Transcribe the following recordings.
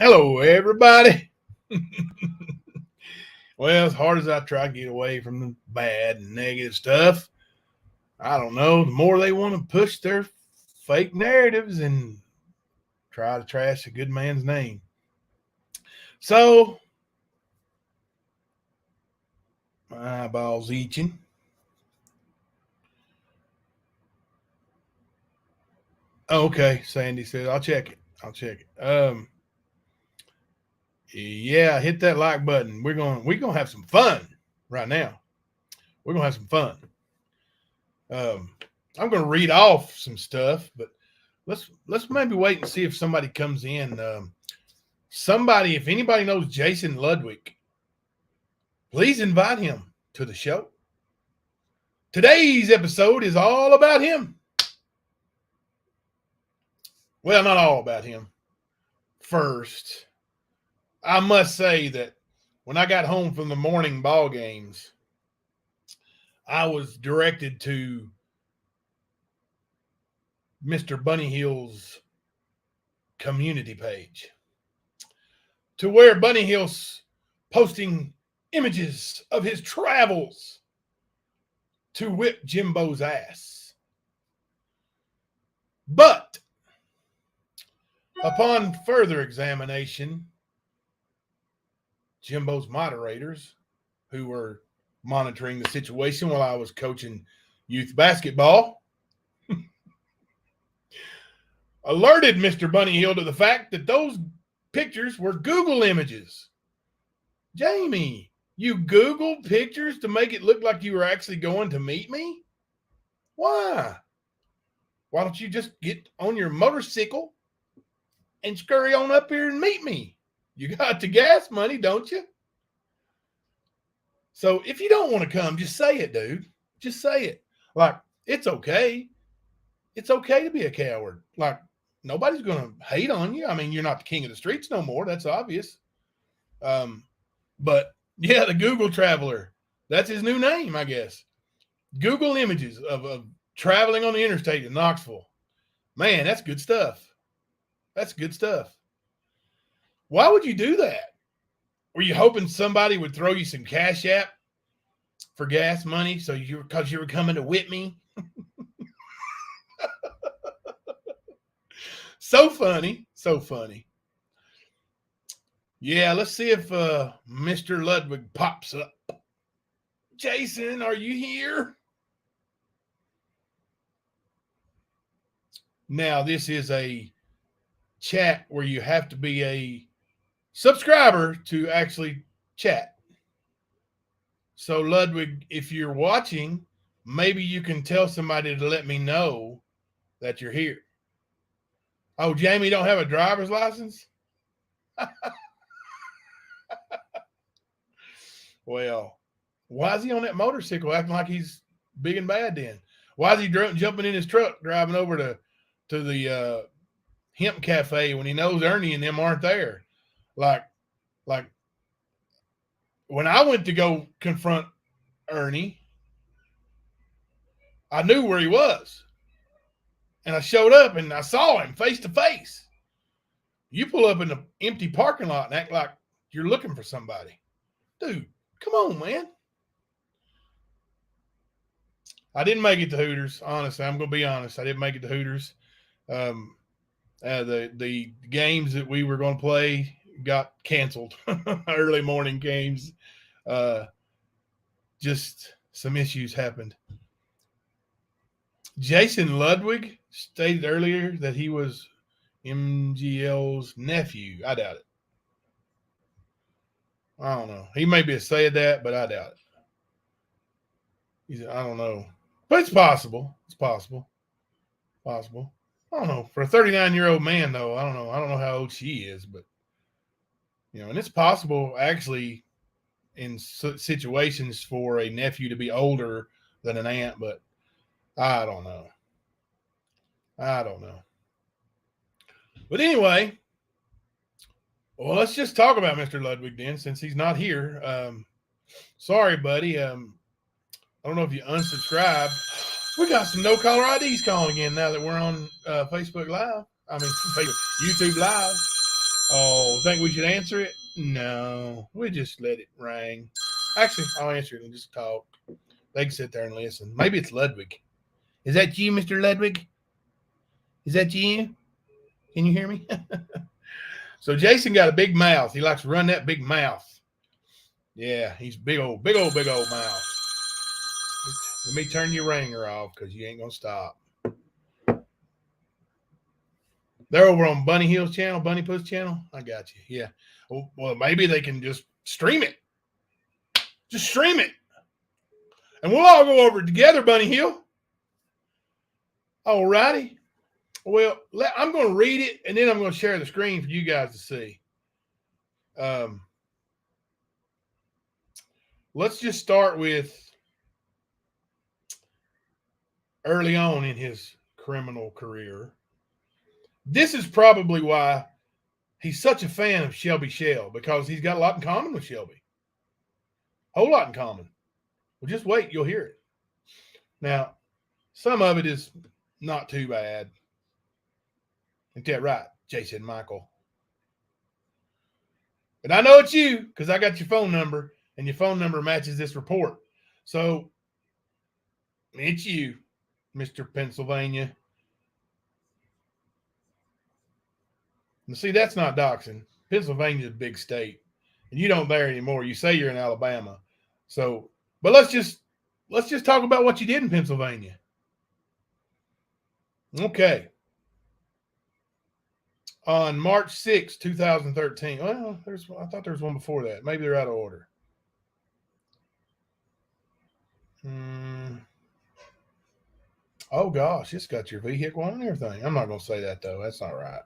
Hello, everybody. Well, as hard as I try to get away from the bad and negative stuff, I don't know. The more they want to push their fake narratives and try to trash a good man's name. So, my eyeballs itching. Okay, Sandy says, I'll check it. Yeah, hit that like button. We're gonna have some fun right now. We're gonna have some fun. I'm gonna read off some stuff, but let's maybe wait and see if somebody comes in. If anybody knows Jason Ludwig, please invite him to the show. Today's episode is all about him. Well, not all about him. First, I must say that when I got home from the morning ball games, I was directed to Mr. Bunny Hill's community page, to where Bunny Hill's posting images of his travels to whip Jimbo's ass. But upon further examination, Jimbo's moderators, who were monitoring the situation while I was coaching youth basketball, alerted Mr. Bunny Hill to the fact that those pictures were Google images. Jamie, you Googled pictures to make it look like you were actually going to meet me? Why? Why don't you just get on your motorcycle and scurry on up here and meet me? You got the gas money, don't you? So if you don't want to come, just say it, dude. Just say it. Like, it's okay. It's okay to be a coward. Like, nobody's going to hate on you. I mean, you're not the king of the streets no more. That's obvious. But yeah, the Google Traveler. That's his new name, I guess. Google images of traveling on the interstate in Knoxville. Man, that's good stuff. That's good stuff. Why would you do that? Were you hoping somebody would throw you some Cash App for gas money because you were coming to whip me? So funny. So funny. Yeah, let's see if Mr. Ludwig pops up. Jason, are you here? Now, this is a chat where you have to be a subscriber to actually chat. So, Ludwig, if you're watching, maybe you can tell somebody to let me know that you're here. Oh, Jamie don't have a driver's license? Well, why is he on that motorcycle acting like he's big and bad then? Why is he jumping in his truck driving over to the hemp cafe when he knows Ernie and them aren't there? Like when I went to go confront Ernie, I knew where he was. And I showed up and I saw him face to face. You pull up in an empty parking lot and act like you're looking for somebody. Dude, come on, man. I didn't make it to Hooters. Honestly, I'm going to be honest. I didn't make it to Hooters. The games that we were going to play got canceled. Early morning games. Just some issues happened. Jason Ludwig stated earlier that he was MGL's nephew. I doubt it. I don't know. He may have said that, but I doubt it. I don't know. But it's possible. It's possible. Possible. I don't know. For a 39-year-old man, though, I don't know. I don't know how old she is, but, and it's possible, actually, in situations for a nephew to be older than an aunt, but I don't know. But anyway, well, let's just talk about Mr. Ludwig then, since he's not here. Sorry, buddy. I don't know if you unsubscribed. We got some no caller IDs calling again now that we're on Facebook Live. YouTube Live. Oh, think we should answer it? No, we just let it ring. Actually, I'll answer it and just talk. They can sit there and listen. Maybe it's Ludwig. Is that you, Mr. Ludwig? Is that you? Can you hear me? So Jason got a big mouth. He likes to run that big mouth. Yeah, he's big old mouth. Let me turn your ringer off because you ain't going to stop. They're over on Bunny Hill's channel, Bunny Puss channel. I got you. Yeah. Well, maybe they can just stream it. Just stream it. And we'll all go over it together, Bunny Hill. All righty. Well, I'm going to read it, and then I'm going to share the screen for you guys to see. Let's just start with early on in his criminal career. This is probably why he's such a fan of Shelby Shell, because he's got a lot in common with Shelby. A whole lot in common. Well, just wait. You'll hear it. Now, some of it is not too bad. Ain't that right, Jason Michael? And I know it's you because I got your phone number, and your phone number matches this report. So it's you, Mr. Pennsylvania. And see, that's not doxing. Pennsylvania's a big state, and you don't there anymore. You say you're in Alabama. So, but let's just talk about what you did in Pennsylvania. Okay. On March 6, 2013. Well, I thought there was one before that. Maybe they're out of order. Oh, gosh. It's got your vehicle on and everything. I'm not going to say that, though. That's not right.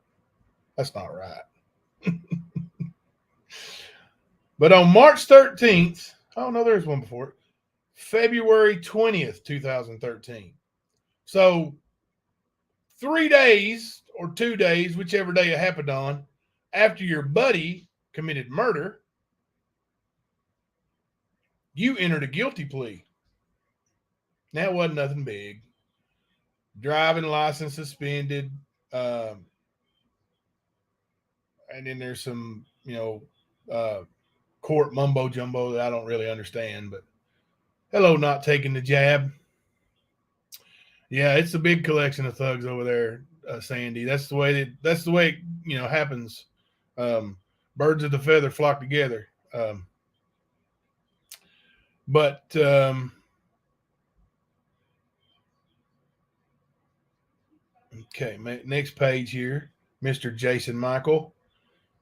That's not right. But on March 13th, oh, no, there's one before it. February 20th, 2013. So 3 days or 2 days, whichever day it happened on, after your buddy committed murder, you entered a guilty plea. Now, it wasn't nothing big. Driving license suspended. And then there's some, court mumbo jumbo that I don't really understand, but hello, not taking the jab. Yeah, it's a big collection of thugs over there, Sandy. That's the way it happens. Birds of the feather flock together. Okay, next page here, Mr. Jason Michael,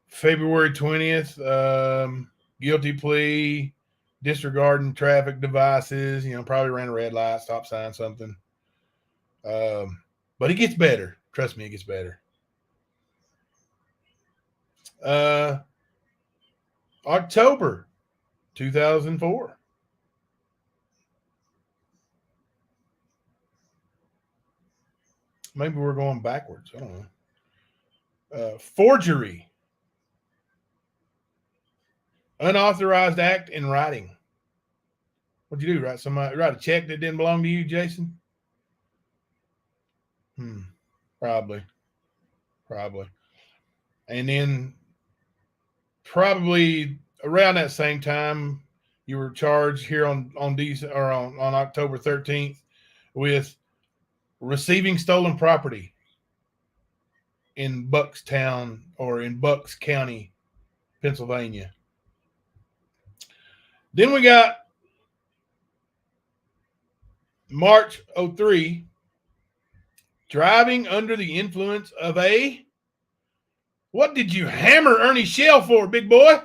February 20th, guilty plea, disregarding traffic devices, probably ran a red light, stop sign, something. But it gets better. Trust me, it gets better. October 2004. Maybe we're going backwards. I don't know. Forgery. Unauthorized act in writing. What'd you do? Write a check that didn't belong to you, Jason? Probably. And then probably around that same time, you were charged here on October 13th with receiving stolen property in Buckstown or in Bucks County, Pennsylvania. Then we got March 03, driving under the influence of a. What did you hammer Ernie Shell for, big boy?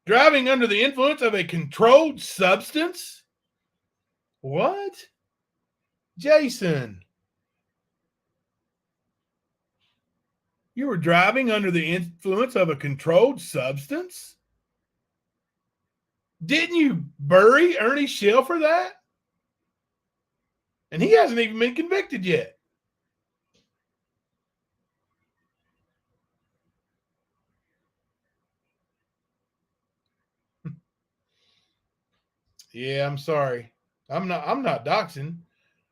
Driving under the influence of a controlled substance? What? Jason, you were driving under the influence of a controlled substance? Didn't you bury Ernie Shell for that? And he hasn't even been convicted yet. Yeah, I'm sorry. I'm not doxing.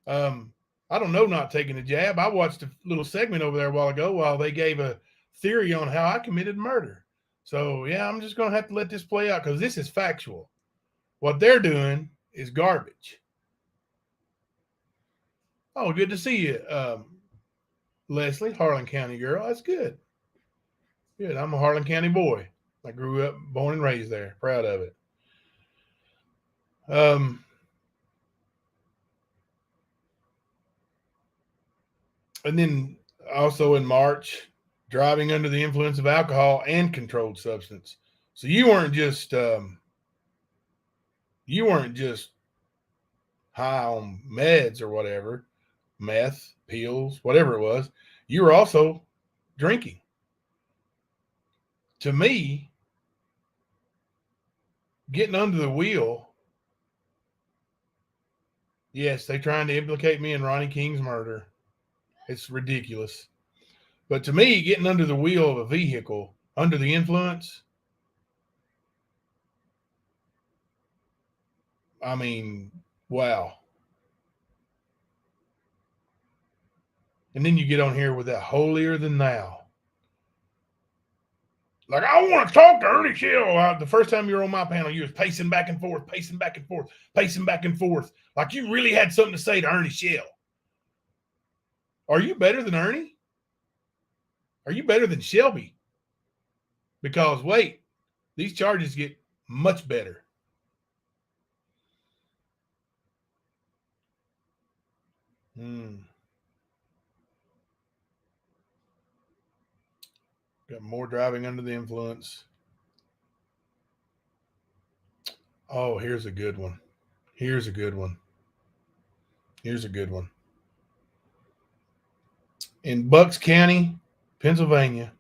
I don't know not taking a jab. I watched a little segment over there a while ago while they gave a theory on how I committed murder. So yeah, I'm just gonna have to let this play out because this is factual. What they're doing is garbage. Oh, good to see you, Leslie, Harlan County girl. That's good. Good. I'm a Harlan County boy. I grew up, born and raised there. Proud of it. And then also in March, driving under the influence of alcohol and controlled substance. So you weren't just high on meds or whatever, meth, pills, whatever it was. You were also drinking. To me, getting under the wheel, yes, they're trying to implicate me in Ronnie King's murder. It's ridiculous. But to me, getting under the wheel of a vehicle under the influence, I mean, wow. And then you get on here with that holier than thou. Like, I want to talk to Ernie Shell. The first time you were on my panel, you was pacing back and forth, pacing back and forth, pacing back and forth. Like you really had something to say to Ernie Shell. Are you better than Ernie? Are you better than Shelby? Because, wait, these charges get much better. Got more driving under the influence. Oh, here's a good one. Here's a good one. Here's a good one. In Bucks County, Pennsylvania,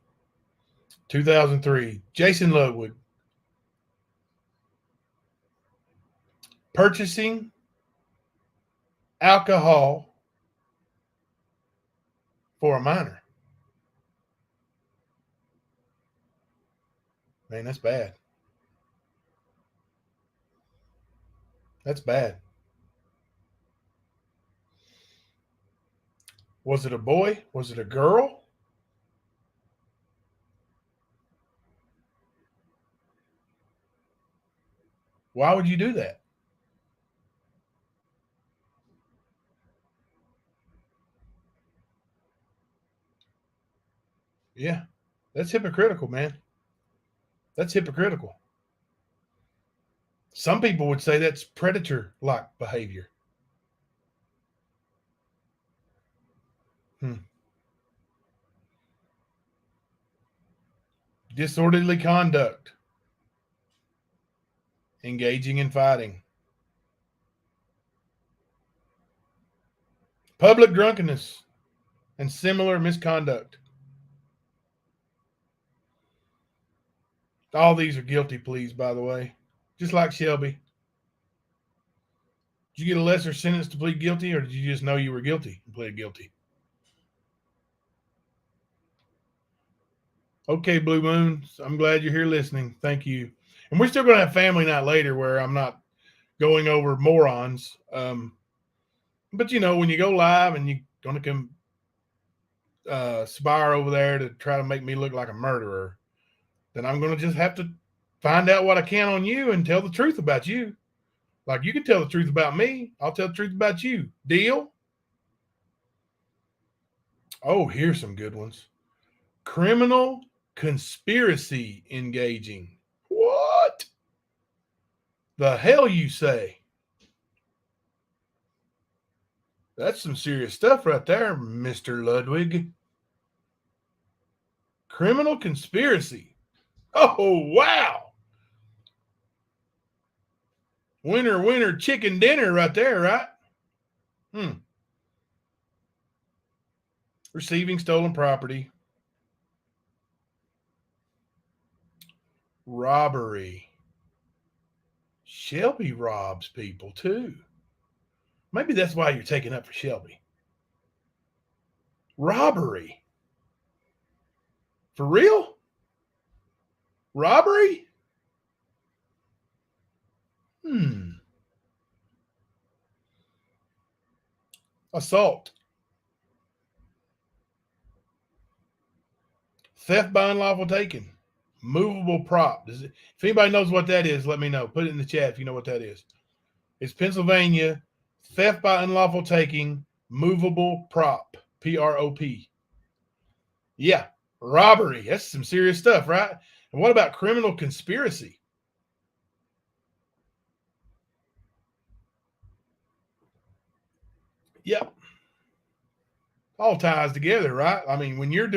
2003, Jason Ludwig purchasing alcohol for a minor. Man, that's bad. That's bad. Was it a boy? Was it a girl? Why would you do that? Yeah, that's hypocritical, man. That's hypocritical. Some people would say that's predator-like behavior. Disorderly conduct. Engaging in fighting. Public drunkenness and similar misconduct. All these are guilty pleas, by the way, just like Shelby. Did you get a lesser sentence to plead guilty, or did you just know you were guilty and plead guilty? Okay, Blue Moon, I'm glad you're here listening. Thank you. And we're still going to have family night later where I'm not going over morons. But, you know, when you go live and you're going to come spire over there to try to make me look like a murderer, then I'm going to just have to find out what I can on you and tell the truth about you. Like you can tell the truth about me. I'll tell the truth about you. Deal? Oh, here's some good ones. Criminal conspiracy engaging. What the hell you say? That's some serious stuff right there, Mr. Ludwig. Criminal conspiracy. Oh, wow. Winner, winner, chicken dinner right there, right? Receiving stolen property. Robbery. Shelby robs people too. Maybe that's why you're taking up for Shelby. Robbery. For real? Robbery? Assault. Theft by unlawful taking. Movable prop. If anybody knows what that is, let me know. Put it in the chat if you know what that is. It's Pennsylvania. Theft by unlawful taking. Movable prop. P-R-O-P. Yeah. Robbery. That's some serious stuff, right? And what about criminal conspiracy? Yep. All ties together, right? I mean, when you're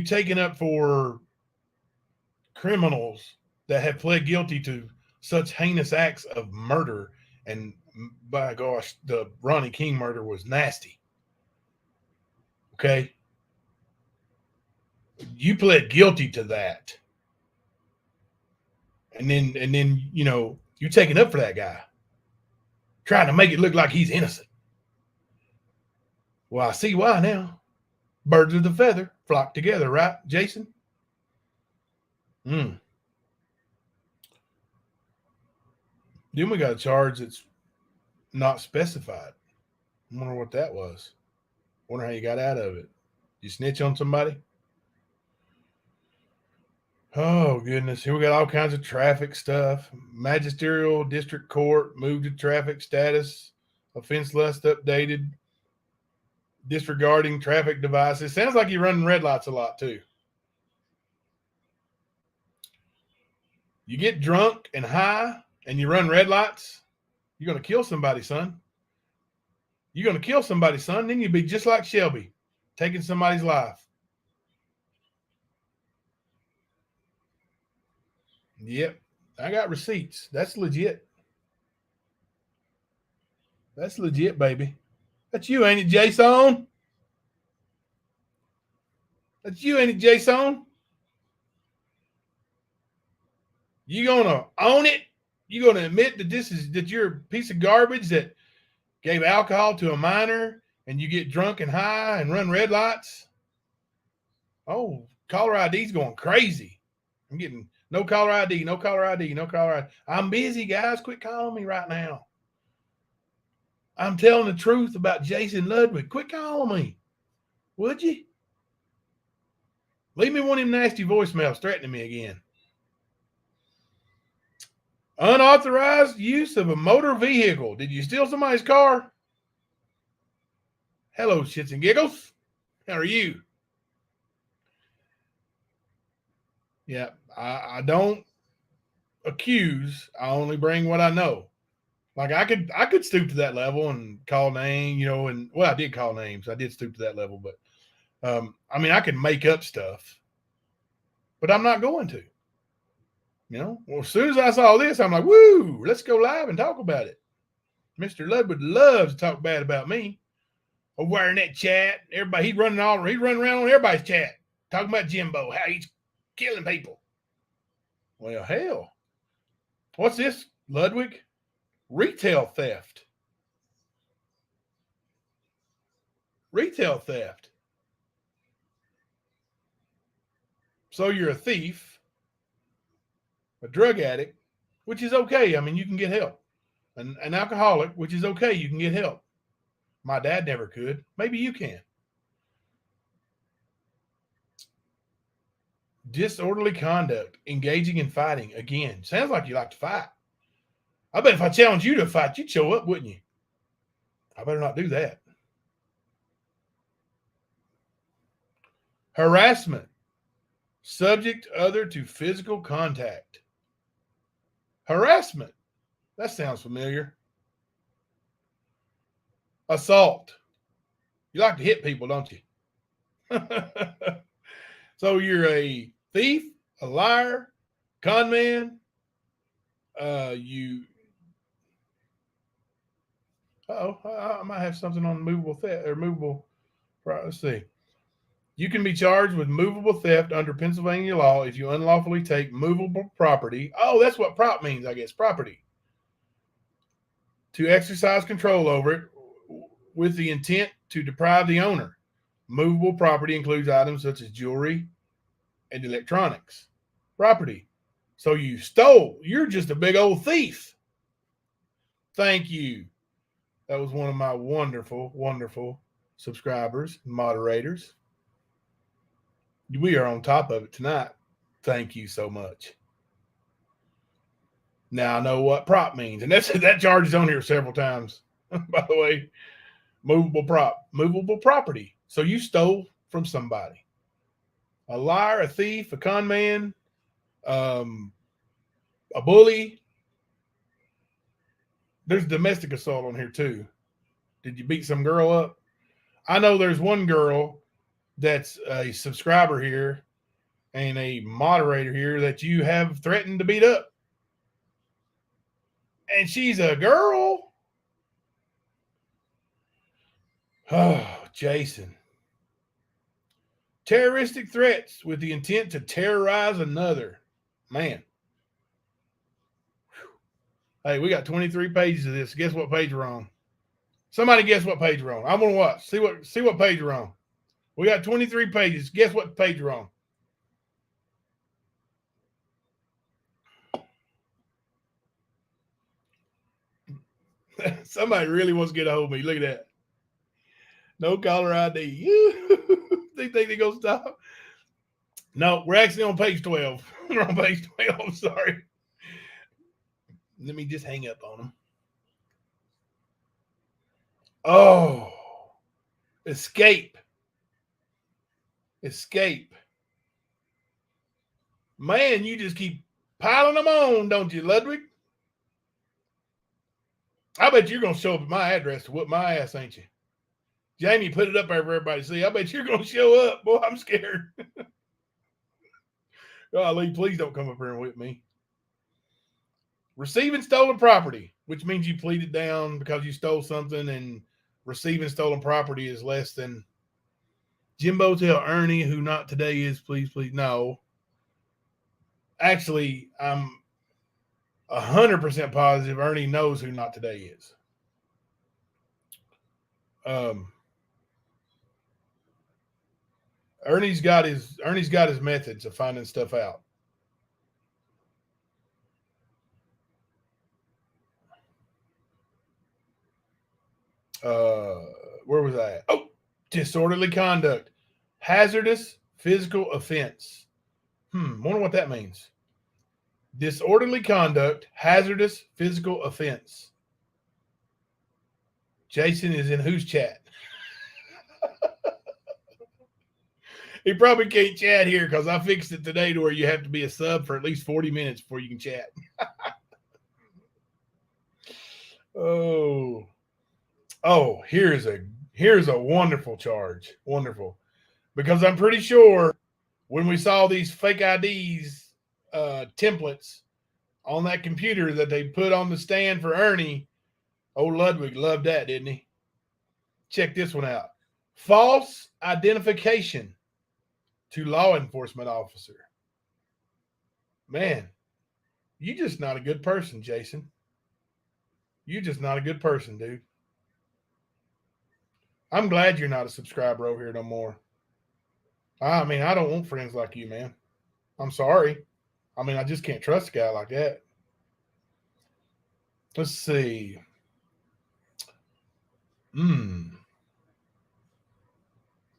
taking up for criminals that have pled guilty to such heinous acts of murder, and by gosh, the Ronnie King murder was nasty. Okay. You pled guilty to that. And then you taking up for that guy, trying to make it look like he's innocent. Well, I see why now. Birds of the feather flock together, right, Jason? Then we got a charge that's not specified. I wonder what that was. Wonder how you got out of it. You snitch on somebody? Oh, goodness. Here we got all kinds of traffic stuff. Magisterial District Court moved to traffic status. Offense list updated. Disregarding traffic devices. Sounds like you're running red lights a lot, too. You get drunk and high and you run red lights, you're going to kill somebody, son. You're going to kill somebody, son. Then you'll be just like Shelby, taking somebody's life. Yep. I got receipts. That's legit. That's legit, baby. That's you, ain't it, Jason? That's you, ain't it, Jason? You gonna own it? You gonna admit that you're a piece of garbage that gave alcohol to a minor and you get drunk and high and run red lights? Oh, caller ID's going crazy. I'm getting no caller ID, no caller ID, no caller ID. I'm busy, guys. Quit calling me right now. I'm telling the truth about Jason Ludwig. Quit calling me. Would you? Leave me one of them nasty voicemails threatening me again. Unauthorized use of a motor vehicle. Did you steal somebody's car? Hello, shits and giggles. How are you? Yeah, I don't accuse. I only bring what I know. Like I could stoop to that level and call name, and I did call names. I did stoop to that level, but I can make up stuff, but I'm not going to. Well, as soon as I saw this, I'm like, woo, let's go live and talk about it. Mr. Ludwig loves to talk bad about me. Over in that chat, everybody, he's running around on everybody's chat, talking about Jimbo, how he's killing people. Well, hell. What's this, Ludwig? Retail theft. Retail theft. So you're a thief, a drug addict, which is okay. You can get help. An alcoholic, which is okay. You can get help. My dad never could. Maybe you can. Disorderly conduct, engaging in fighting. Again, sounds like you like to fight. I bet if I challenge you to a fight, you'd show up, wouldn't you? I better not do that. Harassment. Subject other to physical contact. Harassment. That sounds familiar. assault. You like to hit people, don't you? So you're a thief, a liar, con man. I might have something on movable theft or movable. Let's see. You can be charged with movable theft under Pennsylvania law if you unlawfully take movable property. Oh, that's what prop means, I guess. Property. To exercise control over it with the intent to deprive the owner. Movable property includes items such as jewelry and electronics. Property. So you stole. You're just a big old thief. Thank you. That was one of my wonderful, wonderful subscribers, moderators. We are on top of it tonight. Thank you so much. Now I know what prop means. And that charge is on here several times. By the way, movable property. So you stole from somebody. A liar, a thief, a con man, a bully. There's domestic assault on here too. Did you beat some girl up? I know there's one girl that's a subscriber here and a moderator here that you have threatened to beat up. And she's a girl. Oh, Jason. Terroristic threats with the intent to terrorize another. Man. Hey, we got 23 pages of this. Guess what page we're on? Somebody guess what page we're on. I want to watch. See what page we're on. We got 23 pages. Guess what page we're on? Somebody really wants to get a hold of me. Look at that. No caller ID. Think they're going to stop? No, we're actually on page 12. We're on page 12. Sorry. Let me just hang up on them. Oh, escape. Man, you just keep piling them on, don't you, Ludwig? I bet you're going to show up at my address to whoop my ass, ain't you? Jamie, put it up there for everybody to see. I bet you're going to show up. Boy, I'm scared. Golly, please don't come up here and whip me. Receiving stolen property, which means you pleaded down because you stole something, and receiving stolen property is less than. Jimbo, tell Ernie who not today is, please. No. Actually, I'm 100% positive Ernie knows who not today is. Ernie's got his methods of finding stuff out. Where was I at? Oh, disorderly conduct. Hazardous physical offense. Wonder what that means. Disorderly conduct, hazardous physical offense. Jason is in whose chat? He probably can't chat here because I fixed it today to where you have to be a sub for at least 40 minutes before you can chat. Oh, here's a wonderful charge. Wonderful. Because I'm pretty sure when we saw these fake IDs templates on that computer that they put on the stand for Ernie, old Ludwig loved that, didn't he? Check this one out. False identification to law enforcement officer. Man, you just not a good person, Jason. You're just not a good person, dude. I'm glad you're not a subscriber over here no more. I mean, I don't want friends like you, man. I'm sorry. I mean, I just can't trust a guy like that. Let's see.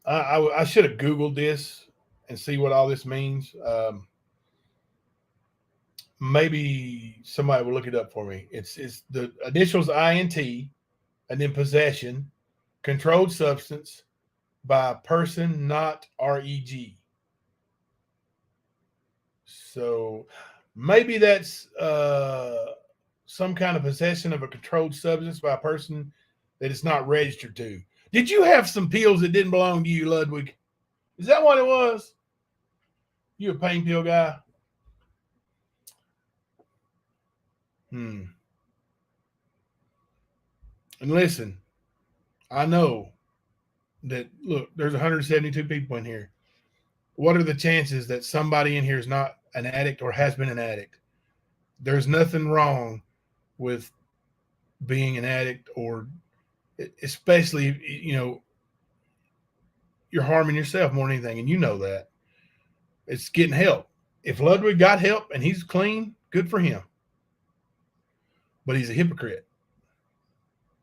I should have Googled this and see what all this means. Maybe somebody will look it up for me. It's the initials INT and then possession, controlled substance by person, not REG. So maybe that's some kind of possession of a controlled substance by a person that it's not registered to. Did you have some pills that didn't belong to you, Ludwig? Is that what it was? You a pain pill guy? And listen, I know that, look, there's 172 people in here. What are the chances that somebody in here is not an addict or has been an addict? There's nothing wrong with being an addict, or especially, you're harming yourself more than anything, and you know that. It's getting help. If Ludwig got help and he's clean, good for him. But he's a hypocrite.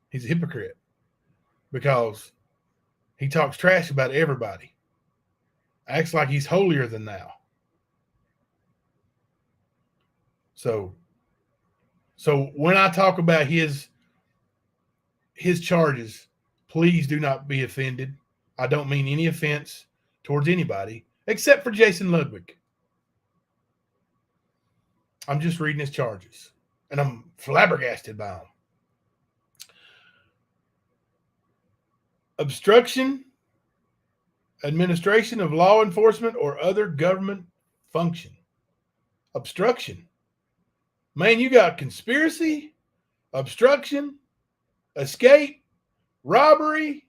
He's a hypocrite because he talks trash about everybody. Acts like he's holier than thou. So when I talk about his charges, please do not be offended. I don't mean any offense towards anybody except for Jason Ludwig. I'm just reading his charges, and I'm flabbergasted by them. Obstruction, administration of law enforcement or other government function. Obstruction. Man, you got conspiracy, obstruction, escape, robbery,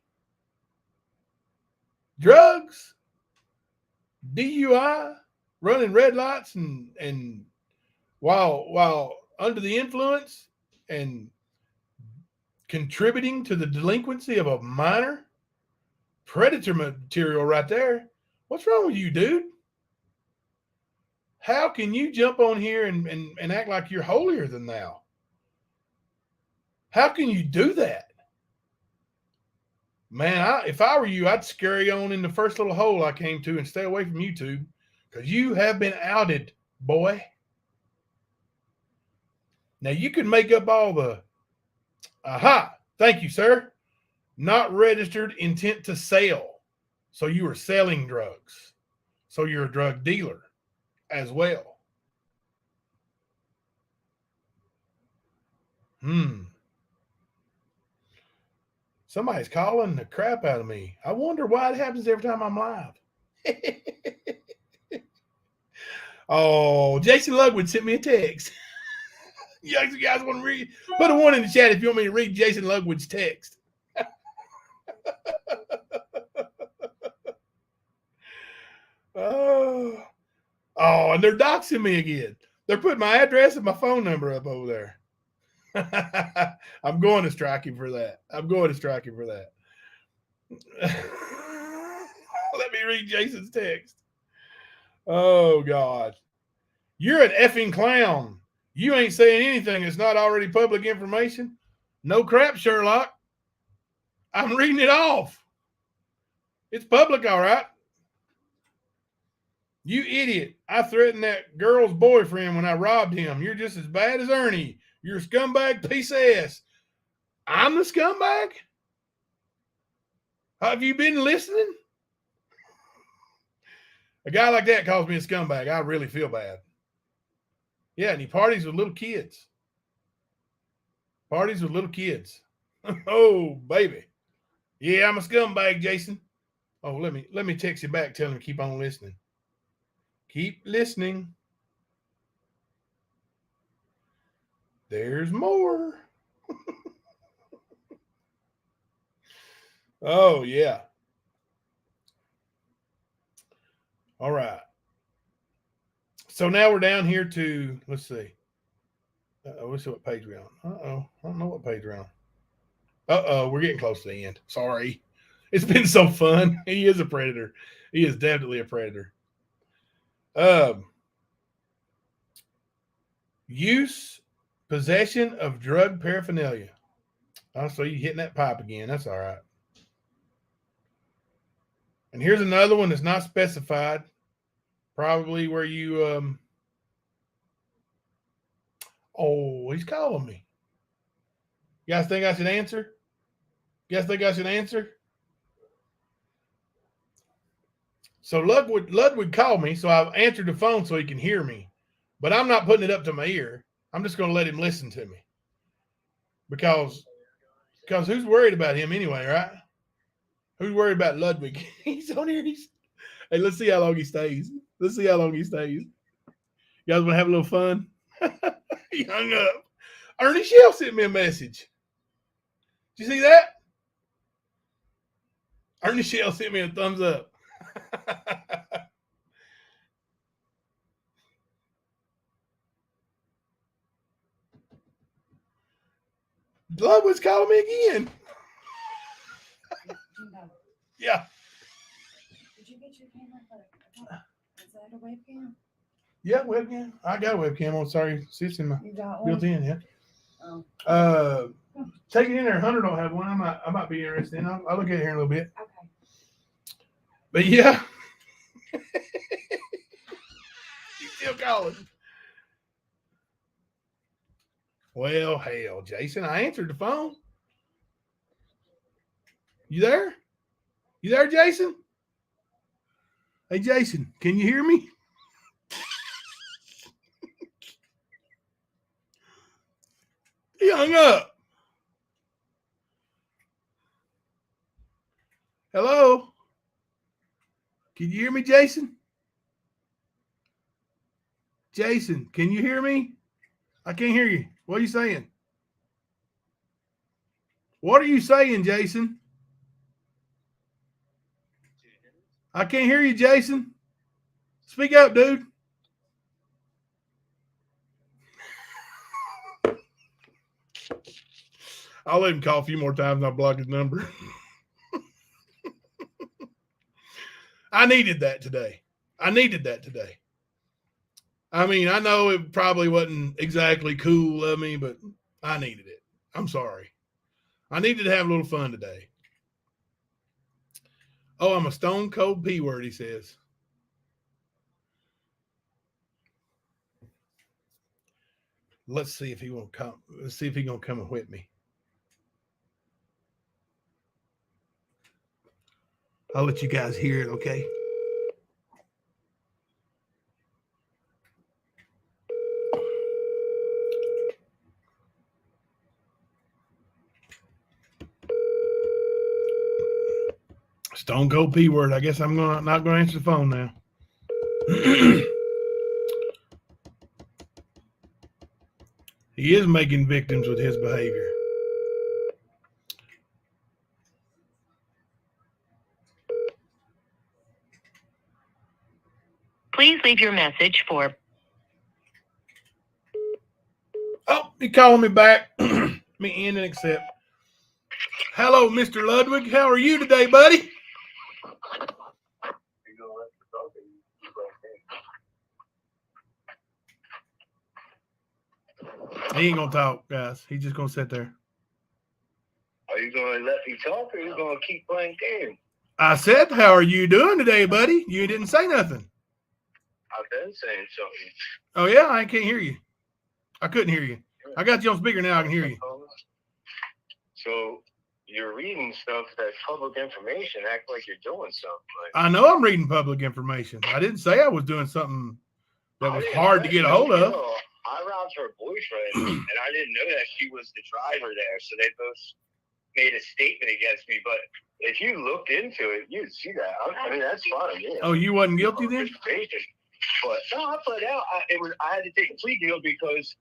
drugs, DUI, running red lights and while under the influence and contributing to the delinquency of a minor. Predator material right there. What's wrong with you, dude? How can you jump on here and act like you're holier than thou? How can you do that? Man, if I were you, I'd scurry on in the first little hole I came to and stay away from YouTube, because you have been outed, boy. Now, you can make up all the, thank you, sir. Not registered intent to sell. So you were selling drugs. So you're a drug dealer as well. Somebody's calling the crap out of me. I wonder why it happens every time I'm live. Oh, Jason Ludwig sent me a text. You guys want to read? Put a 1 in the chat if you want me to read Jason Ludwig's text. Oh, and they're doxing me again. They're putting my address and my phone number up over there. I'm going to strike him for that. Let me read Jason's text. Oh, God. You're an effing clown. You ain't saying anything that's not already public information. No crap, Sherlock. I'm reading it off. It's public, all right. You idiot. I threatened that girl's boyfriend when I robbed him. You're just as bad as Ernie. You're a scumbag piece of ass. I'm the scumbag? Have you been listening? A guy like that calls me a scumbag. I really feel bad. Yeah, and he parties with little kids. Oh, baby. Yeah, I'm a scumbag, Jason. Oh, let me text you back. Tell him to keep on listening. Keep listening. There's more. Oh, yeah. All right. So now we're down here to, let's see. Let's see what page we're on. I don't know what page we're on. We're getting close to the end. Sorry. It's been so fun. He is a predator. He is definitely a predator. Use, possession of drug paraphernalia. Oh, so you're hitting that pipe again. That's all right. And here's another one that's not specified. Probably where you, oh, he's calling me. You guys think I should answer? So Ludwig called me, so I answered the phone so he can hear me. But I'm not putting it up to my ear. I'm just going to let him listen to me. Because Because who's worried about him anyway, right? Who's worried about Ludwig? He's on here. Hey, let's see how long he stays. You guys want to have a little fun? He hung up. Ernie Shell sent me a message. Did you see that? Ernie Shell sent me a thumbs up. Ludwig's calling me again. Yeah. Did you get your camera? Is that a webcam? Yeah, webcam. I got a webcam on. Sorry, sits in my built in. Yeah. Oh. Take it in there. Hunter don't have one. I might be interested in. I'll look at it here in a little bit. Okay. But yeah. You still calling? Well, hell, Jason, I answered the phone. You there? You there, Jason? Hey, Jason, can you hear me? He hung up. Hello? Can you hear me, Jason? Jason, can you hear me? I can't hear you. What are you saying? What are you saying, Jason? I can't hear you, Jason. Speak up, dude. I'll let him call a few more times and I'll block his number. I needed that today. I mean, I know it probably wasn't exactly cool of me, but I needed it. I'm sorry. I needed to have a little fun today. Oh, I'm a stone cold P word, he says. Let's see if he won't come. Let's see if he's gonna come and whip me. I'll let you guys hear it, okay? Stone cold P word. I guess I'm not gonna answer the phone now. He is making victims with his behavior. Please leave your message for. Oh, he calling me back. Me in and accept. Hello, Mr. Ludwig. How are you today, buddy? He ain't gonna talk, guys. He's just gonna sit there. Are you gonna let me talk, or are you gonna keep playing games? I said, how are you doing today, buddy? You didn't say nothing. I've been saying something. Oh, yeah? I can't hear you. I couldn't hear you. I got you on speaker now. I can hear you. So you're reading stuff that's public information. Act like you're doing something. I know I'm reading public information. I didn't say I was doing something that was hard to get a hold of. I robbed her boyfriend, and I didn't know that she was the driver there. So they both made a statement against me. But if you looked into it, you'd see that. I mean, that's fine. Yeah. Oh, you wasn't guilty then? But no, I pled out. I had to take a plea deal because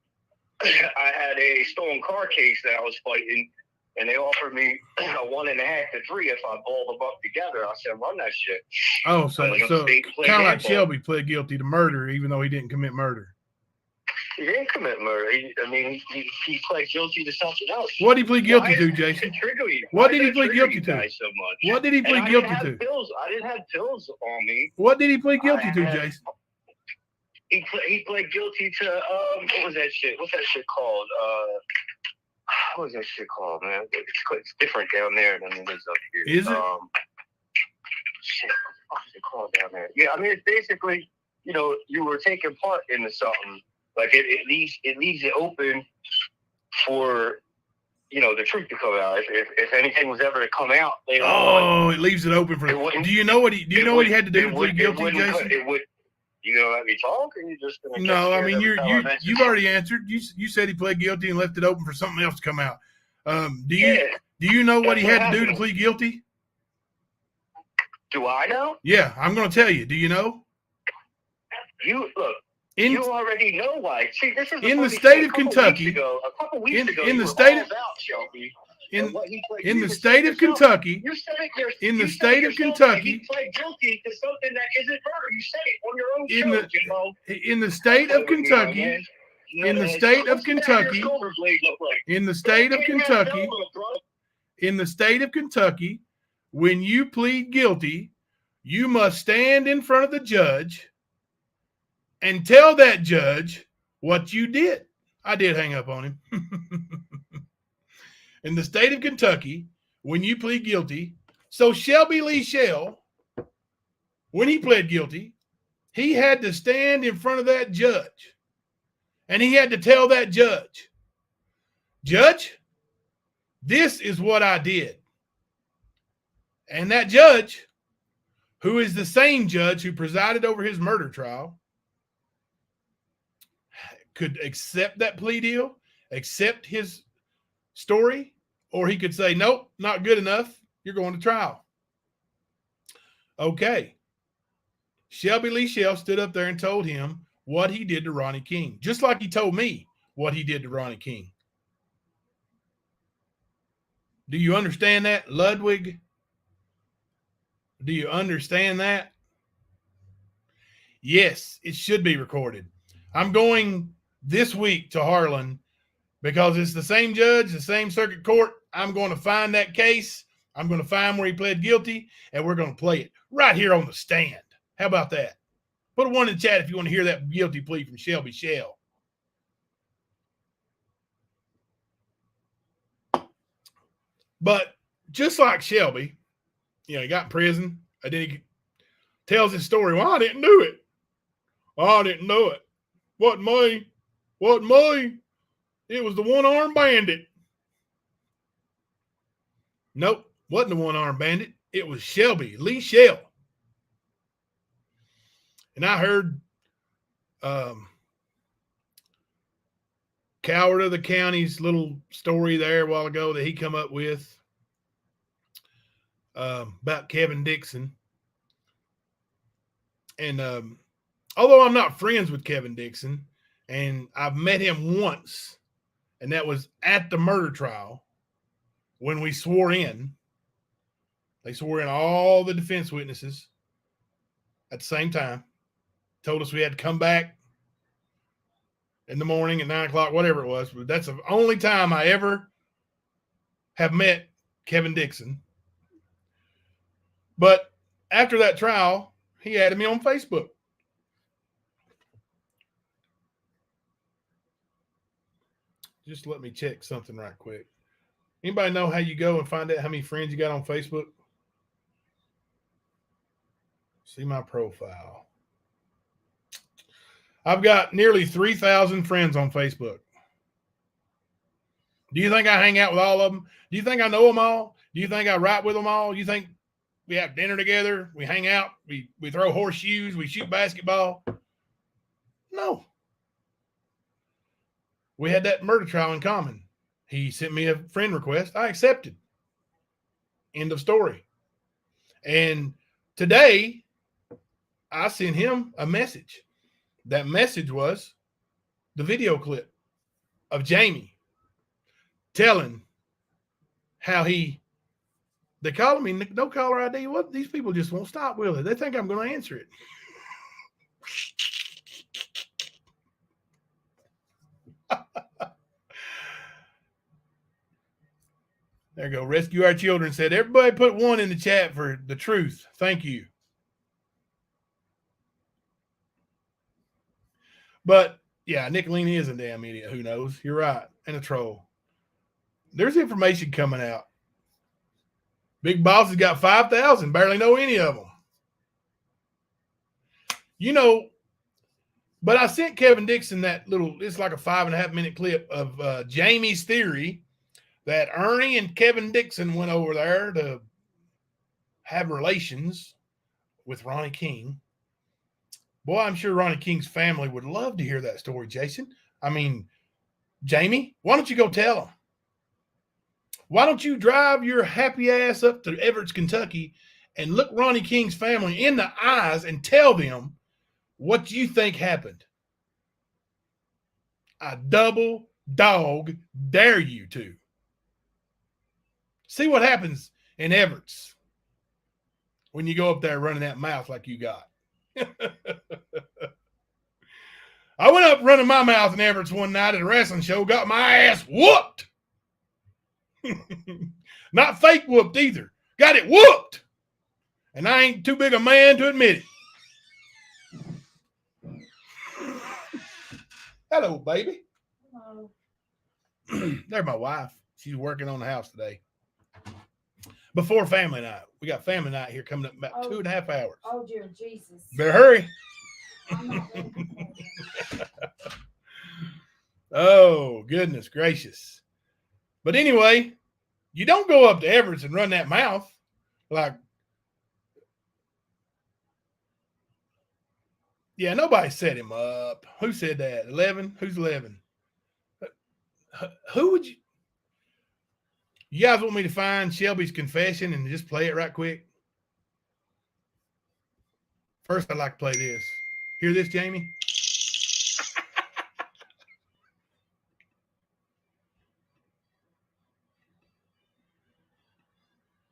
I had a stolen car case that I was fighting, and they offered me a 1.5 to 3 if I balled them up together. I said, run that shit. Oh, so kind of like Shelby pled guilty to murder, even though he didn't commit murder. He didn't commit murder. He pled guilty to something else. What did he plead guilty to, Jason? What did he plead guilty to? So much? What did he plead guilty to? I didn't have pills on me. What did he plead guilty to, Jason? He pled guilty to what was that shit? What's that shit called? What was that shit called, man? It's different down there than it is up here. Is it? Shit, what is it called down there? Yeah, I mean it's basically, you were taking part into something. Like it leaves it open for, the truth to come out. If anything was ever to come out later on. It leaves it open for. Do you know what he had to do to plead guilty, Jason? You gonna let me talk, or you just gonna? No, I mean you've already answered. You said he pled guilty and left it open for something else to come out. Do Do you know what he That's had to do to happened. plead guilty? Do I know? Yeah, I'm going to tell you. Do you know? You look. In You already know why. See, this is in the funny state thing. of Kentucky, A couple weeks ago, in you the were state all of about Shelby. in and what he pled- in you the even state said of yourself- Kentucky, You said it yourself. in the You said state it of yourself that Kentucky, he pled guilty to something that isn't murder. You said it on your own in show, the Jimbo. in the state of Kentucky, in the state of Kentucky, in the state of Kentucky, in the state of Kentucky, when you plead guilty, you must stand in front of the judge and tell that judge what you did. I did hang up on him. In the state of Kentucky, when you plead guilty, so Shelby Lee Shell, when he pled guilty, he had to stand in front of that judge and he had to tell that judge, Judge, this is what I did. And that judge, who is the same judge who presided over his murder trial, could accept that plea deal, accept his story, or he could say, nope, not good enough. You're going to trial. Okay. Shelby Lee Shell stood up there and told him what he did to Ronnie King, just like he told me what he did to Ronnie King. Do you understand that, Ludwig? Do you understand that? Yes, it should be recorded. I'm going this week to Harlan because it's the same judge, the same circuit court. I'm going to find that case. I'm going to find where he pled guilty, and we're going to play it right here on the stand. How about that? Put a one in the chat if you want to hear that guilty plea from Shelby Shell. But just like Shelby, he got in prison. And then he tells his story. Well, I didn't do it. I didn't know it. Wasn't me. Wasn't me. It was the one-armed bandit. Nope, wasn't the one-armed bandit. It was Shelby Lee Shell. And I heard Coward of the County's little story there a while ago that he come up with about Kevin Dixon. And although I'm not friends with Kevin Dixon, and I've met him once, and that was at the murder trial when we swore in. They swore in all the defense witnesses at the same time. Told us we had to come back in the morning at 9 o'clock, whatever it was. But that's the only time I ever have met Kevin Dixon. But after that trial, he added me on Facebook. Just let me check something right quick. Anybody know how you go and find out how many friends you got on Facebook? See my profile. I've got nearly 3,000 friends on Facebook. Do you think I hang out with all of them? Do you think I know them all? Do you think I write with them all? Do you think we have dinner together? We hang out? We throw horseshoes? We shoot basketball? No. We had that murder trial in common. He sent me a friend request. I accepted. End of story. And today, I sent him a message. That message was the video clip of Jamie telling how they call me no caller ID. What? These people just won't stop, will they? They think I'm going to answer it. There you go. Rescue Our Children said, everybody put one in the chat for the truth. Thank you. But, yeah, Nicolini is a damn idiot. Who knows? You're right. And a troll. There's information coming out. Big Boss has got 5,000. Barely know any of them. But I sent Kevin Dixon that it's like a 5.5 minute clip of Jamie's theory that Ernie and Kevin Dixon went over there to have relations with Ronnie King. Boy, I'm sure Ronnie King's family would love to hear that story, Jason. I mean, Jamie, why don't you go tell them? Why don't you drive your happy ass up to Everett, Kentucky and look Ronnie King's family in the eyes and tell them what you think happened? I double dog dare you to. See what happens in Everett's when you go up there running that mouth like you got. I went up running my mouth in Everett's one night at a wrestling show, got my ass whooped. Not fake whooped either. Got it whooped. And I ain't too big a man to admit it. Hello, baby. Hello. There's my wife. She's working on the house today. Before family night. We got family night here coming up in about 2.5 hours. Oh, dear Jesus. Better hurry. I'm not ready for that. Oh, goodness gracious. But anyway, you don't go up to Everett's and run that mouth like, yeah, nobody set him up. Who said that? 11? Who's 11? Who would you? You guys want me to find Shelby's confession and just play it right quick? First, I'd like to play this. Hear this, Jamie?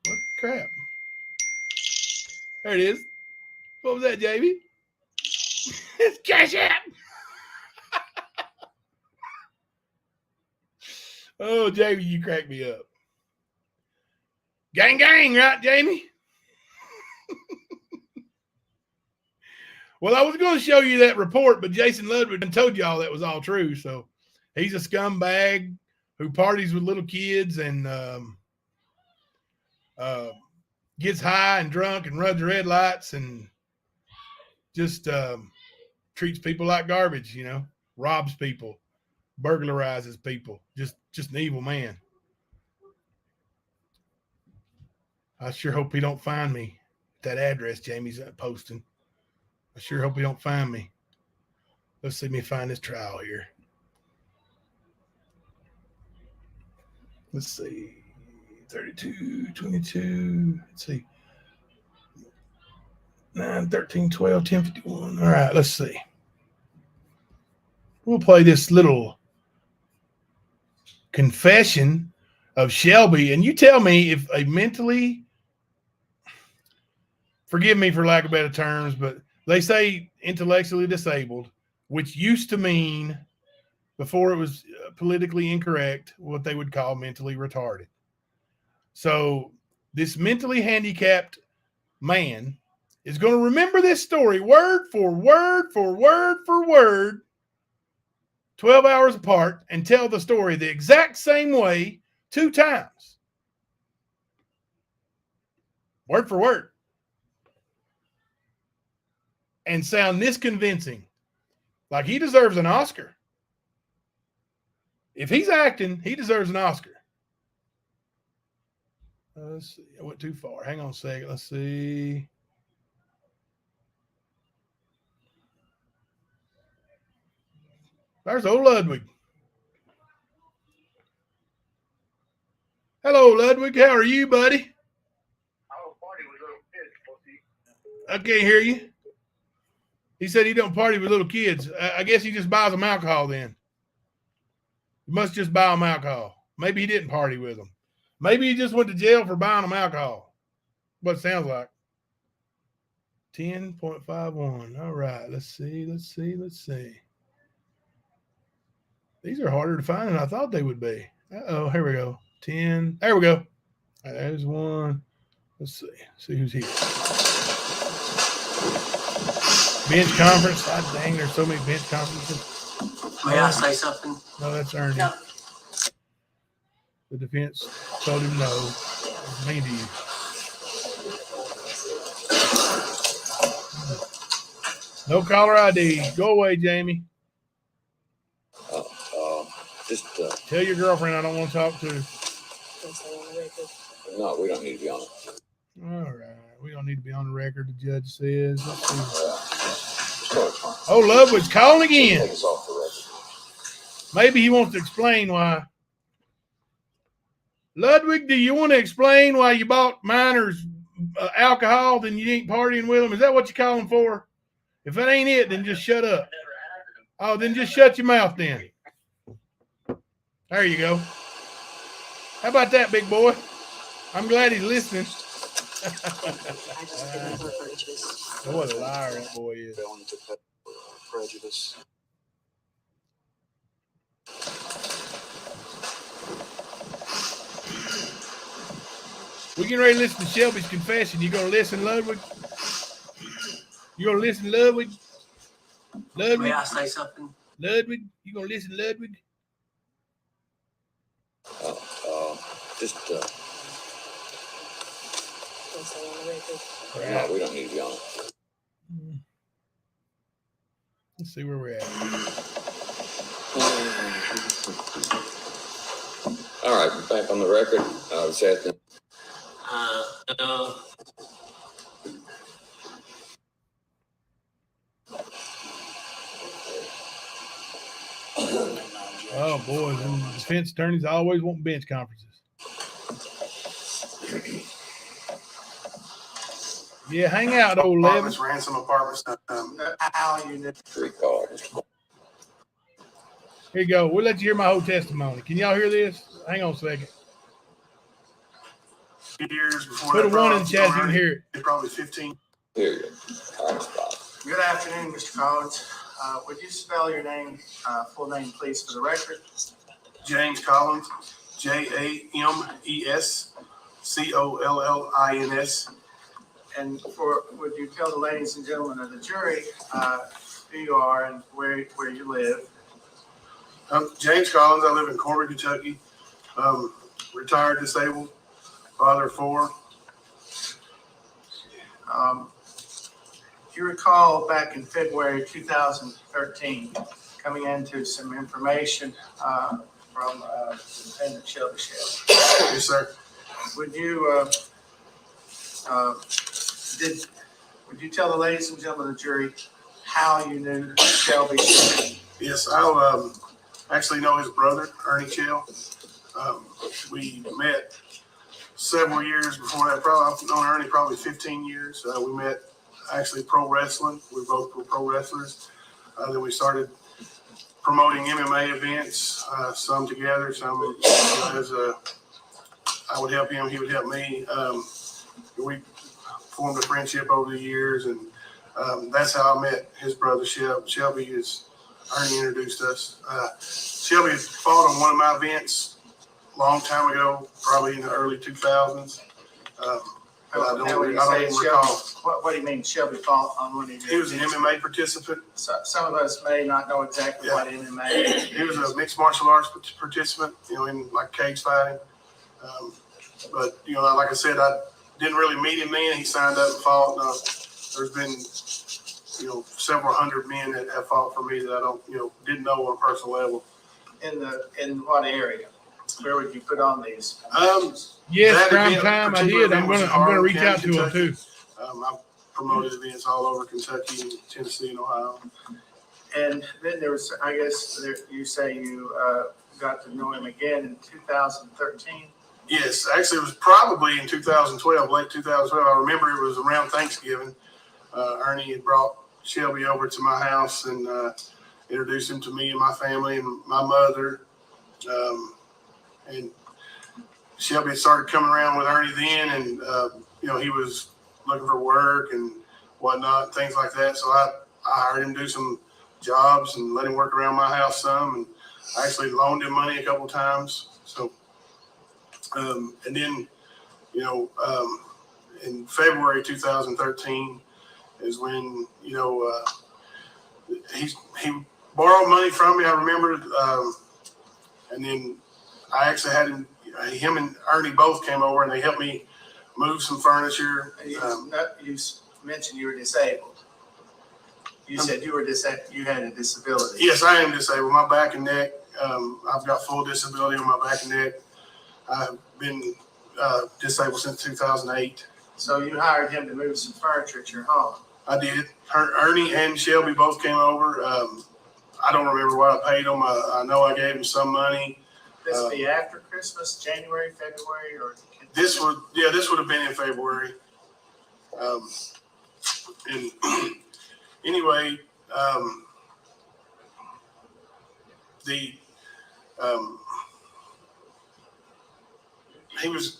What crap? There it is. What was that, Jamie? It's Cash App. Oh, Jamie, you crack me up. Gang, gang, right, Jamie? Well, I was going to show you that report, but Jason Ludwig told y'all that was all true. So he's a scumbag who parties with little kids and gets high and drunk and runs red lights and just treats people like garbage, you know, robs people, burglarizes people, just an evil man. I sure hope he don't find me at that address Jamie's posting. I sure hope he don't find me. Let's see me find this trial here. Let's see. 32, 22. Let's see. 9, 13, 12, 10, 51. All right, let's see. We'll play this little confession of Shelby. And you tell me if a mentally, forgive me for lack of better terms, but they say intellectually disabled, which used to mean, before it was politically incorrect, what they would call mentally retarded. So this mentally handicapped man is going to remember this story word for word for word for word, 12 hours apart, and tell the story the exact same way 2 times. Word for word. And sound this convincing. Like he deserves an Oscar. If he's acting, he deserves an Oscar. Let's see. I went too far. Hang on a second. Let's see. There's old Ludwig. Hello, Ludwig. How are you, buddy? I can't hear you. He said he don't party with little kids. I guess he just buys them alcohol then. You must just buy them alcohol. Maybe he didn't party with them. Maybe he just went to jail for buying them alcohol. What it sounds like. 10.51. All right. Let's see. These are harder to find than I thought they would be. Uh-oh. Here we go. 10. There we go. All right, there's one. Let's see. See who's here. Bench conference. God dang, there's so many bench conferences. May I say something? No, that's Ernie. No. The defense told him no. It was mean to you. No caller ID. Go away, Jamie. Tell your girlfriend I don't want to talk to her. No, we don't need to be on it. All right. We don't need to be on the record, the judge says. Let's see. Oh, Ludwig's calling again. Take us off the record. Maybe he wants to explain why Ludwig, do you want to explain why you bought minors alcohol, then you ain't partying with them? Is that what you call them for? If that ain't it, then just shut up. Oh, then just shut your mouth then. There you go. How about that, big boy? I'm glad he's listening. What a liar that boy is. Prejudice. We're getting ready to listen to Shelby's confession. You gonna listen, Ludwig? You gonna listen, Ludwig? Ludwig? May I say something? Ludwig? You gonna listen, Ludwig? No, we don't need you on. Let's see where we're at. All right, back on the record. This afternoon. No. Oh, boys, and defense attorneys always want bench conferences. Yeah, hang out, old Levis. Ransom apartments. How you did. Recall. Here you go. We'll let you hear my whole testimony. Can y'all hear this? Hang on a second. Years before Put a that, one in the chat so you can hear it. Probably 15. Period. Time spot. Good afternoon, Mr. Collins. Would you spell your name, full name, please, for the record? James Collins, JamesCollins. And would you tell the ladies and gentlemen of the jury who you are and where you live? I'm James Collins. I live in Corbin, Kentucky. Retired disabled, father of 4. You recall back in February 2013 coming into some information from Defendant Shelby Shell. Yes, sir. Would you would you tell the ladies and gentlemen of the jury how you knew Shelby Shell? Yes, I actually know his brother, Ernie Shell. We met several years before that. I've known Ernie probably 15 years. We met actually pro wrestling. We both were pro wrestlers. Then we started promoting MMA events, some together, some I would help him, he would help me. We formed a friendship over the years, and that's how I met his brother Shelby. Shelby is Ernie introduced us. Shelby fought on one of my events a long time ago, probably in the early 2000s. I don't even recall. What do you mean Shelby fought on one of your He was an MMA participant. So, some of us may not know exactly what MMA is. He was a mixed martial arts participant, in like cage fighting. But, like I said, I didn't really meet him then. He signed up and fought. There's been, several hundred men that have fought for me that I don't, didn't know on a personal level. In what area? Where would you put on these? Yes, prime time. I did. I'm gonna reach out to him too. I've promoted events all over Kentucky, and Tennessee, and Ohio. And then there was, I guess, you say you got to know him again in 2013. Yes, actually, it was probably in 2012, late 2012. I remember it was around Thanksgiving. Ernie had brought Shelby over to my house and introduced him to me and my family and my mother. And Shelby had started coming around with Ernie then, and he was looking for work and whatnot, things like that. So I hired him to do some jobs and let him work around my house some, and I actually loaned him money a couple times. So, and then, in February 2013 is when he borrowed money from me. I remember, and then I actually had him and Ernie both came over and they helped me move some furniture. You mentioned you were disabled. You said you had a disability. Yes, I am disabled. My back and neck. I've got full disability on my back and neck. I've been disabled since 2008. So you hired him to move some furniture at your home. I did. Ernie and Shelby both came over. I don't remember what I paid them. I know I gave them some money. This be after Christmas, January, February, or? This would have been in February. And anyway, he was,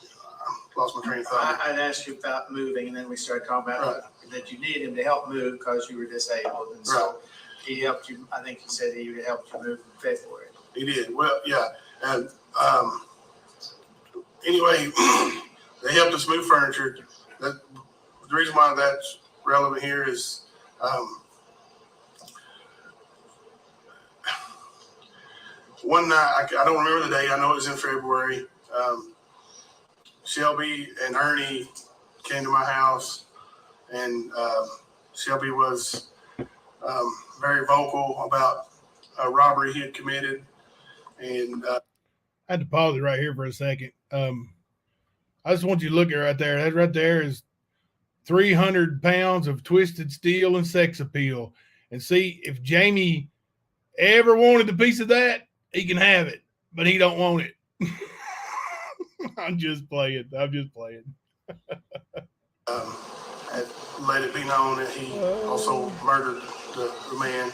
lost my train of thought. I'd asked you about moving, and then we started talking about that you needed him to help move because you were disabled, and so he helped you. I think he said he helped you move in February. He did. Well, yeah. And anyway, they helped us move furniture. The reason why that's relevant here is one night, I don't remember the day, I know it was in February. Shelby and Ernie came to my house, and Shelby was very vocal about a robbery he had committed. And I had to pause it right here for a second. I just want you to look at it right there. That right there is 300 pounds of twisted steel and sex appeal. And see, if Jamie ever wanted a piece of that, he can have it, but he don't want it. I'm just playing. had let it be known that he also murdered the man.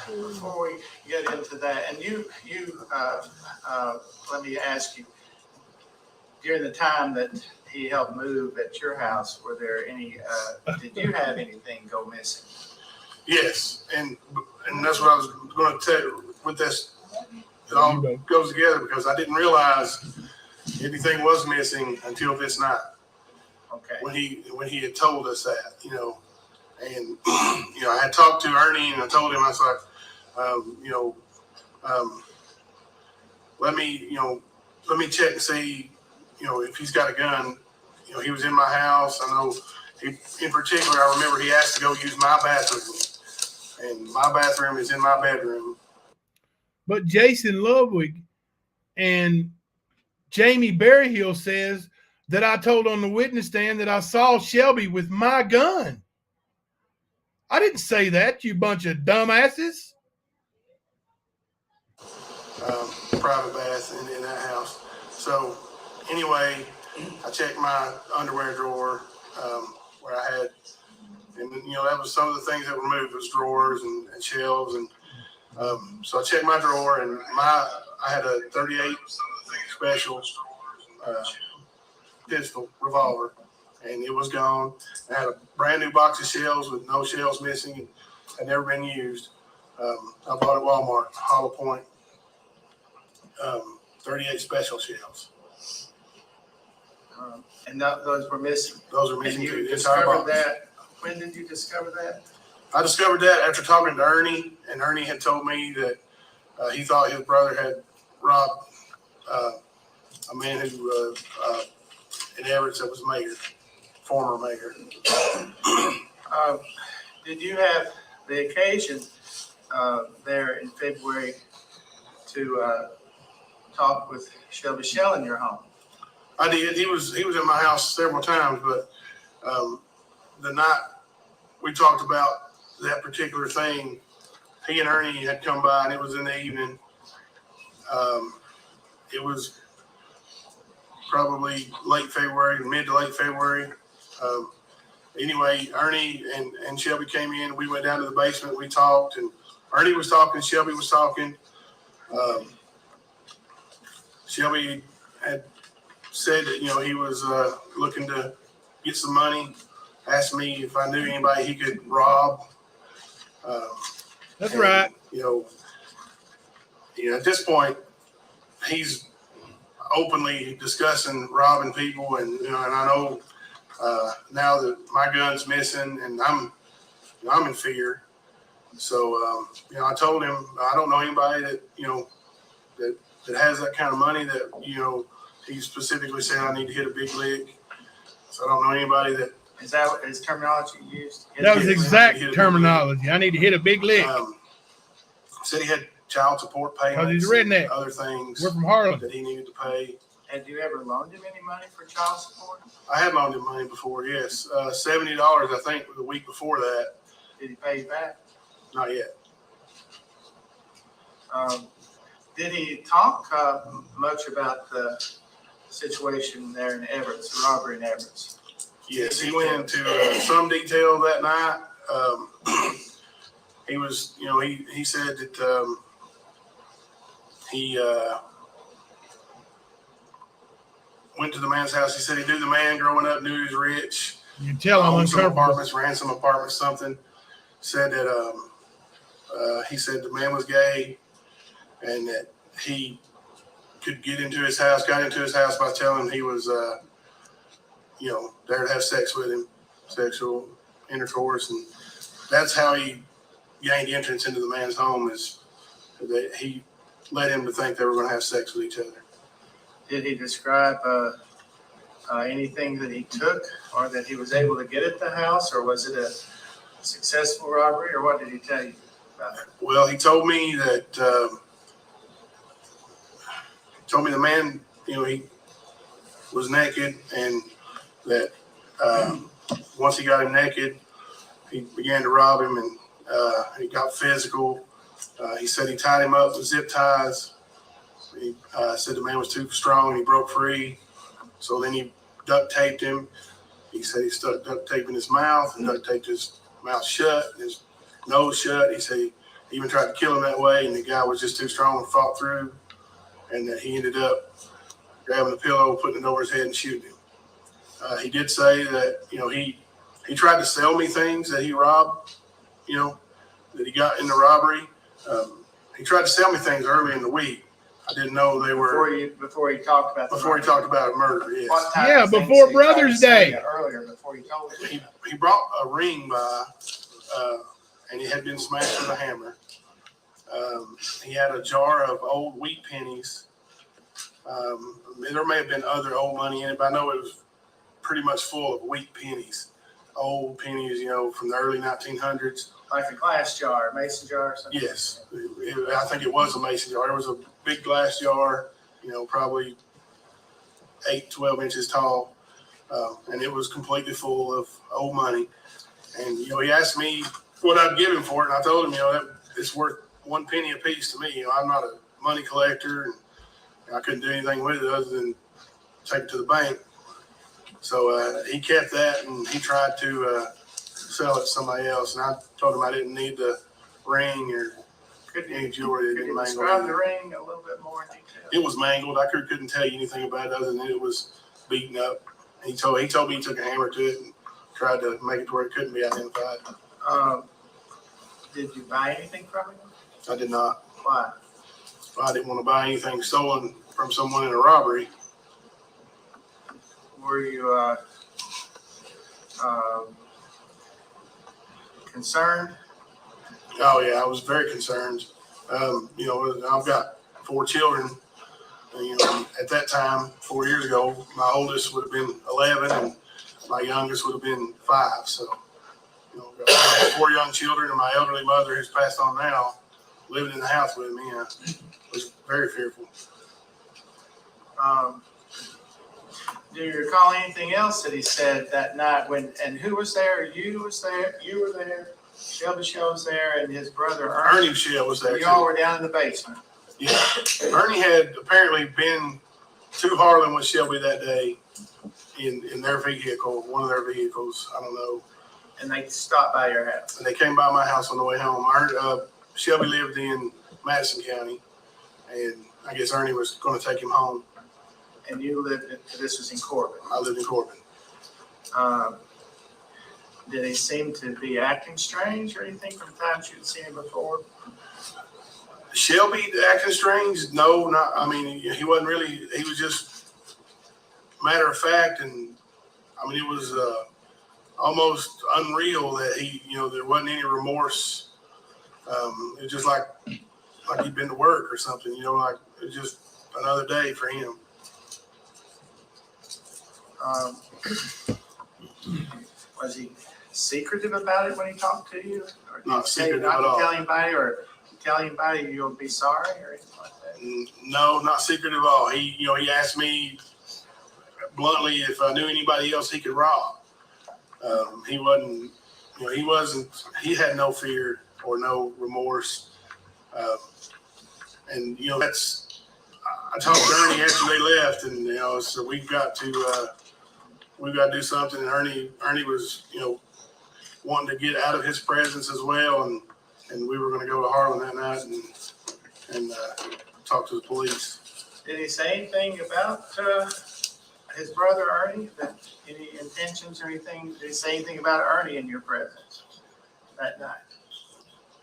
Before we get into that, and you let me ask you, during the time that he helped move at your house, were there any, did you have anything go missing? Yes, and that's what I was going to tell you with this. It all goes together because I didn't realize anything was missing until this night. Okay. When he had told us that, and I had talked to Ernie and I told him, I was like, let me check and see, if he's got a gun. He was in my house. I know in particular, I remember he asked to go use my bathroom, and my bathroom is in my bedroom. But Jason Ludwig and Jamie Berryhill says that I told on the witness stand that I saw Shelby with my gun. I didn't say that, you bunch of dumbasses. Private bath in that house. So anyway, I checked my underwear drawer where I had, and that was some of the things that were moved, was drawers and shelves, and so I checked my drawer, and I had a 38 special pistol revolver, and it was gone. I had a brand new box of shells with no shells missing, had never been used. I bought at Walmart, Hollow Point, 38 special shells. And those were missing. Those are missing And too. you The entire discovered box. that. When did you discover that? I discovered that after talking to Ernie, and Ernie had told me that he thought his brother had robbed a man who in Everett that was mayor, former mayor. Did you have the occasion there in February to talk with Shelby Shell in your home? I did. He was at my house several times, but the night we talked about that particular thing, he and Ernie had come by, and it was in the evening. It was probably late February, mid to late February. Anyway, Ernie and Shelby came in. We went down to the basement. We talked, and Ernie was talking. Shelby was talking. Shelby had said that, he was looking to get some money. Asked me if I knew anybody he could rob. That's right. At this point, he's openly discussing robbing people, and and I know now that my gun's missing, and I'm in fear. So I told him I don't know anybody that that has that kind of money that he specifically said I need to hit a big lick. So I don't know anybody that. Is that what his terminology used? That was exact terminology. I need to hit a big lick. Said he had child support payments. Because he's a redneck. And other things We're from Harlem. that he needed to pay. Had you ever loaned him any money for child support? I had loaned him money before, yes. $70, I think, the week before that. Did he pay you back? Not yet. Did he talk much about the situation there in Everett's, the robbery in Everett's? Yes, he went into some detail that night. He was, he said that he went to the man's house. He said he knew the man growing up, knew he was rich. You tell him Owned some uncomfortable. apartments, ran some apartments, something. Said that he said the man was gay and that he could get into his house, got into his house by telling him he was, there to have sex with him, sexual intercourse. And that's how he gained entrance into the man's home, is that he led him to think they were going to have sex with each other. Did he describe anything that he took or that he was able to get at the house, or was it a successful robbery, or what did he tell you about it? Well, he told me that, the man, he was naked, and that once he got him naked, he began to rob him, and he got physical. He said he tied him up with zip ties. He said the man was too strong and he broke free. So then he duct taped him. He said he stuck duct tape in his mouth and duct taped his mouth shut, his nose shut. He said he even tried to kill him that way, and the guy was just too strong and fought through, and that he ended up grabbing a pillow, putting it over his head and shooting him. He did say that, he tried to sell me things that he robbed, that he got in the robbery. He tried to sell me things early in the week. I didn't know they were Before he talked about a murder. Yes. What type Yeah, of things before did he try to Brother's sell Day. you earlier, before he told you. He brought a ring by, and it had been smashed with a hammer. He had a jar of old wheat pennies. There may have been other old money in it, but I know it was pretty much full of wheat pennies. Old pennies, from the early 1900s. Like a glass jar, a mason jar or something? Yes, I think it was a mason jar. It was a big glass jar, probably 8, 12 inches tall. And it was completely full of old money. And, he asked me what I'd give him for it. And I told him, that it's worth 1 penny a piece to me. I'm not a money collector, and I couldn't do anything with it other than take it to the bank. So he kept that, and he tried to sell it to somebody else. And I told him I didn't need the ring or any jewelry. Could you describe the ring a little bit more in detail? It was mangled. I couldn't tell you anything about it other than it was beaten up. He told me he took a hammer to it and tried to make it to where it couldn't be identified. Did you buy anything from him? I did not. Why? I didn't want to buy anything stolen from someone in a robbery. Were you concerned? Oh yeah, I was very concerned. I've got 4 children. At that time, 4 years ago, my oldest would have been 11 and my youngest would have been 5. So, I've got 4 young children, and my elderly mother, who's passed on now, living in the house with me. I was very fearful. Do you recall anything else that he said that night and who was there? You were there, Shelby Shell was there, and his brother Ernie Shell was there. You all were down in the basement. Yeah. Ernie had apparently been to Harlan with Shelby that day in their vehicle, one of their vehicles. I don't know. And they stopped by your house. And they came by my house on the way home. Shelby lived in Madison County, and I guess Ernie was going to take him home. And you this was in Corbin. I lived in Corbin. Did he seem to be acting strange or anything from times you'd seen him before? Shelby acting strange? No, not. I mean, he wasn't really. He was just matter of fact, and I mean, it was almost unreal that there wasn't any remorse. It was just like he'd been to work or something. Like it was just another day for him. Was he secretive about it when he talked to you? Or did Not he say secretive not at to all. tell anybody, or tell anybody you'll be sorry or anything like that? No, not secretive at all. He asked me bluntly if I knew anybody else he could rob. He wasn't. He had no fear or no remorse. And, you know, I talked to Ernie after they left, and, you know, so we've got to do something. And Ernie was, you know, wanting to get out of his presence as well. And we were going to go to Harlan that night and talk to the police. Did he say anything about his brother Ernie? That any intentions or anything? Did he say anything about Ernie in your presence that night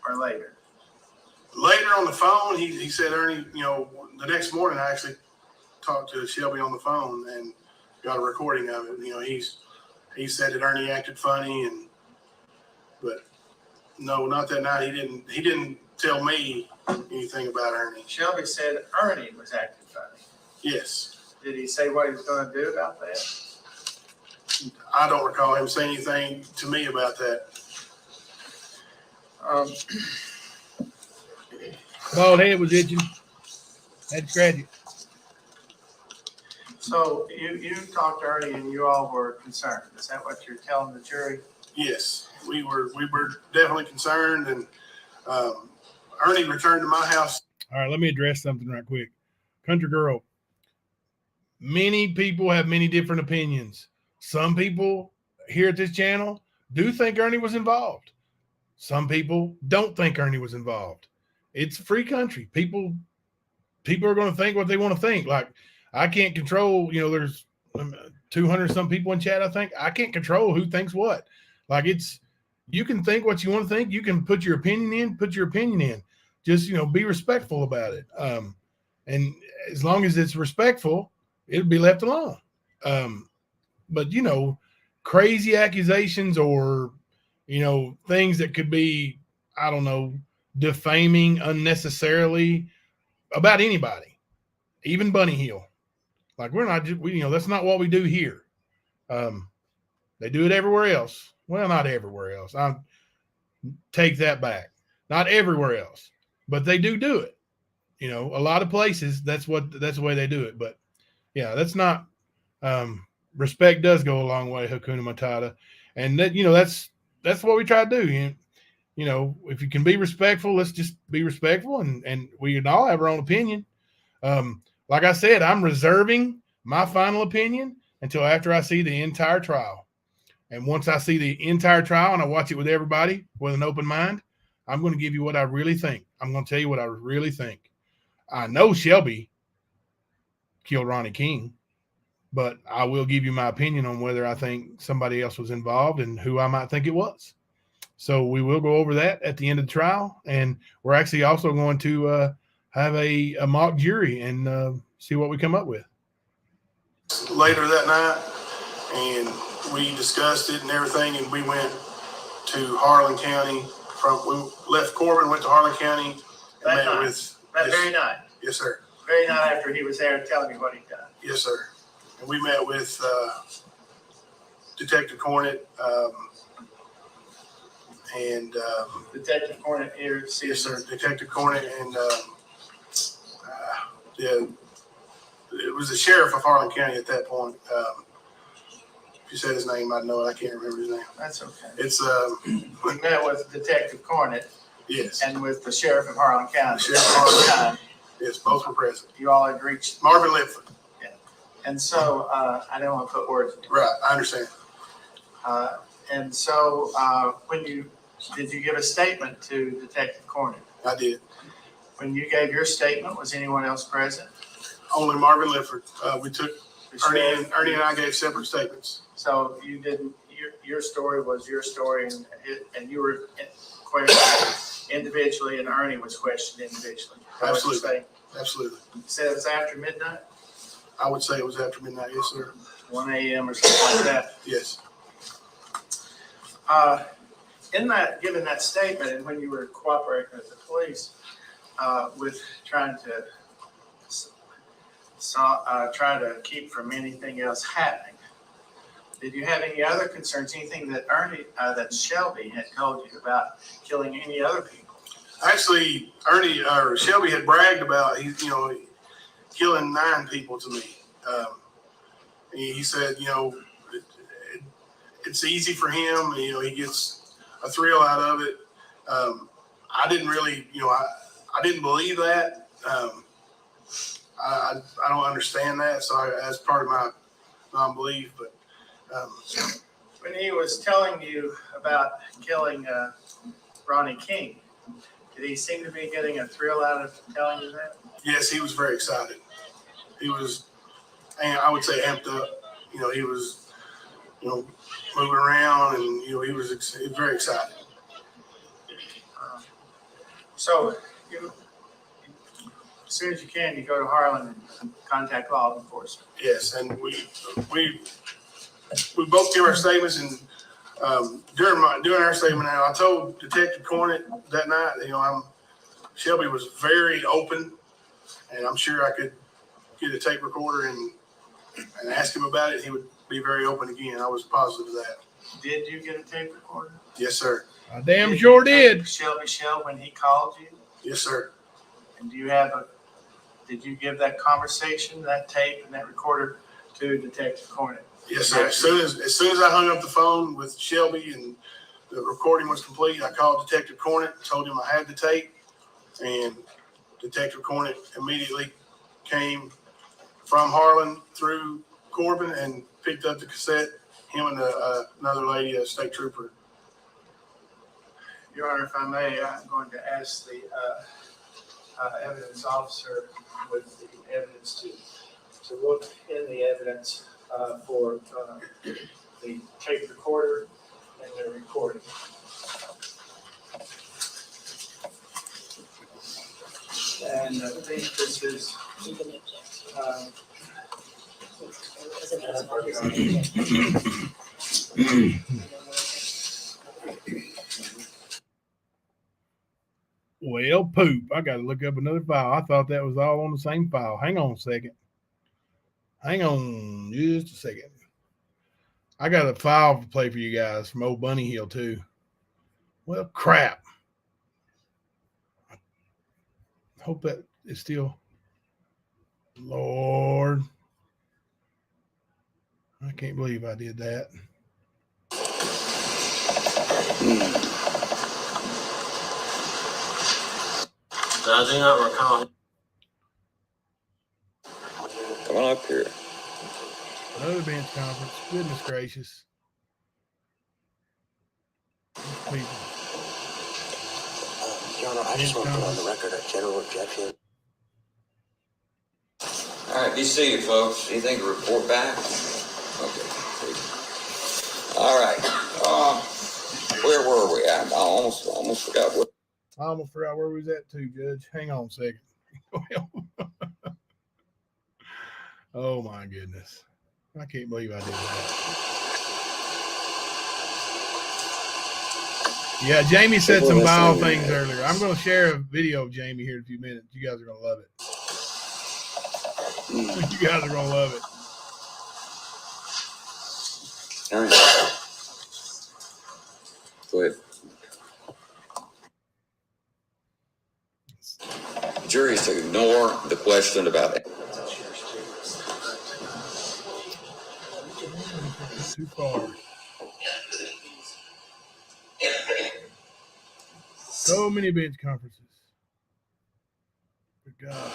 or later? Later on the phone, he said, Ernie, you know, the next morning I actually talked to Shelby on the phone and got a recording of it. You know, he said that Ernie acted funny, but no, not that night. He didn't tell me anything about Ernie. Shelby said Ernie was acting funny. Yes. Did he say what he was going to do about that? I don't recall him saying anything to me about that. Bald head was itching. Had to scratch it. So you talked to Ernie and you all were concerned. Is that what you're telling the jury? Yes, we were definitely concerned, and Ernie returned to my house. All right, let me address something right quick. Country girl, many people have many different opinions. Some people here at this channel do think Ernie was involved. Some people don't think Ernie was involved. It's a free country. People are going to think what they want to think. Like, I can't control, you know, there's 200 some people in chat. I think I can't control who thinks what. Like, you can think what you want to think. You can put your opinion in, just, you know, be respectful about it. And as long as it's respectful, it'll be left alone. But, you know, crazy accusations or, you know, things that could be, I don't know, defaming unnecessarily about anybody, even Bunny Hill. Like, you know, that's not what we do here. They do it everywhere else. Well, not everywhere else. I take that back. Not everywhere else, but they do it. You know, a lot of places, that's the way they do it. But yeah, that's not, respect does go a long way, Hakuna Matata. And that, you know, that's what we try to do. You know, if you can be respectful, let's just be respectful, and we can all have our own opinion. Like I said, I'm reserving my final opinion until after I see the entire trial. And once I see the entire trial and I watch it with everybody with an open mind, I'm going to give you what I really think. I'm going to tell you what I really think. I know Shelby killed Ronnie King, but I will give you my opinion on whether I think somebody else was involved and who I might think it was. So we will go over that at the end of the trial. And we're actually also going to have a mock jury and see what we come up with. Later that night, and we discussed it and everything, and we went to Harlan County. We left Corbin, went to Harlan County, and That met night. with Very night. Yes, sir. Very night after he was there telling me what he'd done. Yes, sir. And we met with Detective Cornett and Detective Cornett here to see yes, sir, Detective Cornett and yeah, it was the sheriff of Harlan County at that point. If you said his name, I'd know it. I can't remember his name. That's okay. It's We met with Detective Cornett yes, and with the sheriff of Harlan County. The sheriff of Harlan County. yes, both were present. You all had reached. Marvin Lipford. And so I don't want to put words in your Right, I understand. And so did you give a statement to Detective Cornett? I did. When you gave your statement, was anyone else present? Only Marvin Lipford. We took The Ernie sheriff? and I gave separate statements. So you didn't. Your story was your story, and you were questioned individually, and Ernie was questioned individually. Is that what you're Absolutely. saying? Absolutely. You said it was after midnight, I would say it was after midnight. Yes, sir. 1 a.m. or something like that. Yes. In that, given that statement, and when you were cooperating with the police, with trying to try to keep from anything else happening, did you have any other concerns? Anything that that Shelby had told you about killing any other people? Actually, Shelby had bragged about killing 9 people to me. He said, it's easy for him. He gets a thrill out of it. I didn't really, I didn't believe that. I don't understand that. So that's part of my non-belief. But When he was telling you about killing Ronnie King, did he seem to be getting a thrill out of telling you that? yes, he was very excited. He was, and I would say, amped up. You know, he was, you know, moving around, and you know, he was very excited. So you, as soon as you can, you go to Harlan and contact law enforcement. Yes, and we both give our statements, and during our statement, now I told Detective Cornett that night, you know, Shelby was very open, and I'm sure I could get a tape recorder and ask him about it. He would be very open again. I was positive of that. Did you get a tape recorder? Yes, sir. I damn sure did. Shelby Shell when he called you? Yes, sir. And did you give that conversation, that tape and that recorder to Detective Cornett? Yes, sir. As soon as I hung up the phone with Shelby and the recording was complete, I called Detective Cornett, told him I had the tape, and Detective Cornett immediately came from Harlan through Corbin and picked up the cassette. Him and another lady, a state trooper. Your Honor, if I may, I'm going to ask the evidence officer with the evidence to look in the evidence for the tape recorder and the recording. And I think this is Well, poop. I got to look up another file. I thought that was all on the same file. Hang on a second. Hang on just a second. I got a file to play for you guys from old Bunny Hill, too. Well, crap. I hope that is still. Lord. I can't believe I did that. I do not recall. Come on up here. Another bench conference. Goodness gracious. People. Your Honor, I just want to put on the record a general objection. All right, be seated, folks. Anything to report back? Okay. All right. Where were we at? I almost forgot what. I almost forgot where we was at too, Judge. Hang on a second. Oh my goodness. I can't believe I did that. Yeah, Jamie said some vile things earlier. I'm going to share a video of Jamie here in a few minutes. You guys are going to love it. You guys are going to love it. All right. Go ahead. The jury is to ignore the question about it. Too far. So many bench conferences. Good God.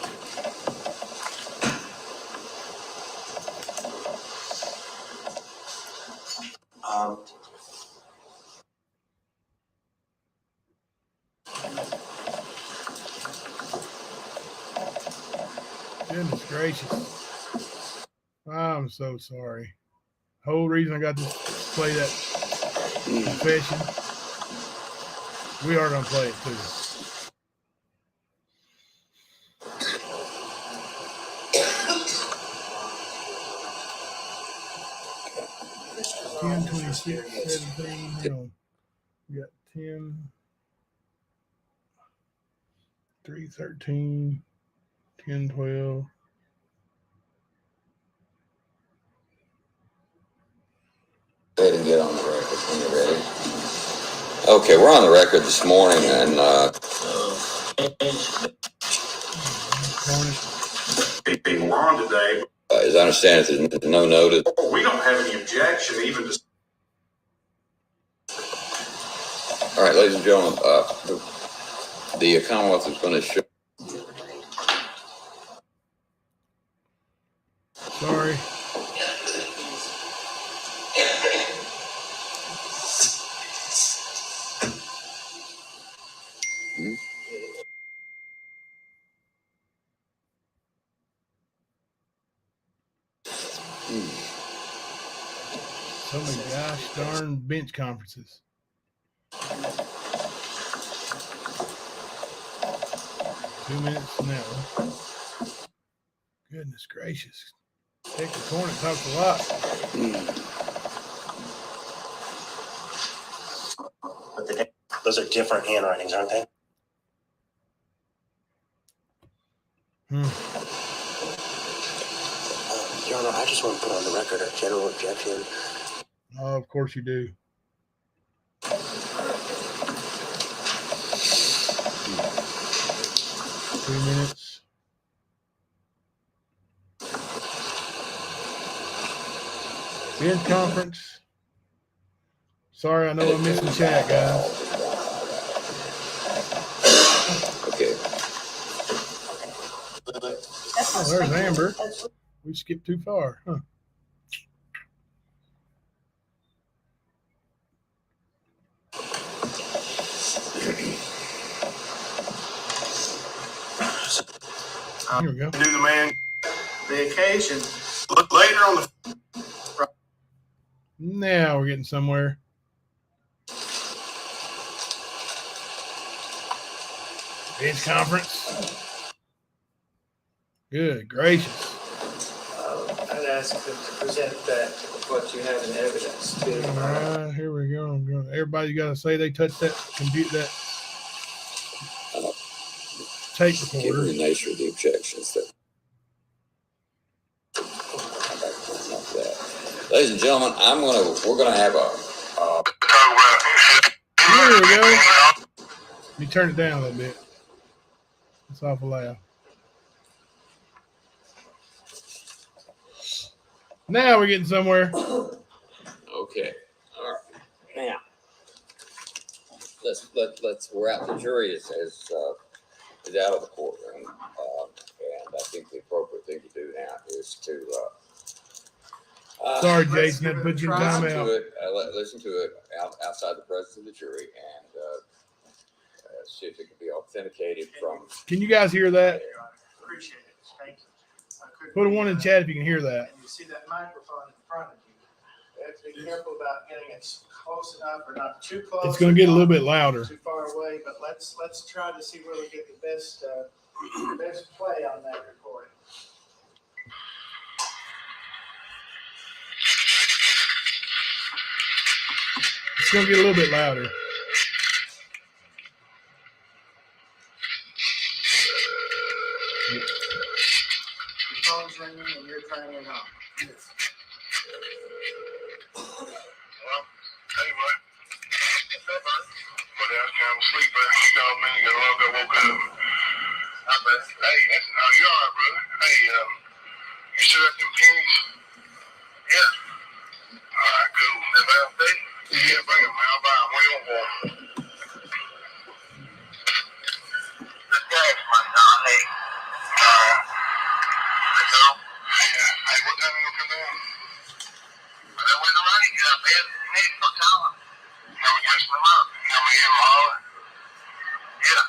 Goodness gracious. I'm so sorry. Whole reason I got to play that confession. We are going to play it too. $10, 26, 17. Hang on. We got 10, 3, 13, 10, 12. Go ahead and get on the record when you're ready. Okay, we're on the record this morning, and People on today. as I understand it, there's no notice. We don't have any objection even to. All right, ladies and gentlemen, the Commonwealth is going to show. Sorry. So many gosh darn bench conferences. 2 minutes now. Goodness gracious. Texas Hornet talks a lot. But those are different handwritings, aren't they? Your Honor, I just want to put on the record a general objection. Oh, of course you do. Two minutes. Bench conference. Sorry, I know I'm missing chat, guys. Okay. Oh, there's Amber. We skipped too far, huh? Here we go. Do the man The occasion, look later on the Now we're getting somewhere. Bench conference. Good gracious. I'd ask them to present that, what you have in evidence All to. right, here we go. Everybody got to say they touched that computer, that tape Given recorder. the nature of the objections that. Ladies and gentlemen, we're gonna have a. Here we go. Let me turn it down a little bit. It's awful loud. Now we're getting somewhere. Okay. All right. Now, we're out. The jury is out of the courtroom, and I think the appropriate thing to do now is to. Sorry, Jason, that put you in listen timeout. to it. Listen to it outside the presence of the jury, and see if it can be authenticated from. Can you guys hear that? Appreciate it. Thank you. I couldn't Put a hear one in that. chat if you can hear that. And you see that microphone in front of you. You have to be careful about getting it close enough or not too close. It's going to get a little bit louder. Too far away, but let's try to see where we get the best play on that recording. It's going to get a little bit louder. The phone's ringing and you're turning it on. You still got them pennies? Yeah. All right, cool. Yeah, bring them. I'll buy them. What do you want for them? The gas money, Don. Hey. All right. Let's go. Yeah. Hey, what time you gonna come down? When the running get up, man, you need to start telling them. You know, we catch them up. You know, we hear them holler. Yeah.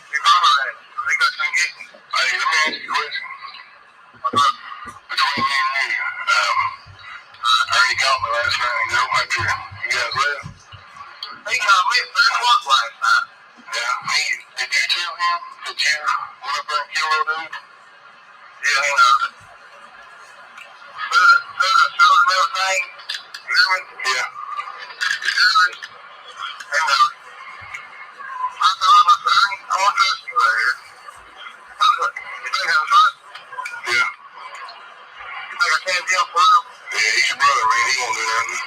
They mama that. They got some getting. Hey, let me ask you a question. Between me and you, Ernie called me last night and drove my trip. You guys left? He called me at 3 o'clock last night. Yeah, did you tell him that you went up there and killed that dude? Yeah, he knows it. There's a certain little thing. You hear me? Yeah. You hear me? He knows it. I told him, I said, Ernie, I want to trust you right here. You think I'm trust? Yeah. You think I can't deal for him? Yeah, he's your brother, man. He won't do nothing.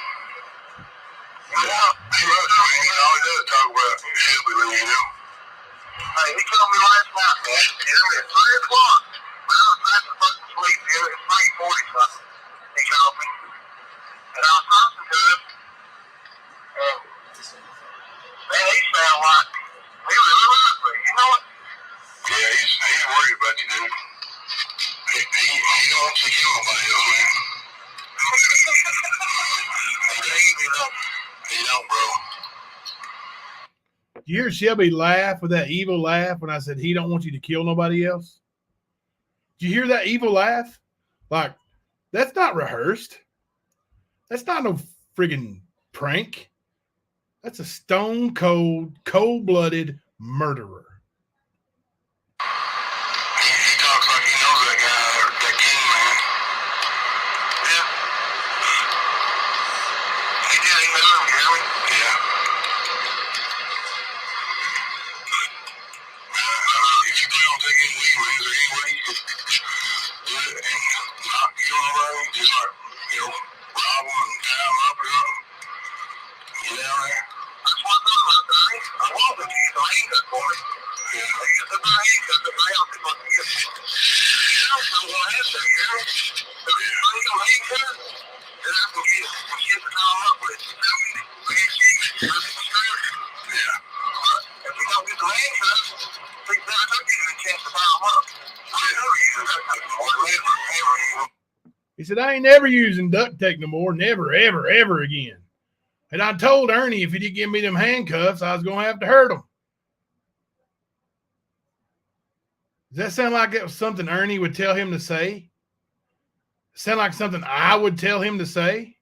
Yeah, he loves you, man. All he does is talk about Shelby, you know. Hey, he told me last night, man. You hear me? At 3 o'clock. When I was trying to fucking sleep, it was 3:40 something. He called me. And I was talking to him. And, man, he sounded like he really loves me. You know what? Yeah, he's worried about you, dude. He He don't want to kill nobody else, man. He don't, bro. Did you hear Shelby laugh with that evil laugh when I said he don't want you to kill nobody else? Did you hear that evil laugh? Like, that's not rehearsed. That's not no friggin' prank. That's a stone cold, cold-blooded murderer. He talks like he knows that guy, that king, man. Yeah. He did, he knew him, you hear me? Yeah. If you plan on taking leave, man, is there any way you could do it and not kill nobody? Just like, you know, rob them and tie them up or something? Get down there? That's what I'm doing, right? I want them to get the handcuff for me. Yeah. They get the handcuff, the ground, they're going to get it. Yeah, I'm going to have to, you hear me? If you bring them handcuff, then I can get some shit to tie them up with. You feel me? Bad shit, rip the strip. Yeah. But if you don't get the handcuff, think that took you a chance to tie them up. I never use that type of more, ever. He said, I ain't never using duct tape no more. Never, ever, ever again. And I told Ernie if he didn't give me them handcuffs, I was going to have to hurt him. Does that sound like it was something Ernie would tell him to say? Sound like something I would tell him to say?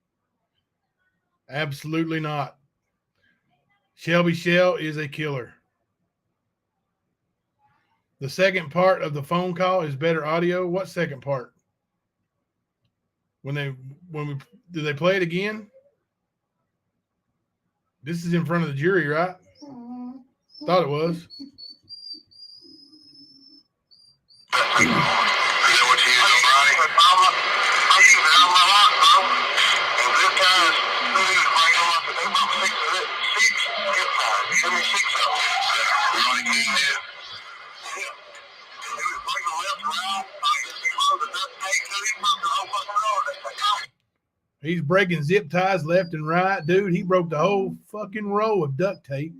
Absolutely not. Shelby Shell is a killer. The second part of the phone call is better audio. What second part? Did they play it again? This is in front of the jury, right? Thought it was. Is that what you use on Ronnie? I use it on my lot, bro. And this guy's food right on the they about 6 of it. 6 zip ties. Give me 6 of them. Ronnie King did? Yeah. He was breaking left around. He loaded the duct tape to him. The whole fucking road. He's breaking zip ties left and right. Dude, he broke the whole fucking row of duct tape.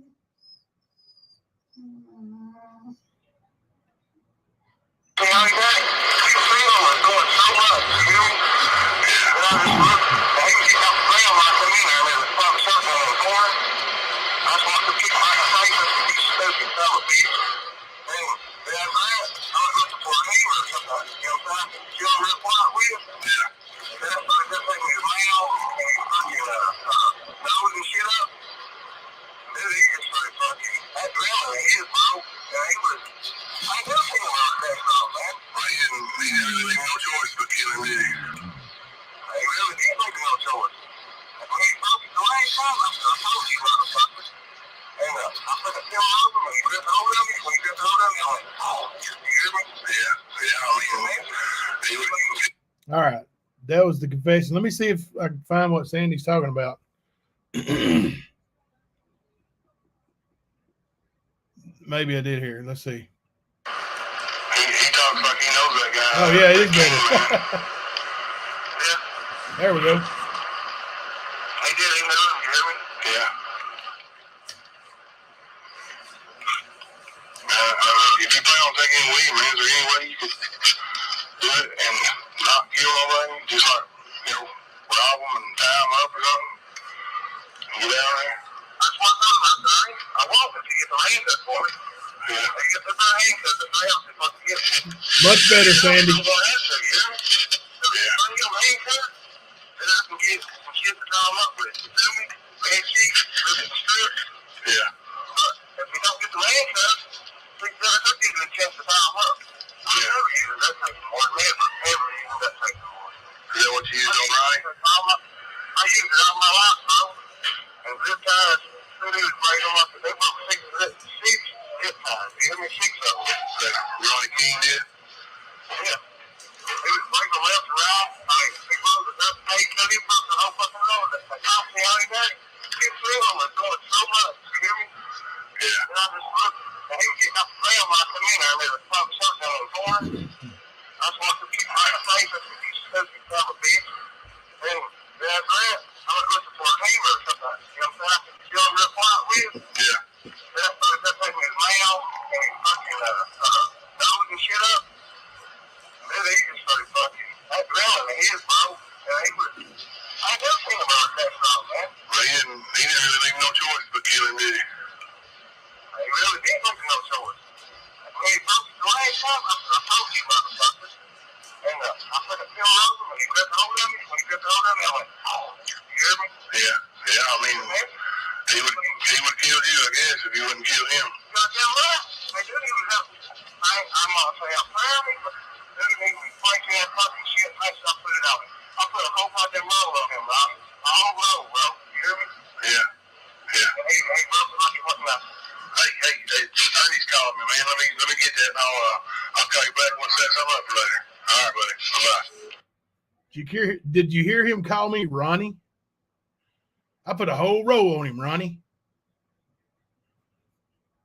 See how he got it? You can see him going so much, you feel me? Yeah. And I just looked, and he was getting out the ground when I come in there, and there was probably something on the corner. I just wanted to kick him right in the face, and he stupid son of a bitch. And after that, I was looking for a neighbor or something, you know what I'm saying? You know real quiet with? Yeah. And that started just taking his mail, and he was fucking nose and shit up. Dude, he just started fucking, that adrenaline hit, bro. And he was, I ain't never seen him like that stuff, man. He didn't really have no choice but kill him, did he? He really didn't make no choice. And when he broke it the last time, I said, I told you, motherfucker. And I put a film on him, and he gripped hold of me. When he gripped hold of me, I went, oh, you hear me? Yeah, I mean, man. He was... All right. That was the confession. Let me see if I can find what Sandy's talking about. Maybe I did hear. Let's see. He talks like he knows that guy. Oh, yeah, it is better. Yeah. There we go. He did, he knew him, you hear me? Yeah. If you plan on taking any leave, man, is there any way you could do it and not kill nobody? Just like, you know, rob them and tie them up or something? And get out of there? That's what I'm talking about, right? I want them to get the handcuffs for me. Yeah. They get the handcuffs if they have to fucking get them. Much better, Sandy. Yeah. Bring them handcuffs, then I can get some shit to tie them up with. You feel me? Bad sheets, rip the strip. Yeah. But if you don't get the handcuffs, think that it took you a chance to tie them up. I never use that type of more. Never use that type of more. Is that what you use on Ronnie? I use it on my lot, bro. And zip ties, two dudes break them up. They broke 6 zip ties. You hear me? 6 of them. Ronnie King did? Yeah. He was breaking left and right. He broke the duct tape, cut him, broke the whole fucking road. I see how he got it. He threw him and doing so much. You hear me? Yeah. And I just looked, and he was getting up the ground when I come in there, and there was probably something on the corner. I just wanted to kick him right in the face. I said, you stupid son of a bitch. And after that, I was looking for a neighbor or something. You know what I'm saying? You know real quiet with? Yeah. Then I started just taking his mail, and he fucking nose and shit up. Then he just started fucking I told you, motherfucker. And I put a pill on him, and he gripped hold of me. When he gripped hold of me, I went, oh, you hear me? Yeah, I mean, he would kill you, I guess, if you wouldn't kill him. Goddamn right. They didn't even have, I'm gonna say I'm proud of me, but they didn't even fight that fucking shit. I put it on him. I put a whole goddamn roll on him, bro. A whole roll, bro. You hear me? Yeah. And he broke it like he wasn't nothing. Hey, Ernie's calling me, man. Let me get that, and I'll call you back once that's up for later. All right, buddy. Bye-bye. Did you hear him call me Ronnie? I put a whole row on him, Ronnie.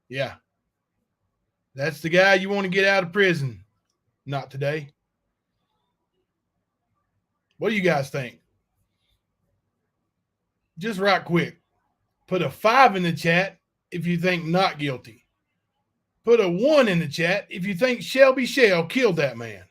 Yeah. That's the guy you want to get out of prison. Not today. What do you guys think? Just right quick. Put a 5 in the chat if you think not guilty. Put a 1 in the chat if you think Shelby Shell killed that man.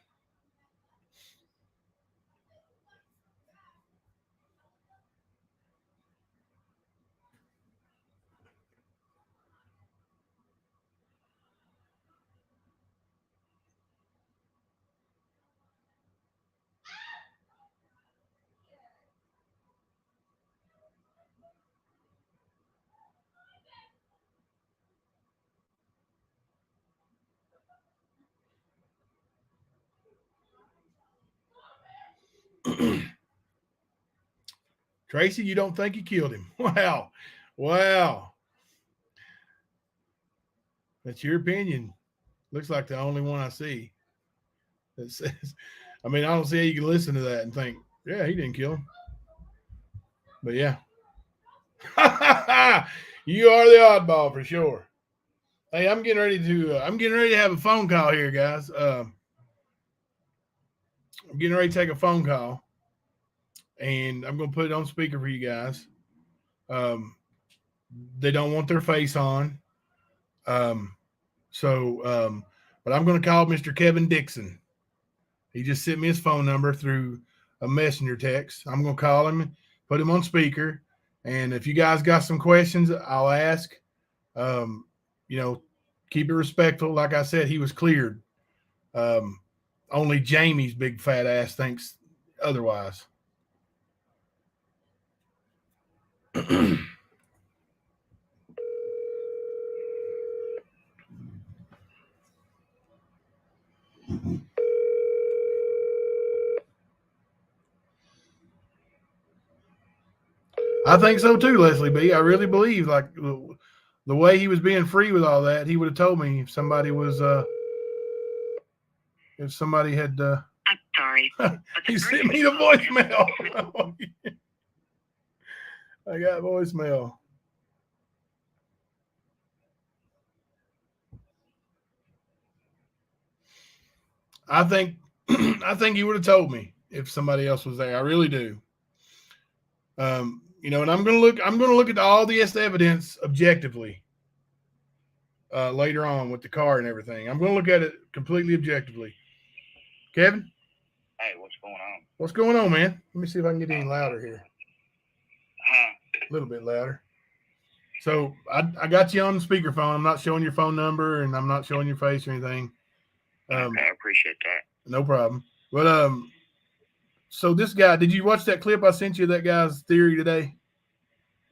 Tracy, you don't think he killed him? Wow. That's your opinion. Looks like the only one I see that says, I mean, I don't see how you can listen to that and think, yeah, he didn't kill him. But yeah. You are the oddball for sure. Hey, I'm getting ready to have a phone call here, guys. I'm getting ready to take a phone call, and I'm going to put it on speaker for you guys. They don't want their face on. But I'm going to call Mr. Kevin Dixon. He just sent me his phone number through a messenger text. I'm going to call him, put him on speaker. And if you guys got some questions, I'll ask. Keep it respectful. Like I said, he was cleared. Only Jamie's big fat ass thinks otherwise. I think so too, Leslie B. I really believe, like, the way he was being free with all that, he would have told me if somebody was, if somebody had, I'm sorry. he sent me the voicemail. I got voicemail. I think he would have told me if somebody else was there. I really do. And I'm going to look at all the evidence objectively later on with the car and everything. I'm going to look at it completely objectively. Kevin? Hey, what's going on? What's going on, man? Let me see if I can get any louder here. A little bit louder. So I got you on the speakerphone. I'm not showing your phone number, and I'm not showing your face or anything. Okay, I appreciate that. No problem. But so this guy, did you watch that clip I sent you? That guy's theory today.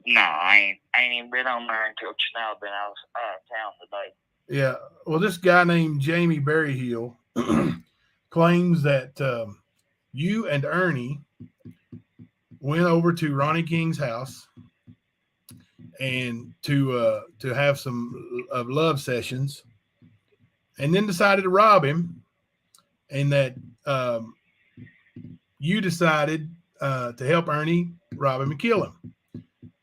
No, I ain't even been on there until now. Been out of town today. Yeah. Well, this guy named Jamie Berryhill claims that you and Ernie went over to Ronnie King's house and to have some love sessions, and then decided to rob him, and that you decided to help Ernie rob him and kill him.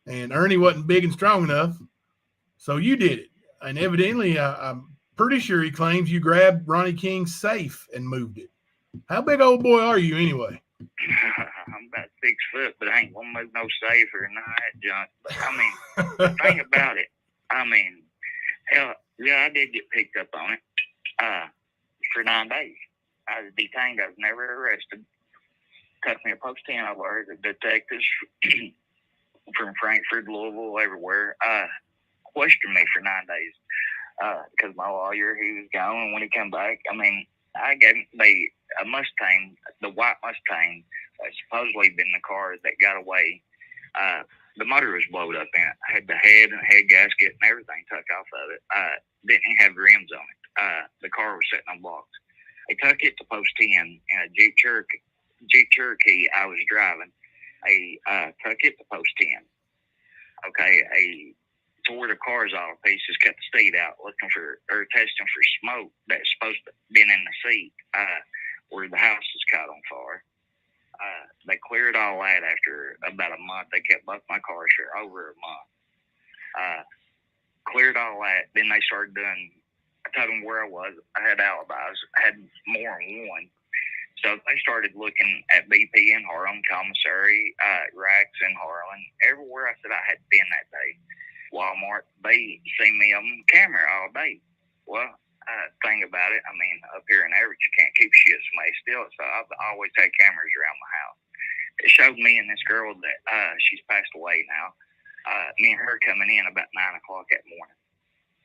And Ernie wasn't big and strong enough, so you did it. And evidently, I'm pretty sure he claims you grabbed Ronnie King's safe and moved it. How big old boy are you anyway? I'm about 6 foot, but I ain't gonna move no safe or none of that junk. But I mean, the thing about it, hell, yeah, I did get picked up on it for 9 days. I was detained. I was never arrested. Cut me a post 10 over the detectives from Frankfurt, Louisville, everywhere. Questioned me for 9 days. because my lawyer, he was gone. And when he come back, I mean, I gave me a Mustang, the white Mustang, supposedly been the car that got away. The motor was blown up in it. I had the head and head gasket and everything took off of it. Didn't have rims on it. The car was sitting on blocks. I took it to Post 10 in a Jeep Cherokee I was driving. I took it to Post 10. Okay, I tore the cars all to pieces, cut the seat out, looking for or testing for smoke that's supposed to have been in the seat where the house was caught on fire. They cleared all that after about a month. They kept both my cars for over a month. Cleared all that. Then they started doing, I told them where I was. I had alibis. I had more than one. So they started looking at BP in Harlan, commissary, racks in Harlan, everywhere I said I had been that day. Walmart, they seen me on camera all day. Well, thing about it, I mean, up here in Everett, you can't keep shit somebody still, so I've always had cameras around my house. It showed me and this girl that she's passed away now. Me and her coming in about 9 o'clock that morning.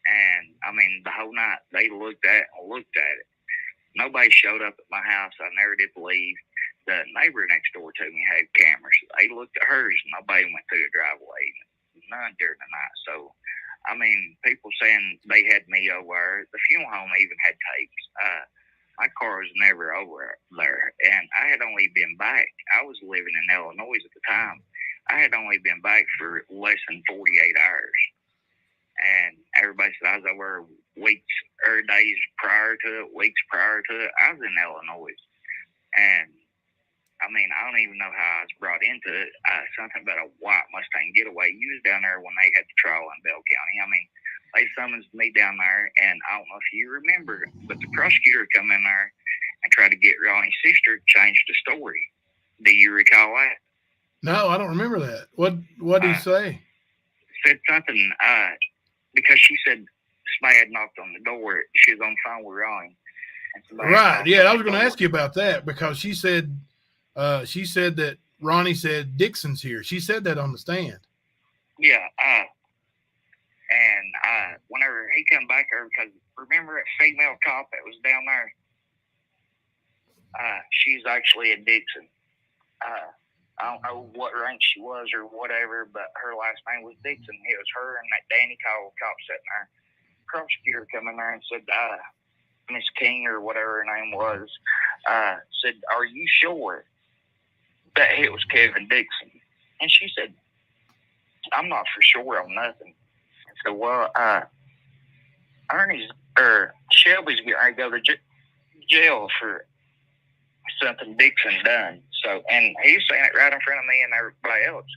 And, I mean, the whole night, they looked at it. Nobody showed up at my house. I never did believe. The neighbor next door to me had cameras. They looked at hers. Nobody went through the driveway. None during the night. So, I mean, people saying they had me over. The funeral home even had tapes. My car was never over there. And I had only been back. I was living in Illinois at the time. I had only been back for less than 48 hours. And everybody said I was over weeks or days prior to it, weeks prior to it. I was in Illinois. And, I mean, I don't even know how I was brought into it. Something about a white Mustang getaway. You was down there when they had the trial in Bell County. I mean, they summoned me down there, and I don't know if you remember, but the prosecutor come in there and tried to get Ronnie's sister to change the story. Do you recall that? No, I don't remember that. What did he say? Said something, because she said somebody had knocked on the door. She was on the phone with Ronnie. Right. Yeah, I was going to ask you about that because she said that Ronnie said Dixon's here. She said that on the stand. Yeah. And whenever he come back there, because remember that female cop that was down there? She's actually a Dixon. I don't know what rank she was or whatever, but her last name was Dixon. It was her and that Danny Cowell cop sitting there. Prosecutor come in there and said, Miss King or whatever her name was, said, "Are you sure that it was Kevin Dixon?" And she said, "I'm not for sure on nothing." And so, well, Shelby's getting ready to go to jail for something Dixon done. So, and he's saying it right in front of me and everybody else.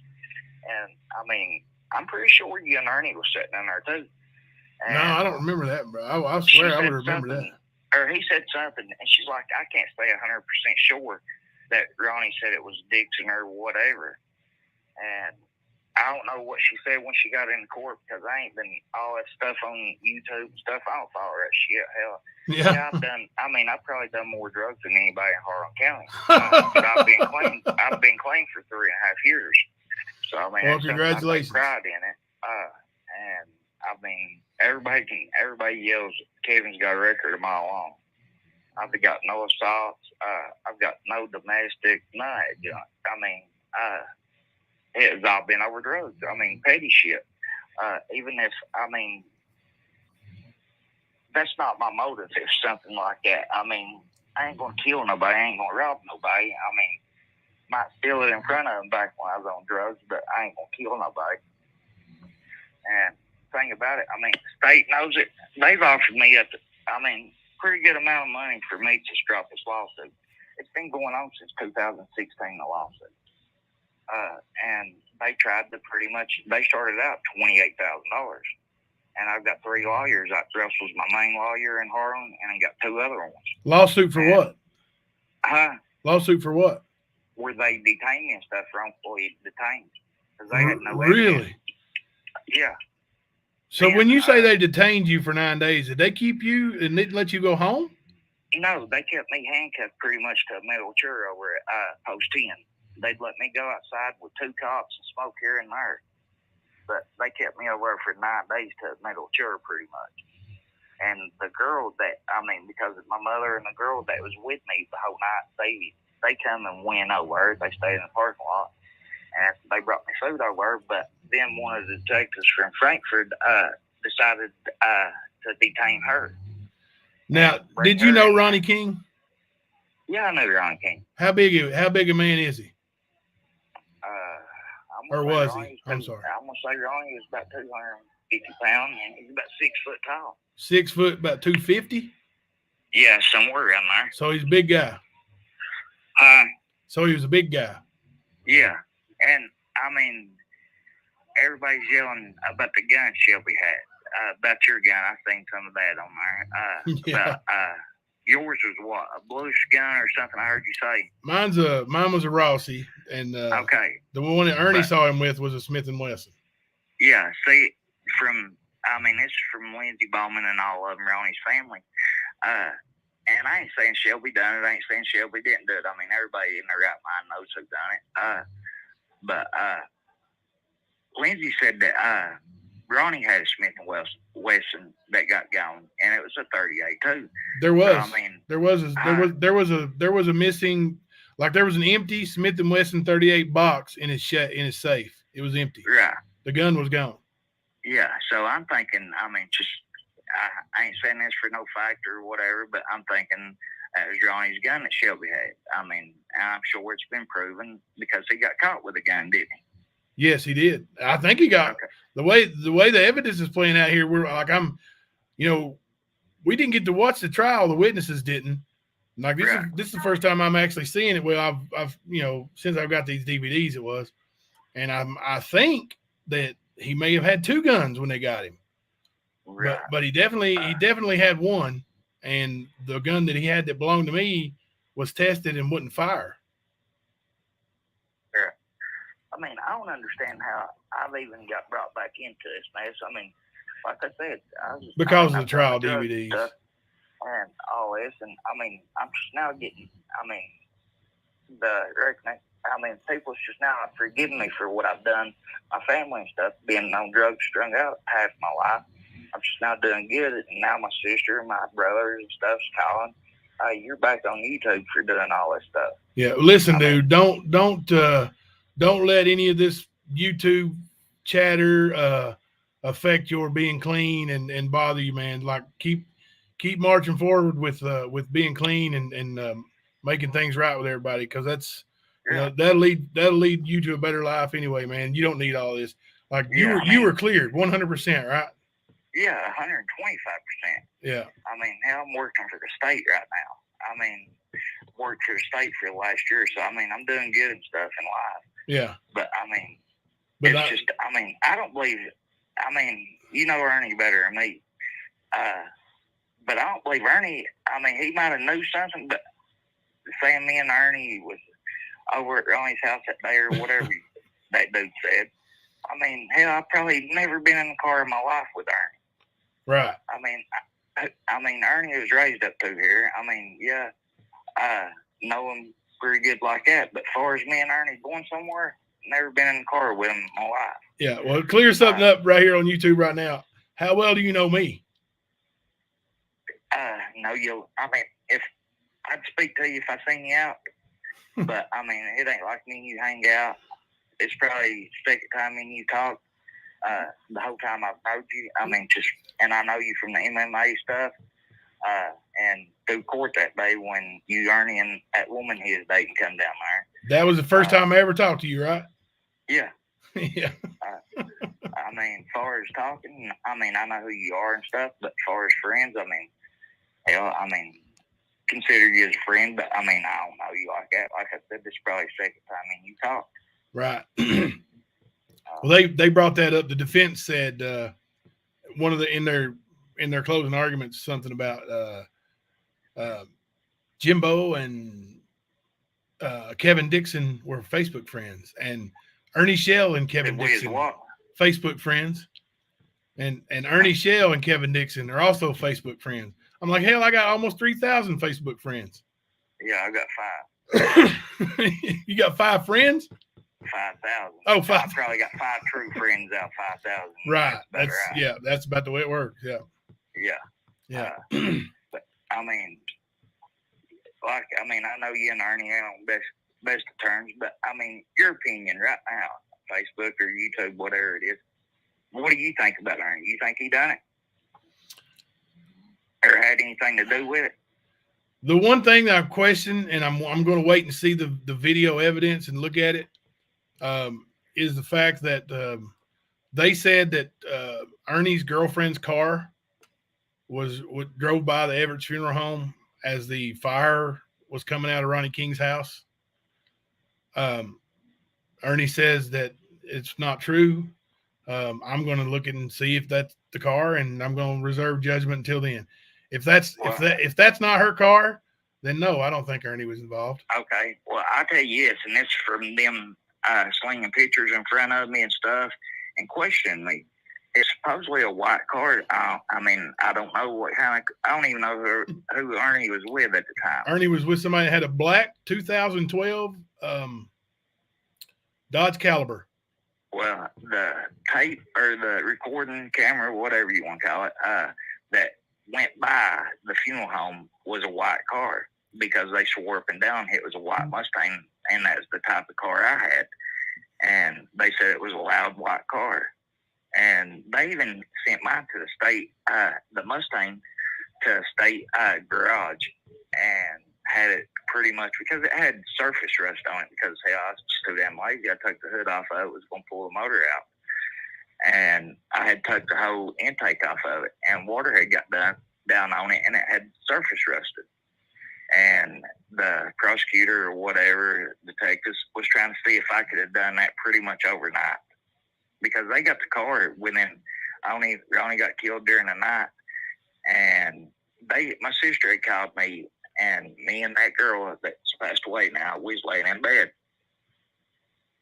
And I mean, I'm pretty sure you and Ernie was sitting in there too. And no, I don't remember that, bro. I swear I would remember that. Or he said something, and she's like, "I can't stay 100% sure that Ronnie said it was Dixon or whatever." And I don't know what she said when she got into court because I ain't been all that stuff on YouTube and stuff. I don't follow that shit. Hell, Yeah. I've probably done more drugs than anybody in Harlan County. But I've been clean for 3.5 years. So I mean, well, congratulations. I take pride in it. And I mean, everybody yells Kevin's got a record a mile long. I've got no assaults. I've got no domestic, none of that junk. I mean, it's all been over drugs. I mean, petty shit. Even if, I mean, that's not my motive if something like that. I mean, I ain't going to kill nobody. I ain't going to rob nobody. I mean, might steal it in front of them back when I was on drugs, but I ain't going to kill nobody. And thing about it, I mean, the state knows it. They've offered me pretty good amount of money for me to drop this lawsuit. It's been going on since 2016, the lawsuit. And they tried to they started out $28,000. And I've got 3 lawyers. Russell's my main lawyer in Harlan, and I got 2 other ones. Lawsuit for what? Lawsuit for what? Where they detained me and stuff, wrongfully detained. Because they had no really? evidence. Yeah. So when you say they detained you for 9 days, did they keep you and didn't let you go home? No, they kept me handcuffed pretty much to a metal chair over at Post 10. They'd let me go outside with 2 cops and smoke here and there. But they kept me over there for 9 days to a metal chair pretty much. And the girl that, because my mother and the girl that was with me the whole night, they come and went over. They stayed in the parking lot, and they brought me food over. But then one of the detectives from Frankfurt decided to detain her. Now, did you know Ronnie King? Yeah, I know Ronnie King. How big a man is he? Or was he? I'm sorry. I'm gonna say Ronnie is about 250 pounds, and he's about 6 foot tall. 6 foot, about 250. Yeah, somewhere around there. So he's a big guy. So he was a big guy. Yeah, and everybody's yelling about the gun Shelby had. About your gun, I seen some of that on there. Yeah. But yours was what, a bluish gun or something? I heard you say. Mine was a Rossi, and Okay. the one that Ernie saw him with was a Smith & Wesson. Yeah, see, this is from Lindsey Bowman and all of them, Ronnie's family. And I ain't saying Shelby done it. I ain't saying Shelby didn't do it. Everybody in their right mind knows who done it. But Lindsey said that Ronnie had a Smith & Wesson that got gone, and it was a 38 too. There was. So, there was a missing, like there was an empty Smith & Wesson 38 box in his safe. It was empty. Right. The gun was gone. Yeah. So I'm thinking. I ain't saying this for no fact or whatever, but I'm thinking it was Ronnie's gun that Shelby had. And I'm sure it's been proven because he got caught with a gun, didn't he? Yes, he did. I think he got the way the evidence is playing out here. We're like, we didn't get to watch the trial. The witnesses didn't. Like this is the first time I'm actually seeing it. Well, I've since I've got these DVDs, it was, and I think that he may have had 2 guns when they got him. Right. But he definitely had one, and the gun that he had that belonged to me was tested and wouldn't fire. Yeah. I don't understand how I've even got brought back into this mess. Like I said, Because of the trial DVDs and all this, and I'm just now getting. People's just now forgiving me for what I've done, my family and stuff, being on drugs, strung out half my life. I'm just now doing good, and now my sister and my brothers and stuff's calling. You're back on YouTube for doing all this stuff. Yeah, listen, dude, don't let any of this YouTube chatter affect your being clean and bother you, man. Like keep marching forward with being clean and making things right with everybody, because that's that'll lead you to a better life anyway, man. You don't need all this. Like you were cleared 100%, right? Yeah, 125%. Yeah. I'm working for the state right now. Worked for the state for the last year, so I'm doing good and stuff in life. Yeah. But I don't believe it. Ernie better than me. But I don't believe Ernie. He might have knew something, but saying me and Ernie was over at Ronnie's house that day or whatever that dude said. I've probably never been in the car in my life with Ernie. Right. Ernie was raised up through here. Know him pretty good like that. But as far as me and Ernie going somewhere, never been in the car with him in my life. Yeah. Well, clear something up right here on YouTube right now. How well do you know me? If I'd speak to you if I seen you out, but it ain't like me and you hang out. It's probably the second time me and you talk. The whole time I've known you, and I know you from the MMA stuff, and through court that day when you, Ernie, and that woman he was dating come down there. That was the first time I ever talked to you, right? Yeah. Yeah. As far as talking, I know who you are and stuff, but as far as friends, consider you as a friend, but I don't know you like that. Like I said, this is probably the second time me and you talked. Right. Well, they brought that up. The defense said one of the in their closing arguments something about Jimbo and Kevin Dixon were Facebook friends, and Ernie Shell and Kevin Dixon Facebook friends, and Ernie Shell and Kevin Dixon are also Facebook friends. I'm like, hell, I got almost 3,000 Facebook friends. Yeah, I got 5. You got 5 friends? 5,000. Oh, 5. I probably got 5 true friends out of 5,000. Right. That's about the way it works. Yeah. Yeah. Yeah. But I mean, I know you and Ernie ain't on best of terms, but I mean, your opinion right now, Facebook or YouTube, whatever it is, what do you think about Ernie? You think he done it? Or had anything to do with it? The one thing that I question, and I'm going to wait and see the video evidence and look at it, is the fact that they said that Ernie's girlfriend's car drove by the Everett Funeral Home as the fire was coming out of Ronnie King's house. Ernie says that it's not true. I'm going to look and see if that's the car, and I'm going to reserve judgment until then. If that's not her car, then no, I don't think Ernie was involved. Okay. Well, I'll tell you this, and it's from them slinging pictures in front of me and stuff and questioning me. It's supposedly a white car. I don't know what kind of. I don't even know who Ernie was with at the time. Ernie was with somebody that had a black 2012 Dodge Caliber. Well, the tape or the recording camera, whatever you want to call it, that went by the funeral home was a white car because they swore up and down it was a white Mustang, and that's the type of car I had. And they said it was a loud white car. And they even sent mine to the state, the Mustang, to a state garage, and had it pretty much because it had surface rust on it because, hell, I was too damn lazy. I took the hood off of it, was going to pull the motor out. And I had took the whole intake off of it, and water had got down on it, and it had surface rusted. And the prosecutor or whatever, detectives, was trying to see if I could have done that pretty much overnight. Because they got the car within, Ronnie got killed during the night, and my sister had called me, and me and that girl that's passed away now, we was laying in bed,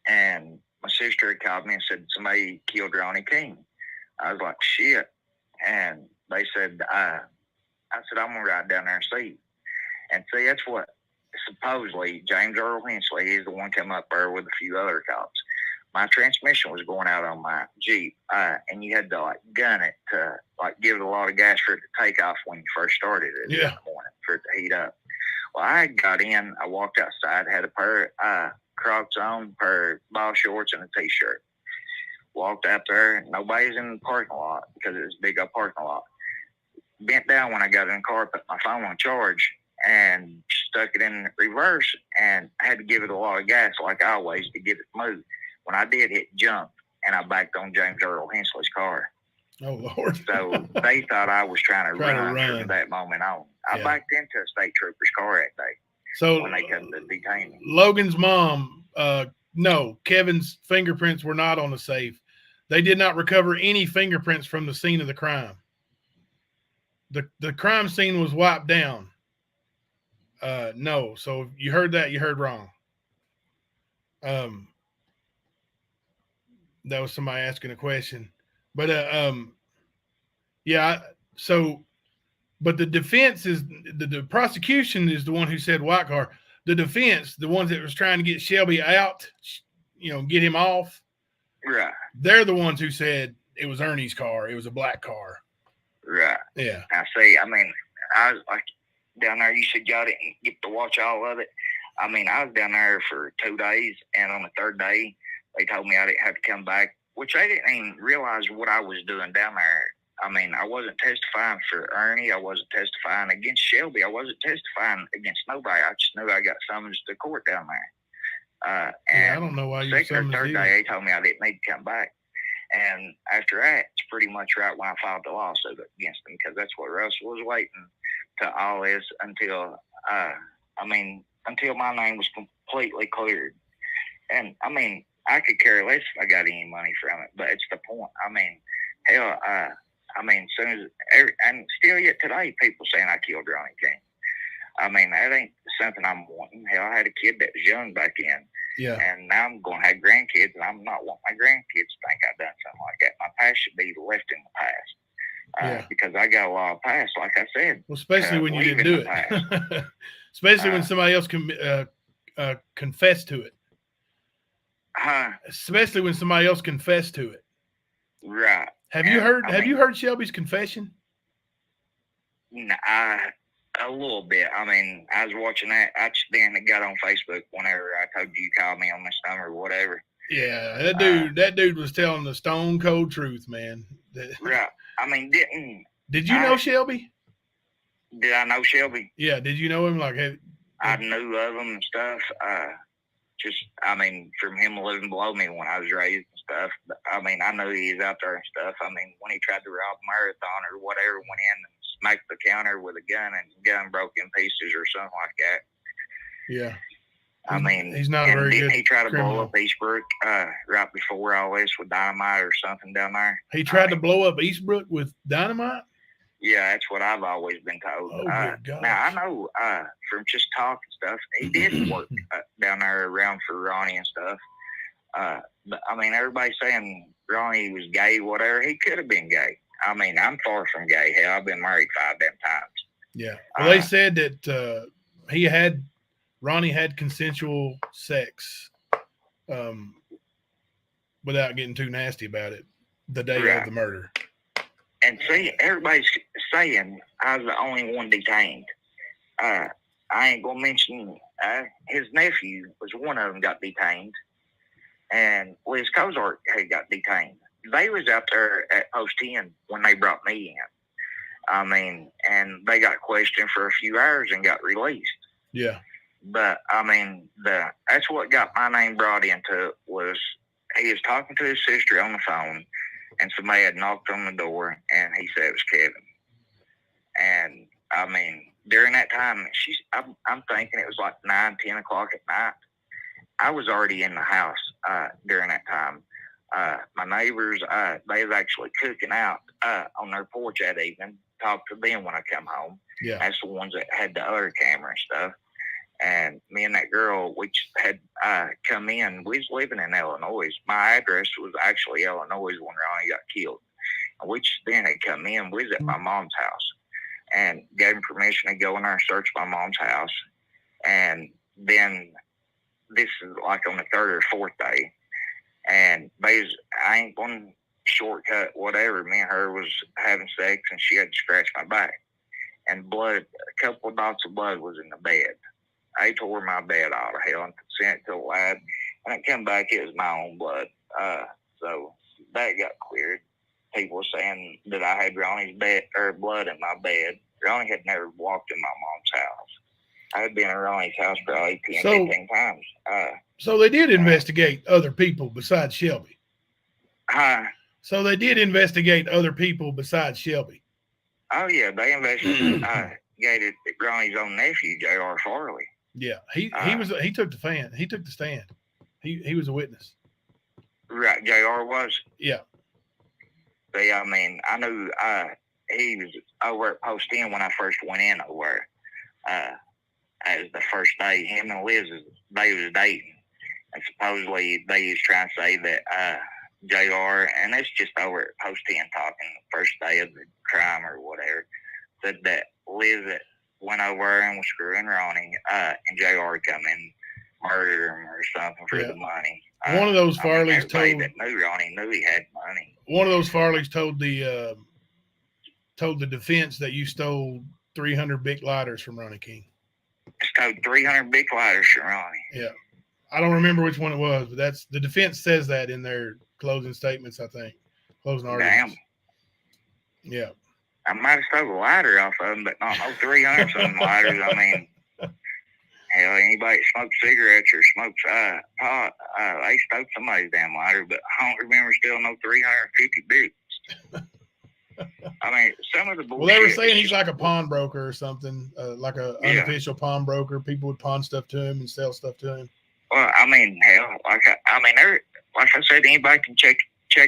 and my sister had called me and said somebody killed Ronnie King. I was like, shit, and they said, I said, I'm gonna ride down there and see. And see, that's what supposedly James Earl Hensley is the one come up there with a few other cops. My transmission was going out on my Jeep, and you had to gun it to give it a lot of gas for it to take off when you first started it in the morning for it to heat up. Well, I got in, I walked outside, had a pair of Crocs on, pair of ball shorts, and a t-shirt. Walked out there, nobody's in the parking lot because it was a big old parking lot. Bent down when I got in the car, put my phone on charge, and stuck it in reverse, and I had to give it a lot of gas like always to get it moved. When I did, it jumped, and I backed on James Earl Hensley's car. Oh, Lord. So they thought I was trying to run from that moment on. I backed into a state trooper's car that day. So when they come to detain me. Logan's mom, no, Kevin's fingerprints were not on the safe. They did not recover any fingerprints from the scene of the crime. The crime scene was wiped down. No, so you heard that, you heard wrong. That was somebody asking a question, but yeah. So, but the defense is the prosecution is the one who said white car. The defense, the ones that was trying to get Shelby out, get him off. Right. They're the ones who said it was Ernie's car. It was a black car. Right. Yeah. I see. I mean, I was down there. You should got it and get to watch all of it. I mean, I was down there for 2 days, and on the third day, they told me I didn't have to come back, which I didn't even realize what I was doing down there. I mean, I wasn't testifying for Ernie. I wasn't testifying against Shelby. I wasn't testifying against nobody. I just knew I got summoned to court down there. And I don't know why you second or third day, they told me I didn't need to come back. And after that, it's pretty much right when I filed the lawsuit against them, because that's what Russell was waiting to all this until my name was completely cleared. And I mean, I could care less if I got any money from it, but it's the point. I mean, hell, soon as and still yet today, people saying I killed Ronnie King. I mean, that ain't something I'm wanting. Hell, I had a kid that was young back then. Yeah. And now I'm going to have grandkids, and I'm not wanting my grandkids to think I've done something like that. My past should be left in the past. Because I got a lot of past, like I said. Well, especially when you didn't do it. Especially when somebody else confessed to it. Especially when somebody else confessed to it. Right. Have you heard Shelby's confession? A little bit. I mean, I was watching that. I then got on Facebook whenever I told you called me on this number or whatever. Yeah, that dude was telling the stone cold truth, man. Right. I mean, did you know Shelby? Did I know Shelby? Yeah. Did you know him? Like, I knew of him and stuff. I mean, from him living below me when I was raised and stuff. But, I mean, I knew he was out there and stuff. I mean, when he tried to rob Marathon or whatever, went in and smacked the counter with a gun and the gun broke in pieces or something like that. Yeah. I mean, he's not a very good he tried to criminal. blow up Eastbrook right before all this with dynamite or something down there. He tried to blow up Eastbrook with dynamite? Yeah, that's what I've always been told. Oh, good God. Now, I know from just talking stuff, he did work down there around for Ronnie and stuff. But, I mean, everybody's saying Ronnie was gay, whatever. He could have been gay. I mean, I'm far from gay. Hell, I've been married 5 damn times. Yeah. Well, they said that Ronnie had consensual sex without getting too nasty about it the day of the murder. And see, everybody's saying I was the only one detained. I ain't going to mention his nephew was one of them got detained. And Liz Cozart had got detained. They was out there at Post 10 when they brought me in. I mean, and they got questioned for a few hours and got released. Yeah. But, I mean, that's what got my name brought into it was he was talking to his sister on the phone, and somebody had knocked on the door, and he said it was Kevin. And, I mean, during that time, I'm thinking it was like 9, 10 o'clock at night. I was already in the house during that time. My neighbors, they was actually cooking out on their porch that evening. Talked to them when I come home. Yeah. That's the ones that had the other camera and stuff. And me and that girl, which had come in, we was living in Illinois. My address was actually Illinois when Ronnie got killed. Which then had come in, we was at my mom's house. And gave him permission to go in there and search my mom's house. And then this is like on the 3rd or 4th day. And I ain't going to shortcut whatever. Me and her was having sex, and she had to scratch my back. And blood, a couple of dots of blood was in the bed. I tore my bed out of hell and sent it to the lab. And I come back, it was my own blood. So that got cleared. People were saying that I had Ronnie's blood in my bed. Ronnie had never walked in my mom's house. I had been in Ronnie's house probably 10, 15 times. So they did investigate other people besides Shelby. So they did investigate other people besides Shelby. Oh, yeah. They investigated Ronnie's own nephew, J.R. Farley. Yeah. He took the stand. He took the stand. He was a witness. Right. J.R. was? Yeah. See, I mean, I knew he was over at Post 10 when I first went in over. As the first day, him and Liz, they was dating. And supposedly they was trying to say that JR, and it's just over at Post 10 talking the first day of the crime or whatever, said that Liz went over and was screwing Ronnie, and JR come in, murder him or something for the money. One of those Farleys told that knew Ronnie knew he had money. One of those Farleys told the defense that you stole 300 big lighters from Ronnie King. Stole 300 big lighters from Ronnie. Yeah. I don't remember which one it was, but that's the defense says that in their closing statements, I think. Closing arguments. Damn. Yeah. I might have stole a lighter off of them, but not no 300 something lighters. I mean, hell, anybody that smokes cigarettes or smokes pot, they stole somebody's damn lighter, but I don't remember stealing no 350 bigs. I mean, some of the bullshit. Well, they were saying he's like a pawnbroker or something, like a unofficial pawnbroker. People would pawn stuff to him and sell stuff to him. Well, I mean, hell, like I said, anybody can check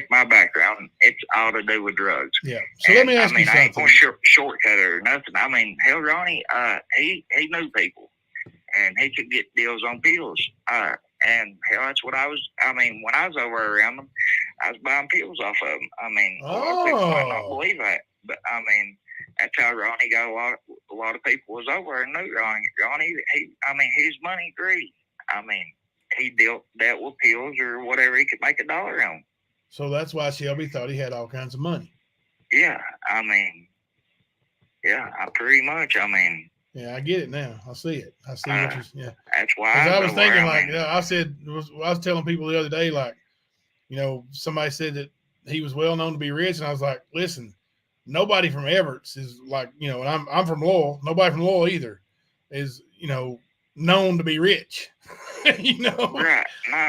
my background. It's all to do with drugs. Yeah. So let me ask you something. I ain't going to shortcut it or nothing. I mean, hell, Ronnie, he knew people, and he could get deals on pills. And hell, that's what I was. I mean, when I was over around them, I was buying pills off of them. I mean, a lot of people might not believe that, but I mean, that's how Ronnie got a lot of people was over and knew Ronnie. Ronnie, he's money greedy. I mean, he dealt with pills or whatever he could make $1 on. So that's why Shelby thought he had all kinds of money. Yeah, I mean, Yeah, I pretty much. I mean, Yeah, I get it now. I see it. I see what you're. Yeah. that's why. 'Cause I was go thinking, where, like, mean, I was telling people the other day, like, somebody said that he was well known to be rich, and I was like, listen, nobody from Everett's is like, and I'm from Lowell. Nobody from Lowell either is, known to be rich, right? No,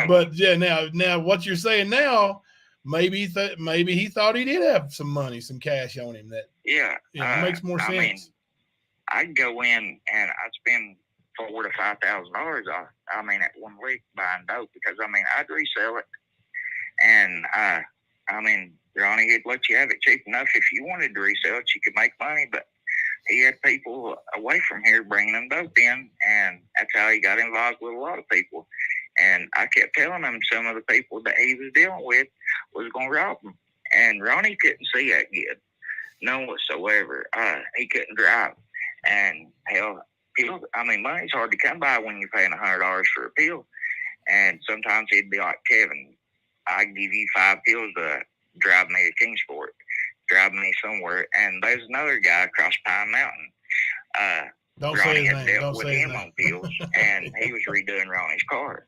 But yeah, now what you're saying now, maybe he thought he did have some money, some cash on him. That yeah, makes more sense. I mean, I'd go in and I'd spend $4,000 to $5,000. I mean, at one week buying dope because I mean I'd resell it, and I mean Ronnie would let you have it cheap enough if you wanted to resell it, you could make money, but he had people away from here bringing them dope in, and that's how he got involved with a lot of people. And I kept telling him some of the people that he was dealing with was going to rob him, and Ronnie couldn't see that good, none whatsoever. He couldn't drive, and hell, pills. I mean, money's hard to come by when you're paying $100 for a pill. And sometimes he'd be like, Kevin, I give you 5 pills to drive me to Kingsport, drive me somewhere. And there's another guy across Pine Mountain. Don't say Ronnie his had name. dealt Don't with say his him name. on pills, and he was redoing Ronnie's car.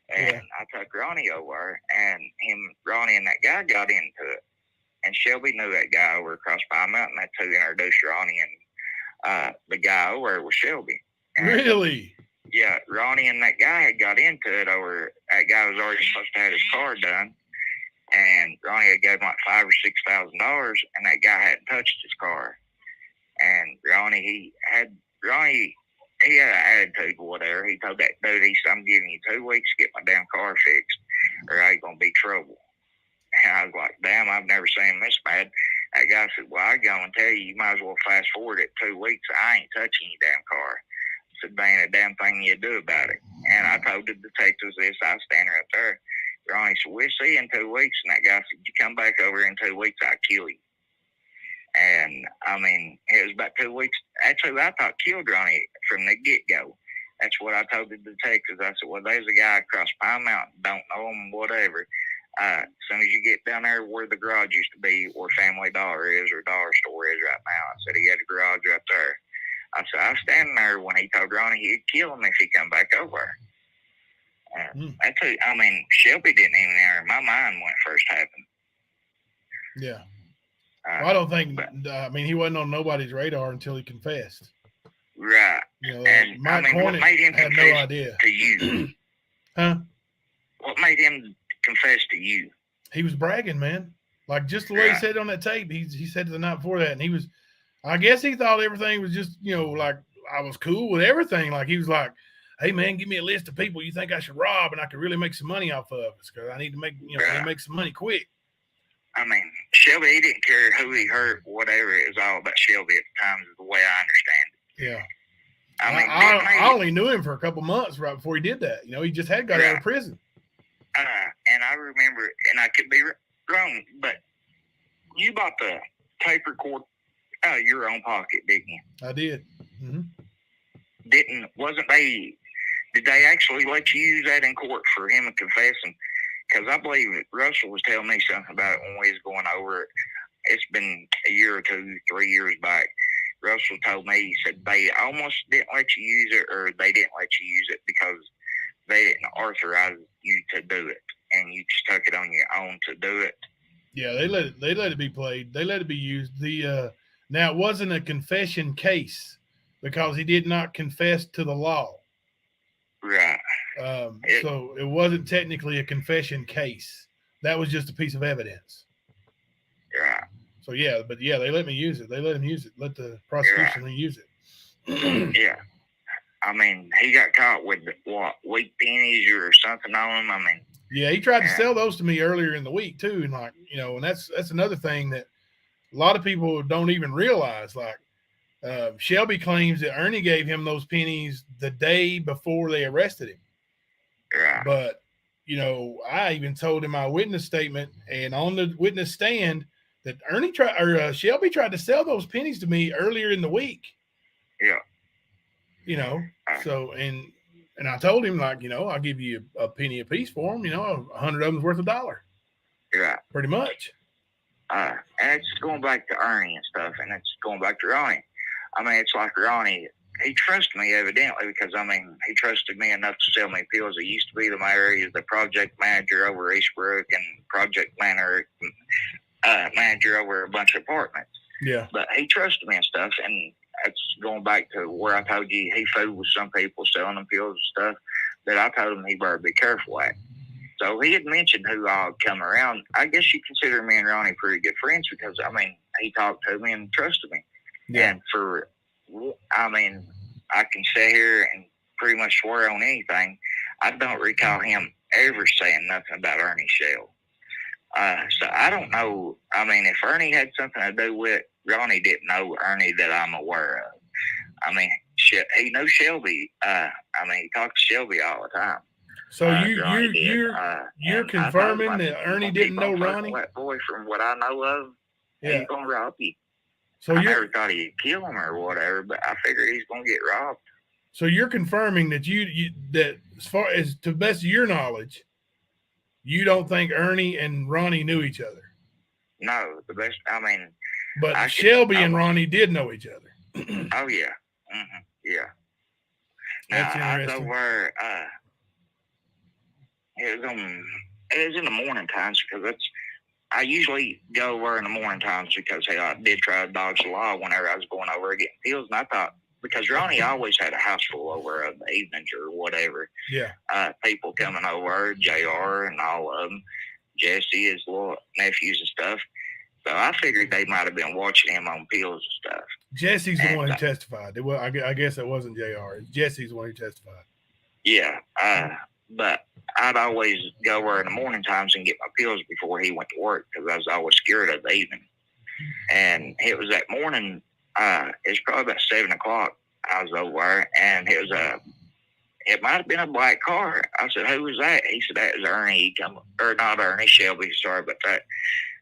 And Yeah. I took Ronnie over, and Ronnie and that guy got into it. And Shelby knew that guy over across Pine Mountain. That's who introduced Ronnie, and the guy over there was Shelby. And, Really? yeah, Ronnie and that guy had got into it over. That guy was already supposed to have his car done, and Ronnie had gave him like $5,000 or $6,000, and that guy hadn't touched his car. And Ronnie, he had an attitude or whatever. He told that dude, he said, I'm giving you 2 weeks to get my damn car fixed, or I ain't gonna be trouble. And I was like, damn, I've never seen him this bad. That guy said, well, I go and tell you, you might as well fast forward it 2 weeks. I ain't touching your damn car. I said, there ain't a damn thing you do about it. And I told the detectives this. I was standing up there. Ronnie said, we'll see you in 2 weeks. And that guy said, you come back over here in 2 weeks, I'll kill you. And, I mean, it was about 2 weeks. That's who I thought killed Ronnie from the get-go. That's what I told the detectives. I said, well, there's a guy across Pine Mountain. Don't know him, whatever. As soon as you get down there where the garage used to be, where Family Dollar is or Dollar Store is right now, I said, he had a garage right there. I said, I was standing there when he told Ronnie he'd kill him if he come back over. That's who, I mean, Shelby didn't even enter my mind when it first happened. Yeah. Well, I don't think. I mean, he wasn't on nobody's radar until he confessed. Right. And Mike Hornet had no idea. To you? Huh? What made him confess to you? He was bragging, man. Like just the way he said it on that tape. He said it the night before that, and he was. I guess he thought everything was just, like I was cool with everything. Like he was like, "Hey, man, give me a list of people you think I should rob, and I could really make some money off of it because I need to make, make some money quick." I mean, Shelby, he didn't care who he hurt, whatever. It was all about Shelby at the time, is the way I understand it. Yeah. I mean, I only knew him for a couple months right before he did that. He just had got out of prison. And I remember, and I could be wrong, but you bought the tape recorder out of your own pocket, didn't you? I did. Mm-hmm. Did they actually let you use that in court for him confessing? Because I believe Russell was telling me something about it when we was going over it. It's been a year or 2, 3 years back. Russell told me, he said they almost didn't let you use it, or they didn't let you use it because they didn't authorize you to do it, and you just took it on your own to do it. Yeah, they let it be played. They let it be used. Now it wasn't a confession case because he did not confess to the law. Right. So it wasn't technically a confession case. That was just a piece of evidence. Right. So they let me use it. They let him use it. Let the prosecution use it. Yeah. I mean, he got caught with weak pennies or something on him. I mean. Yeah, he tried to sell those to me earlier in the week too, and and that's another thing that a lot of people don't even realize. Like Shelby claims that Ernie gave him those pennies the day before they arrested him. Right. But I even told him my witness statement and on the witness stand that Shelby tried to sell those pennies to me earlier in the week. Yeah. So and I told him I'll give you a penny a piece for them. 100 of them's worth $1. Yeah. Pretty much. And it's going back to Ernie and stuff, and it's going back to Ronnie. I mean, it's like Ronnie, he trusted me evidently because, I mean, he trusted me enough to sell me pills. He used to be the mayor. He's the project manager over Eastbrook and project manager over a bunch of apartments. Yeah. But he trusted me and stuff, and it's going back to where I told you he fooled with some people selling them pills and stuff that I told him he better be careful at. So he had mentioned who all come around. I guess you consider me and Ronnie pretty good friends because, I mean, he talked to me and trusted me. Yeah. And I mean, I can sit here and pretty much swear on anything. I don't recall him ever saying nothing about Ernie Shell. So I don't know. I mean, if Ernie had something to do with it, Ronnie didn't know Ernie that I'm aware of. I mean, he knows Shelby. I mean, he talks to Shelby all the time. So you're confirming that Ernie didn't know Ronnie? That boy, from what I know of, Yeah. he's gonna rob you. So I never thought he'd kill him or whatever, but I figured he's gonna get robbed. So you're confirming that that as far as to the best of your knowledge, you don't think Ernie and Ronnie knew each other. No, the best. I mean, but Shelby and Ronnie did know each other. Oh yeah, yeah. That's now, interesting. I was over. It was in the morning times because I usually go over in the morning times because hey, I did try to dodge the law whenever I was going over getting pills, and I thought because Ronnie always had a house full over of the evenings or whatever. Yeah. People coming over, JR and all of them, Jesse, his little nephews and stuff. So I figured they might have been watching him on pills and stuff. Jesse's the one who testified. I guess it wasn't JR. Jesse's the one who testified. Yeah. But I'd always go over in the morning times and get my pills before he went to work because I was always scared of the evening. And it was that morning, it was probably about 7 o'clock. I was over there, and it might have been a black car. I said, "Who was that?" He said, "That was Ernie. Not Ernie, Shelby. Sorry about that."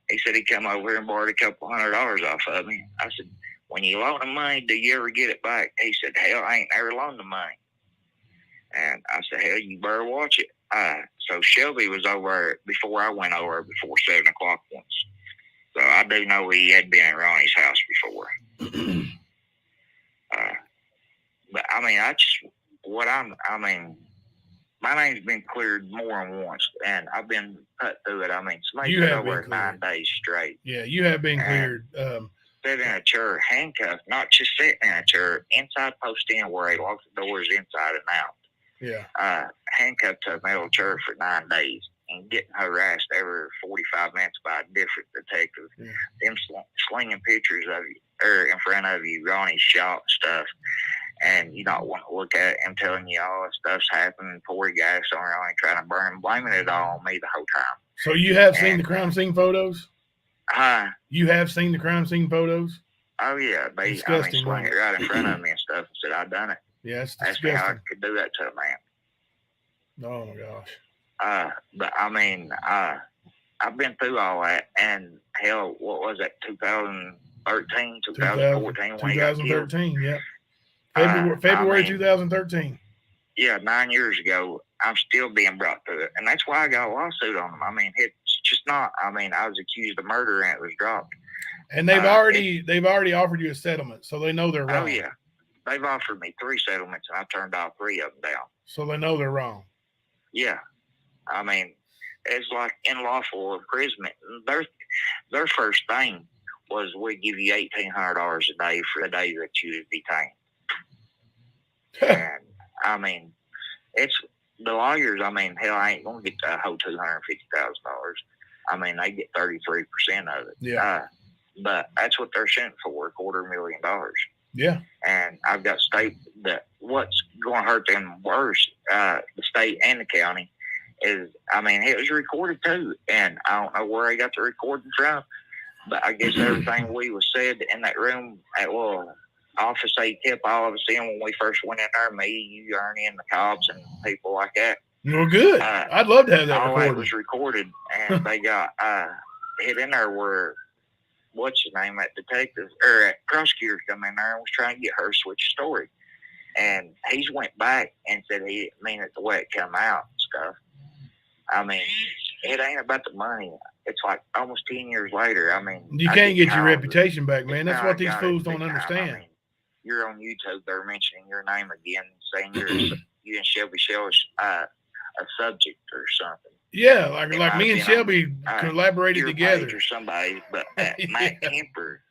He said he come over here and borrowed a couple $100 off of me. I said, "When you loan him money, do you ever get it back?" He said, "Hell, I ain't never loaned him money." And I said, "Hell, you better watch it." So Shelby was over before I went over before 7 o'clock once. So I do know he had been at Ronnie's house before. But I mean, my name's been cleared more than once, and I've been put through it. I mean, somebody got over 9 days straight. Yeah, you have been cleared. Sitting in a chair, handcuffed, not just sitting in a chair, inside post in where they lock the doors inside and out. Yeah. Handcuffed to a metal chair for 9 days and getting harassed every 45 minutes by a different detective. Yeah. Them slinging pictures of you, or in front of you, Ronnie shot stuff. And you don't want to look at it and telling you all this stuff's happening. Poor gas on Ronnie trying to burn, blaming it all on me the whole time. So you have seen the crime scene photos? You have seen the crime scene photos? Oh yeah, they swung it right in front of me and stuff and said I done it. Yeah, it's asked me how I could do that to a man. Oh my gosh. But I mean, I've been through all that, and hell, what was it, 2013, 2014 when he got killed? 2013, yeah. February 2013. Yeah, 9 years ago. I'm still being brought to it, and that's why I got a lawsuit on him. I mean, it's just not. I mean, I was accused of murder, and it was dropped. And they've already offered you a settlement, so they know they're wrong. Oh yeah, they've offered me 3 settlements, and I turned all 3 of them down. So they know they're wrong. Yeah, I mean, it's like unlawful imprisonment. Their first thing was we give you $1,800 a day for the day that you was detained. And I mean, it's the lawyers. I mean, hell, I ain't gonna get the whole $250,000. I mean, they get 33% of it. Yeah. But that's what they're sent for, $250,000. Yeah. And I've got state that what's going to hurt them worse, the state and the county, is, I mean, it was recorded too. And I don't know where I got the recording from, but I guess everything we was said in that room at office they kept all of us in when we first went in there, me, you, Ernie, and the cops and people like that. Well, good. I'd love to have that all recorded. That was recorded, and they got hit in there where what's his name, that detective or that prosecutor come in there and was trying to get her to switch story, and he went back and said he didn't mean it the way it come out and stuff. I mean, it ain't about the money. it's like almost 10 years later. I mean, You I can't get your calls. reputation back, man. It's That's how what I these got it fools big don't time. understand. I mean, you're on YouTube. They're mentioning your name again, saying you and Shelby Shell is a subject or something. Yeah, like It me might and have been Shelby on, collaborated your together. page or somebody, but Matt Yeah. Kemper,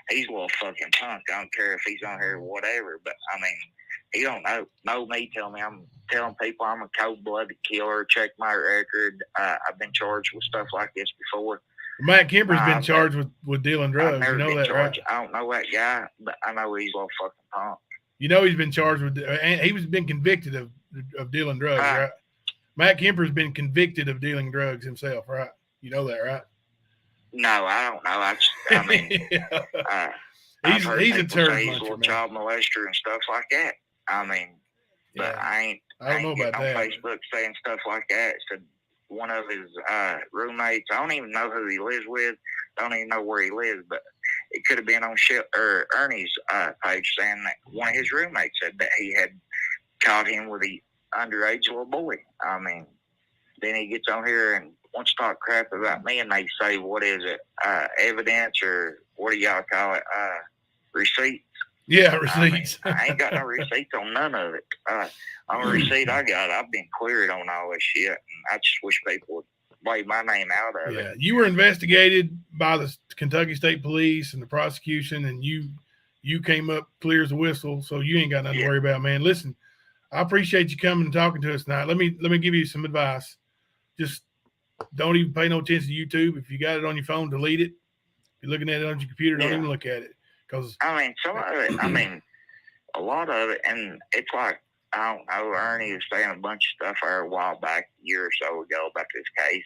he's a little fucking punk. I don't care if he's on here or whatever, but I mean, he don't know me. I'm telling people I'm a cold-blooded killer. Check my record. I've been charged with stuff like this before. Matt Kemper's been charged with dealing drugs. I've never You know been that, charged. right? I don't know that guy, but I know he's a little fucking punk. You know he's been charged with, and he was been convicted of dealing drugs, right? Matt Kemper's been convicted of dealing drugs himself, right? You know that, right? No, I don't know. I mean, I've heard he's a people turd say he's a muncher, little man. child molester and stuff like that. I mean, but Yeah. I don't know ain't getting about on that. Facebook saying stuff like that. Said one of his roommates. I don't even know who he lives with. Don't even know where he lives, but it could have been on Ernie's page saying that one of his roommates said that he had caught him with a underage little boy. I mean, then he gets on here and wants to talk crap about me, and they say, what is it, evidence, or what do y'all call it, receipts? Yeah, receipts. I ain't got no receipts on none of it. On the receipt I got, I've been cleared on all this shit, and I just wish people would wave my name out of it. Yeah, you were investigated by the Kentucky State Police and the prosecution, and you came up clear as a whistle, so you ain't got nothing to worry about, man. Listen, I appreciate you coming and talking to us tonight. Let me give you some advice. Just don't even pay no attention to YouTube. If you got it on your phone, delete it. If you're looking at it on your computer, don't even look at it. Because I mean, some of it, I mean, a lot of it, and it's like, I don't know, Ernie was saying a bunch of stuff a while back, a year or so ago about this case.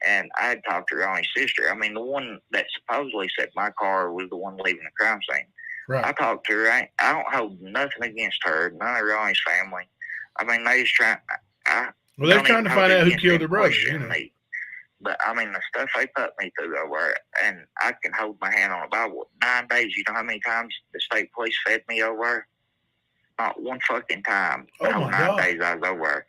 And I had talked to Ronnie's sister. I mean, the one that supposedly set my car was the one leaving the crime scene. right. I talked to her. I don't hold nothing against her, none of Ronnie's family. I mean, they just trying. Well, they're trying to find out who killed their brother. You know. But I mean, the stuff they put me through over, and I can hold my hand on a Bible. 9 days. You know how many times the state police fed me over? Not one fucking time. Oh, my 9 God. days I was over.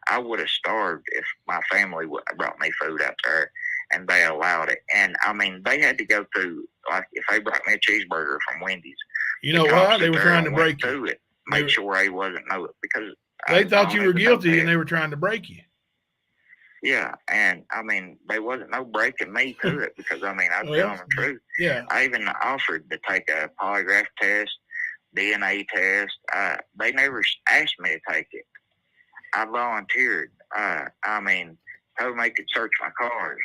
I would have starved if my family would have brought me food up there, and they allowed it. And I mean, they had to go through, like, if they brought me a cheeseburger from Wendy's. You know why? They were trying to break you. Through it, make sure they wasn't know it, because They thought you were guilty, and they were trying to break you. Yeah, and I mean, there wasn't no breaking me to it, because I mean, I was telling the truth. Yeah. I even offered to take a polygraph test, DNA test. They never asked me to take it. I volunteered. I mean, told them they could search my cars,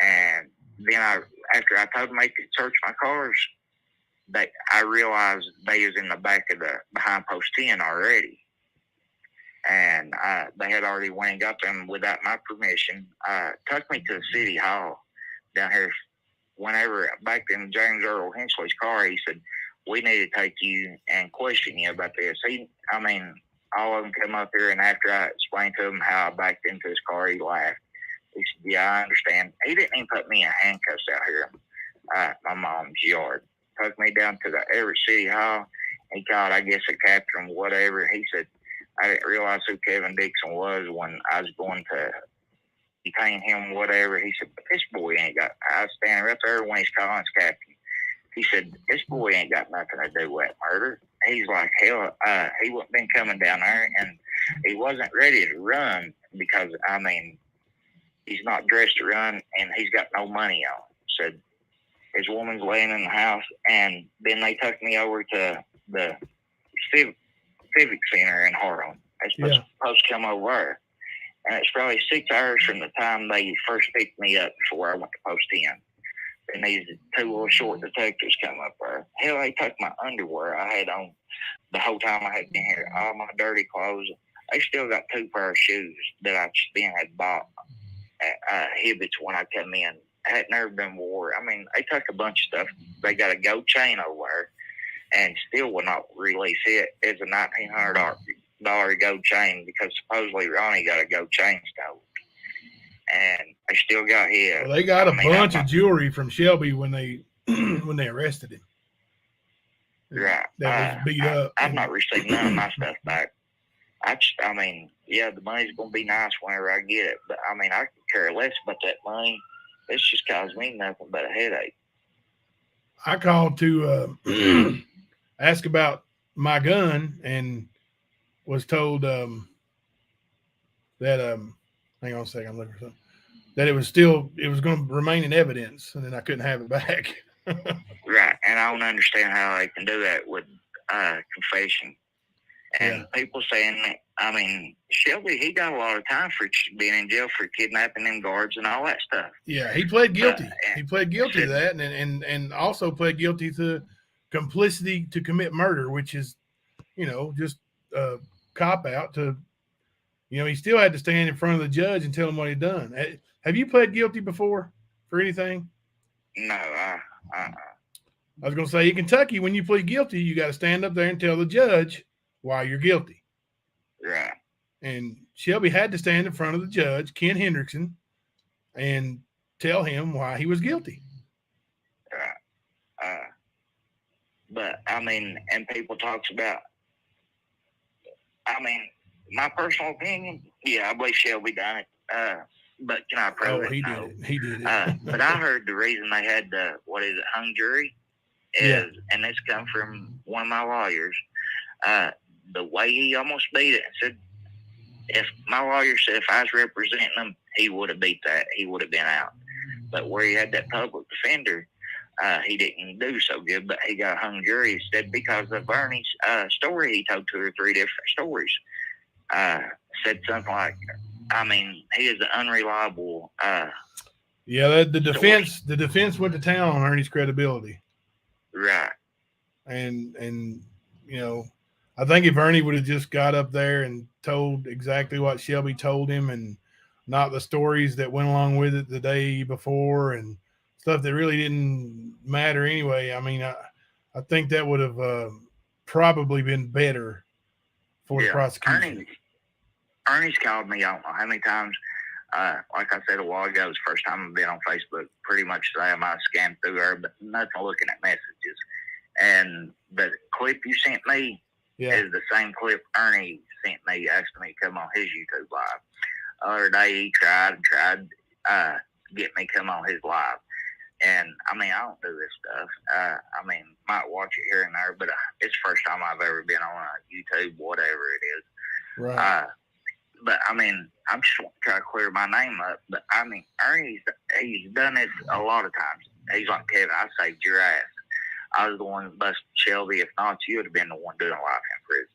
and then after I told them they could search my cars, I realized they was in the back of the behind post 10 already. And they had already went and got them without my permission. Took me to the city hall down here. Whenever back in James Earl Hensley's car, he said, "We need to take you and question you about this." All of them come up here, and after I explained to him how I backed into his car, he laughed. He said, "Yeah, I understand." He didn't even put me in handcuffs out here in my mom's yard. Took me down to the Everett City Hall. He called, I guess, a captain, whatever. He said, "I didn't realize who Kevin Dixon was when I was going to detain him, whatever." He said, "But this boy ain't got," I was standing right there when he's calling his captain. He said, "This boy ain't got nothing to do with murder." He's like, hell, he wouldn't been coming down there, and he wasn't ready to run because, I mean, he's not dressed to run, and he's got no money on. Said his woman's laying in the house, and then they took me over to the Civic Center in Harlem. They're supposed to come over there. And it's probably 6 hours from the time they first picked me up before I went to post 10. And these two little short detectives come up there. Hell, they took my underwear I had on the whole time I had been here. All my dirty clothes. They still got 2 pair of shoes that I then had bought at Hibbett's when I come in. I had never been wore. I mean, they took a bunch of stuff. They got a gold chain over there and still will not release it. It's a $1,900 gold chain because supposedly Ronnie got a gold chain stolen. And they still got his. Well, they got a bunch of jewelry from Shelby when they arrested him. Right. That was beat up. I've not received none of my stuff back. I mean, yeah, the money's gonna be nice whenever I get it, but I mean, I could care less about that money. It's just caused me nothing but a headache. I called to ask about my gun and was told that hang on a second, I'm looking for something. That it was going to remain in evidence, and then I couldn't have it back. Right, and I don't understand how they can do that with confession. And people saying that, I mean, Shelby, he got a lot of time for being in jail for kidnapping them guards and all that stuff. Yeah, he pled guilty. He pled guilty to that, and also pled guilty to complicity to commit murder, which is, just a cop out to, he still had to stand in front of the judge and tell him what he'd done. Have you pled guilty before for anything? No, I was going to say, in Kentucky, when you plead guilty, you got to stand up there and tell the judge why you're guilty. Right. And Shelby had to stand in front of the judge, Ken Hendrickson, and tell him why he was guilty. Right. But, I mean, and people talks about, I mean, my personal opinion, yeah, I believe Shelby done it. But can I prove it? He no. did it. He did it. But I heard the reason they had the, hung jury is, and this come from one of my lawyers, the way he almost beat it, said, if my lawyer said if I was representing him, he would have beat that. He would have been out. But where he had that public defender, he didn't do so good, but he got a hung jury instead because of Bernie's story. He told 2 or 3 different stories. Said something like, I mean, he is an unreliable. The defense went to town on Ernie's credibility. Right. And I think if Ernie would have just got up there and told exactly what Shelby told him and not the stories that went along with it the day before and stuff that really didn't matter anyway, I mean, I think that would have probably been better for the prosecution. Ernie's called me, I don't know how many times. Like I said a while ago, it was the first time I've been on Facebook. Pretty much the same. I scanned through her, but nothing looking at messages. And the clip you sent me is the same clip Ernie sent me asking me to come on his YouTube live. The other day he tried to get me to come on his live. And, I mean, I don't do this stuff. I mean, might watch it here and there, but it's the first time I've ever been on YouTube, whatever it is. Right. But, I mean, I'm just want to try to clear my name up. But, I mean, Ernie's he's done this a lot of times. He's like, Kevin, I saved your ass. I was the one that busted Shelby. If not, you would have been the one doing life in prison.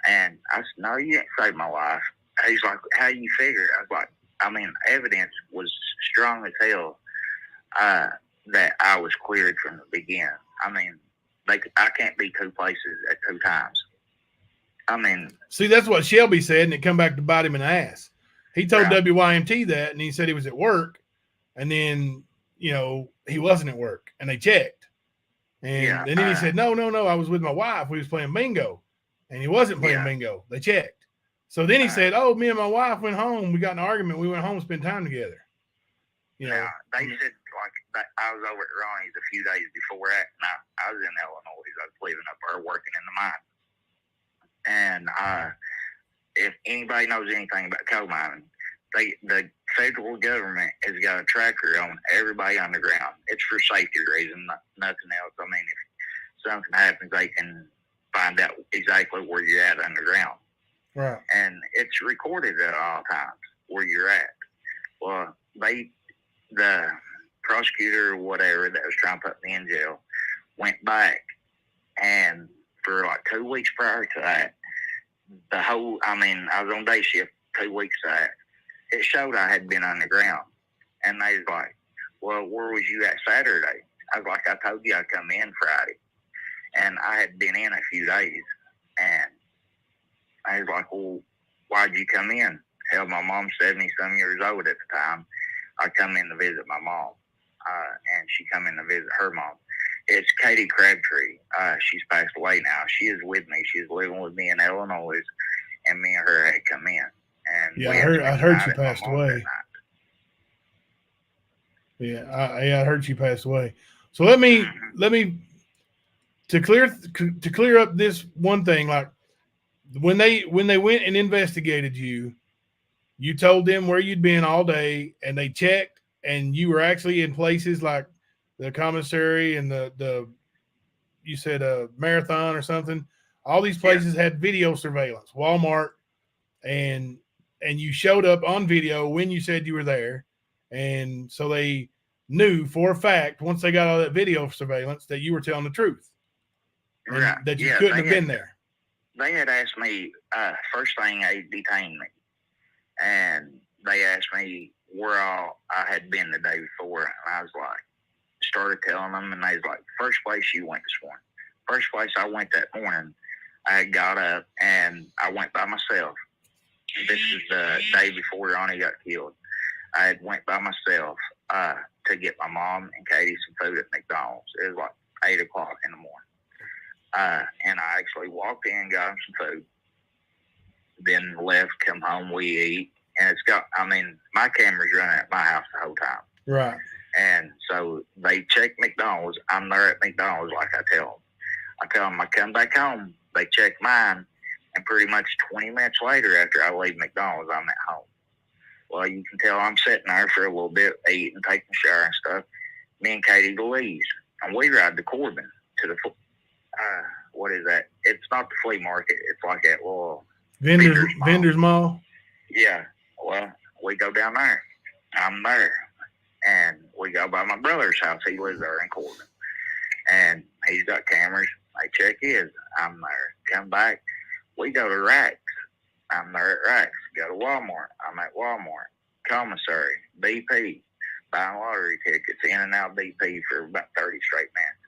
And I said, no, you didn't save my life. He's like, how do you figure? I was like, I mean, evidence was strong as hell that I was cleared from the beginning. I mean, I can't be 2 places at 2 times. I mean, see, that's what Shelby said, and it come back to bite him in the ass. He told WYMT that, and he said he was at work, and then he wasn't at work, and they checked, and then he said, no, I was with my wife. We was playing bingo, and he wasn't playing bingo. They checked. So then he said, oh, me and my wife went home. We got in an argument. We went home and spent time together. They said like I was over at Ronnie's a few days before that, and I was in Illinois. I was living up there working in the mine. And if anybody knows anything about coal mining, the federal government has got a tracker on everybody underground. It's for safety reasons, nothing else. I mean, if something happens, they can find out exactly where you're at underground. Right. And it's recorded at all times where you're at. Well, the prosecutor or whatever that was trying to put me in jail went back, and for like 2 weeks prior to that, I was on day shift 2 weeks to that. It showed I had been underground. And they was like, well, where was you at Saturday? I was like, I told you I'd come in Friday. And I had been in a few days. And I was like, well, why'd you come in? Hell, my mom's 70-some years old at the time. I come in to visit my mom. And she come in to visit her mom. It's Katie Crabtree. She's passed away now. She is with me. She's living with me in Illinois, and me and her had come in. And I heard she passed away. I heard she passed away. So let me to clear up this one thing. Like when they went and investigated you, you told them where you'd been all day, and they checked, and you were actually in places like the commissary and the you said a Marathon or something. All these places had video surveillance, Walmart, and you showed up on video when you said you were there. And so they knew for a fact, once they got all that video surveillance, that you were telling the truth. Right. That you Yeah, couldn't have they been had- there. They had asked me, first thing they detained me, and they asked me where all I had been the day before. And I was like, started telling them, and they was like, first place you went this morning. First place I went that morning, I had got up and I went by myself. This is the day before Ronnie got killed. I had went by myself to get my mom and Katie some food at McDonald's. It was like 8 o'clock in the morning. And I actually walked in, got them some food, then left, come home, we eat. And it's got, I mean, my camera's running at my house the whole time. Right. And so they check McDonald's. I'm there at McDonald's like I tell them. I tell them I come back home. They check mine. And pretty much 20 minutes later, after I leave McDonald's, I'm at home. Well, you can tell I'm sitting there for a little bit, eating, taking a shower and stuff. Me and Katie Louise. And we ride to Corbin to the, what is that? It's not the flea market. It's like that little Vendors Mall. Yeah. Well, we go down there. I'm there. And we go by my brother's house. He lives there in Corbin. And he's got cameras. They check his. I'm there. Come back. We go to Racks. I'm there at Racks. Go to Walmart. I'm at Walmart. Commissary. BP. Buying lottery tickets. In and out BP for about 30 straight minutes.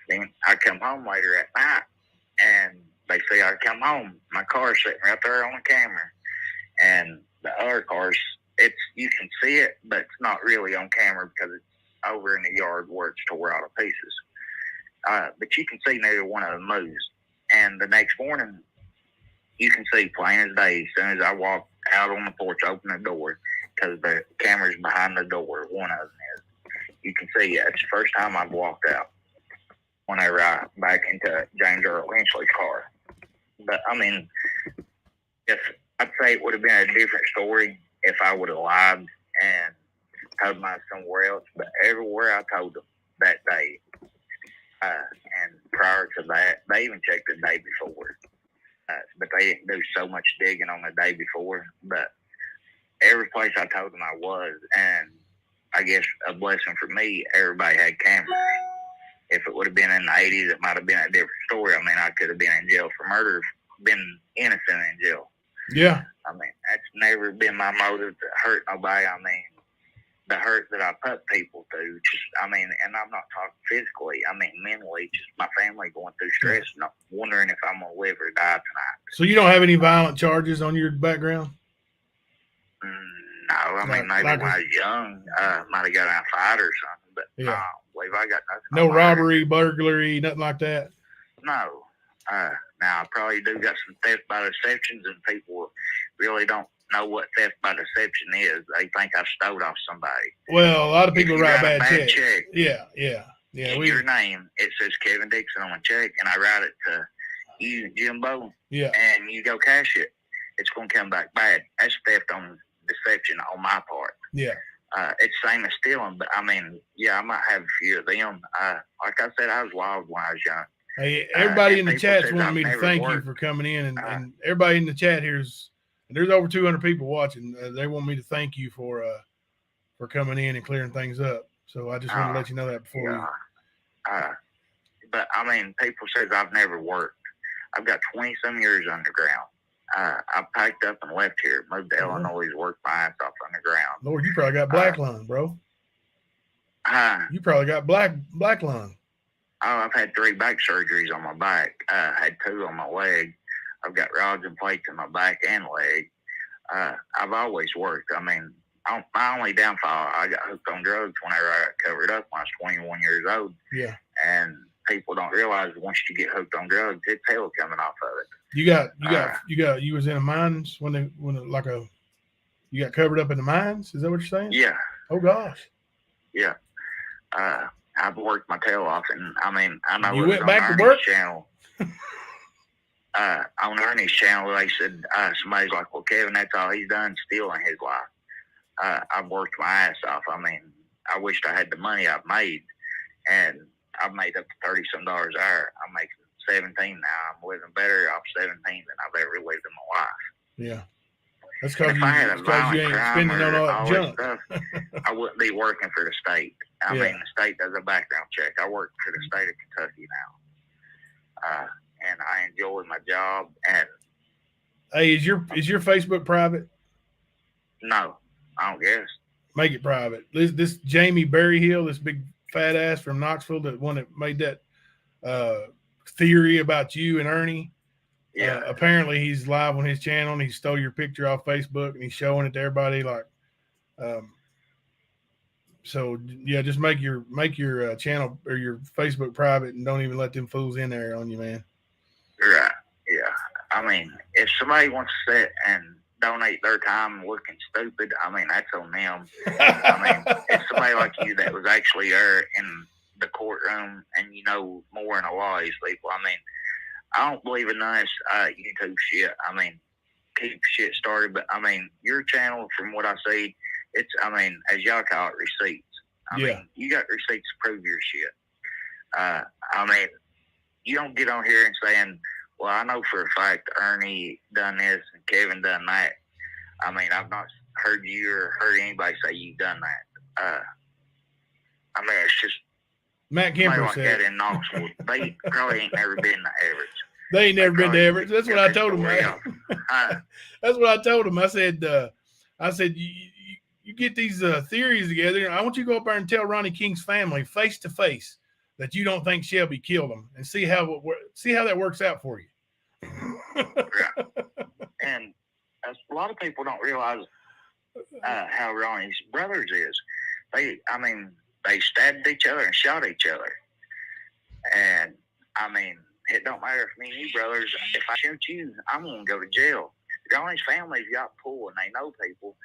Then I come home later at night. And they say I come home. My car's sitting right there on the camera. And the other cars, you can see it, but it's not really on camera because it's over in the yard where it's tore out of pieces. But you can see neither one of them moves. And the next morning, you can see plain as day. As soon as I walk out on the porch, open the door, because the camera's behind the door. One of them is. You can see it. It's the first time I've walked out whenever I back into James Earl Lynch's car. But I mean, if I'd say it would have been a different story if I would have lied and told mine somewhere else. But everywhere I told them that day, and prior to that, they even checked the day before. But they didn't do so much digging on the day before. But every place I told them I was, and I guess a blessing for me, everybody had cameras. If it would have been in the 80s, it might have been a different story. I mean, I could have been in jail for murder, been innocent in jail. Yeah. I mean, that's never been my motive to hurt nobody. I mean, the hurt that I put people through, just, I mean, and I'm not talking physically, I mean mentally, just my family going through stress, not wondering if I'm going to live or die tonight. So you don't have any violent charges on your background? No, I mean, maybe when I was young, might have got in a fight or something, but no, I believe I got nothing. No robbery, burglary, nothing like that? No. Now, I probably do got some theft by deceptions, and people really don't know what theft by deception is. They think I stole off somebody. Well, a lot of people write bad checks. Check, Yeah. your name, it says Kevin Dixon on a check, and I write it to you, Jimbo. Yeah. And you go cash it. It's going to come back bad. That's theft on deception on my part. Yeah. It's same as stealing, but I mean, yeah, I might have a few of them. Like I said, I was wild when I was young. Hey, everybody in the chat's says wanting I've me to never thank you worked. for coming in, and everybody in the chat here is, there's over 200 people watching. They want me to thank you for coming in and clearing things up. So I just want to let you know that before But I mean, people says I've never worked. I've got 20 some years underground. I packed up and left here, moved to Illinois, worked my ass off underground. Lord, you probably got black lung, bro. You probably got black lung. Oh, I've had 3 back surgeries on my back. Had 2 on my leg. I've got rods and plates in my back and leg. I've always worked. I mean, my only downfall, I got hooked on drugs whenever I got covered up when I was 21 years old. Yeah. And people don't realize once you get hooked on drugs, it's hell coming off of it. You was in the mines you got covered up in the mines? Is that what you're saying? Yeah. Oh gosh. Yeah. I've worked my tail off, and I mean, I know You it was went on back to Ernie's work? channel. on Ernie's channel, they said somebody's like, well, Kevin, that's all he's done, stealing his life. I've worked my ass off. I mean, I wished I had the money I've made, and I've made up to $30 some an hour. I'm making 17 now. I'm living better off 17 than I've ever lived in my life. Yeah. That's because If I had a you violent ain't crime spending on all or that all junk. that stuff, I wouldn't be working for the state. I Yeah. mean, the state does a background check. I work for the state of Kentucky now, and I enjoy my job. And Hey, is your Facebook private? no, I don't guess. Make it private. This Jamie Berryhill, this big fat ass from Knoxville, the one that made that theory about you and Ernie. Yeah, Apparently he's live on his channel and he stole your picture off Facebook and he's showing it to everybody. Like, so yeah, just make your channel or your Facebook private and don't even let them fools in there on you, man. right. Yeah, I mean, if somebody wants to sit and donate their time looking stupid, I mean, that's on them. I mean, it's somebody like you that was actually there in the courtroom and you know more than a lot of these people. I mean, I don't believe in none of this YouTube shit. I mean, keep shit started, but I mean, your channel, from what I see, it's, I mean, as y'all call it, receipts. I mean, you got receipts to prove your shit. I mean, you don't get on here and saying, well, I know for a fact Ernie done this and Kevin done that. I mean, I've not heard you or heard anybody say you've done that. I mean, it's just Matt somebody Kemper like said that in Knoxville. They probably ain't never been to Everett. they ain't never been to Everett. That's what I told him, Story man. out. That's what I told him. I said, you get these theories together. I want you to go up there and tell Ronnie King's family face to face that you don't think Shelby killed him, and see how that works out for you. Yeah. And a lot of people don't realize how Ronnie's brothers is. They stabbed each other and shot each other. And I mean, it don't matter if me and you brothers, if I shoot you, I'm gonna go to jail. Ronnie's family's got pull and they know people.